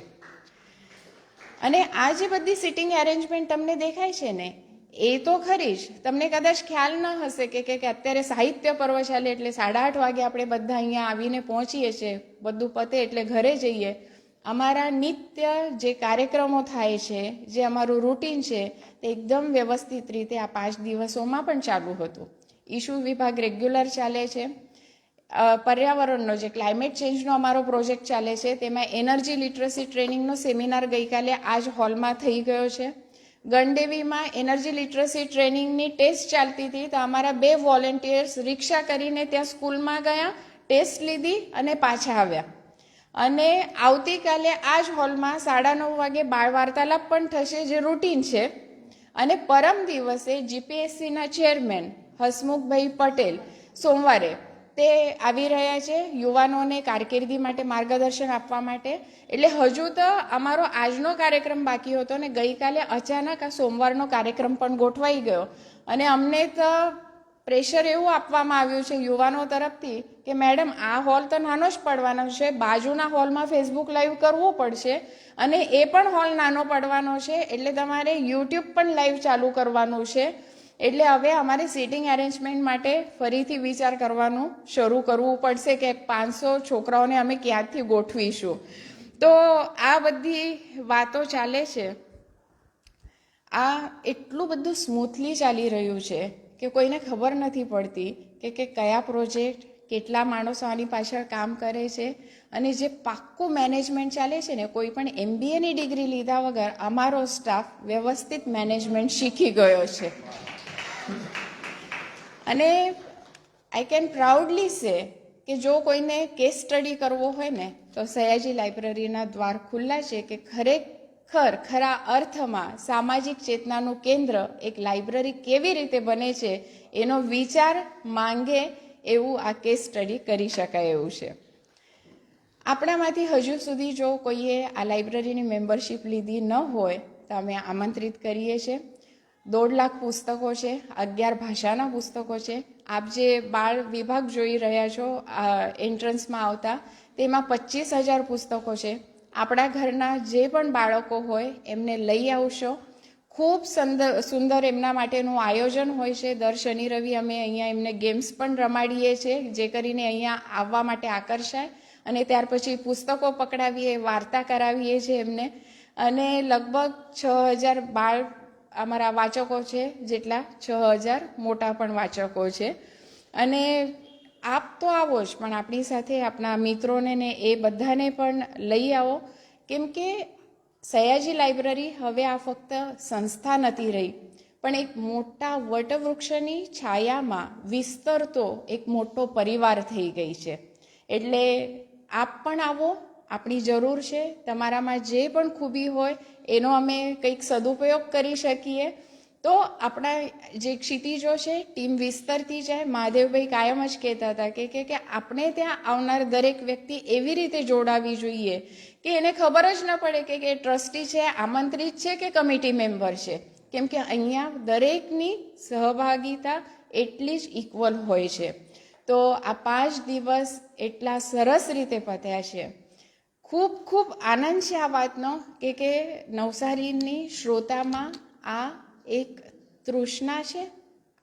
અને આ જે બધી સિટિંગ એરેન્જમેન્ટ તમને દેખાય છે ને, એ તો ખરી જ. તમને કદાચ ખ્યાલ ન હશે કે અત્યારે સાહિત્ય પર્વ ચાલે એટલે 8:30 વાગે આપણે બધા અહીંયા આવીને પહોંચીએ છીએ, બધું પતે એટલે ઘરે જઈએ. અમારા નિત્ય જે કાર્યક્રમો થાય છે, જે અમારું રૂટીન છે, તે એકદમ વ્યવસ્થિત રીતે આ 5 દિવસોમાં પણ ચાલુ હતું. ઇશ્યુ વિભાગ રેગ્યુલર ચાલે છે. પર્યાવરણનો જે ક્લાઇમેટ ચેન્જનો અમારો પ્રોજેક્ટ ચાલે છે તેમાં એનર્જી લિટરસી ટ્રેનિંગનો સેમિનાર ગઈકાલે આ જ હોલમાં થઈ ગયો છે. ગણદેવીમાં એનર્જી લિટરસી ટ્રેનિંગની ટેસ્ટ ચાલતી હતી તો અમારા 2 વોલેન્ટિયર્સ રિક્ષા કરીને ત્યાં સ્કૂલમાં ગયા, ટેસ્ટ લીધી અને પાછા આવ્યા. અને આવતીકાલે આ જ હોલમાં 9:30 વાગે બાળ વાર્તાલાપ પણ થશે, જે રૂટીન છે. અને પરમ દિવસે જીપીએસસીના ચેરમેન હસમુખભાઈ પટેલ સોમવારે તે આવી રહ્યા છે યુવાનોને કારકિર્દી માટે માર્ગદર્શન આપવા માટે. એટલે હજુ તો અમારો આજનો કાર્યક્રમ બાકી હતો ને ગઈકાલે અચાનક આ સોમવારનો કાર્યક્રમ પણ ગોઠવાઈ ગયો અને અમને તો પ્રેશર એવું આપવામાં આવ્યું છે યુવાનો તરફથી કે મેડમ આ હોલ તો નાનો જ પડવાનો છે, બાજુના હોલમાં ફેસબુક લાઈવ કરવું પડશે અને એ પણ હોલ નાનો પડવાનો છે એટલે તમારે યુટ્યુબ પણ લાઈવ ચાલુ કરવાનું છે. એટલે હવે અમારે સિટિંગ એરેન્જમેન્ટ માટે ફરીથી વિચાર કરવાનું શરૂ કરવું પડશે કે 500 છોકરાઓને અમે ક્યાંથી ગોઠવીશું. તો આ બધી વાતો ચાલે છે. આ એટલું બધું સ્મૂથલી ચાલી રહ્યું છે કે કોઈને ખબર નથી પડતી કે કયા પ્રોજેક્ટ, કેટલા માણસો આની પાછળ કામ કરે છે. અને જે પાક્કું મેનેજમેન્ટ ચાલે છે ને, કોઈ પણ MBAની ડિગ્રી લીધા વગર અમારો સ્ટાફ વ્યવસ્થિત મેનેજમેન્ટ શીખી ગયો છે. અને આઈ કેન પ્રાઉડલી સે કે જો કોઈને કેસ સ્ટડી કરવો હોય ને તો સયાજી લાઇબ્રેરીના દ્વાર ખુલ્લા છે કે ખરેખર ખરા અર્થમાં સામાજિક ચેતનાનું કેન્દ્ર એક લાઇબ્રેરી કેવી રીતે બને છે એનો વિચાર માંગે એવું આ કેસ સ્ટડી કરી શકાય એવું છે. આપણામાંથી હજુ સુધી જો કોઈએ આ લાઇબ્રેરીની મેમ્બરશિપ લીધી ન હોય તો અમે આમંત્રિત કરીએ છીએ. 1.5 લાખ પુસ્તકો છે, 11 ભાષાના પુસ્તકો છે, આપ જે બાળ વિભાગ જોઈ રહ્યા છો એન્ટ્રન્સમાં આવતા, તેમાં 25,000 પુસ્તકો છે. આપણા ઘરના જે પણ બાળકો હોય એમને લઈ આવશો. ખૂબ સુંદર એમના માટેનું આયોજન હોય છે. દર શનિ રવિ અમે અહીંયા એમને ગેમ્સ પણ રમાડીએ છીએ, જે કરીને અહીંયા આવવા માટે આકર્ષાય. અને ત્યાર પછી પુસ્તકો પકડાવીએ, વાર્તા કરાવીએ છીએ એમને. અને લગભગ 6,000 બાળ અમારા વાચકો છે, જેટલા 6,000 મોટા પણ વાચકો છે. અને આપ તો આવો જ, પણ આપણી સાથે આપણા મિત્રોને ને એ બધાને પણ લઈ આવો. કેમ કે સયાજી લાઇબ્રેરી હવે આ ફક્ત સંસ્થા નથી રહી, પણ એક મોટા વટવૃક્ષની છાયામાં વિસ્તરતો એક મોટો પરિવાર થઈ ગઈ છે. એટલે આપ પણ આવો, આપણી જરૂર છે. તમારામાં જે પણ ખૂબી હોય એનો અમે કંઈક સદુપયોગ કરી શકીએ તો આપણા જે ક્ષિતિજો છે ટીમ વિસ્તરતી જાય. મહાદેવભાઈ કાયમ જ કહેતા હતા કે આપણે ત્યાં આવનાર દરેક વ્યક્તિ એવી રીતે જોડાવી જોઈએ કે એને ખબર જ ન પડે કે ટ્રસ્ટી છે, આમંત્રિત છે કે કમિટી મેમ્બર છે. કેમ કે અહીંયા દરેકની સહભાગિતા એટલી જ ઇક્વલ હોય છે. તો આ 5 દિવસ એટલા સરસ રીતે પત્યા છે. ખૂબ ખૂબ આનંદ છે આ વાતનો કે નવસારીની શ્રોતામાં આ એક તૃષ્ણા છે,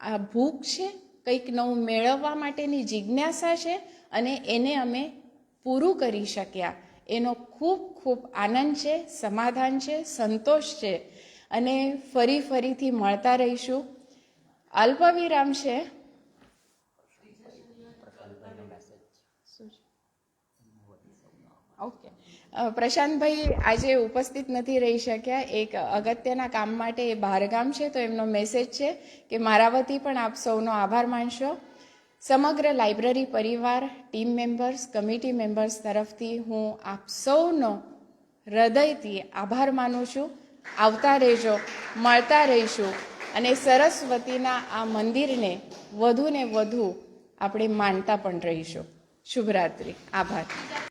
આ ભૂખ છે, કંઈક નવું મેળવવા માટેની જિજ્ઞાસા છે, અને એને અમે પૂરું કરી શક્યા એનો ખૂબ ખૂબ આનંદ છે, સમાધાન છે, સંતોષ છે. અને ફરીથી મળતા રહીશું. અલ્પવિરામ છે. ઓકે, પ્રશાંતભાઈ આજે ઉપસ્થિત નથી રહી શક્યા. એક અગત્યના કામ માટે એ બહારગામ છે, તો એમનો મેસેજ છે કે મારા વતી પણ આપ સૌનો આભાર માનશો. સમગ્ર લાઇબ્રેરી પરિવાર, ટીમ મેમ્બર્સ, કમિટી મેમ્બર્સ તરફથી હું આપ સૌનો હૃદયથી આભાર માનું છું. આવતા રહેજો, મળતા રહીશું, અને સરસ્વતીના આ મંદિરને વધુ ને વધુ આપણે માનતા પણ રહીશું. શુભરાત્રિ. આભાર.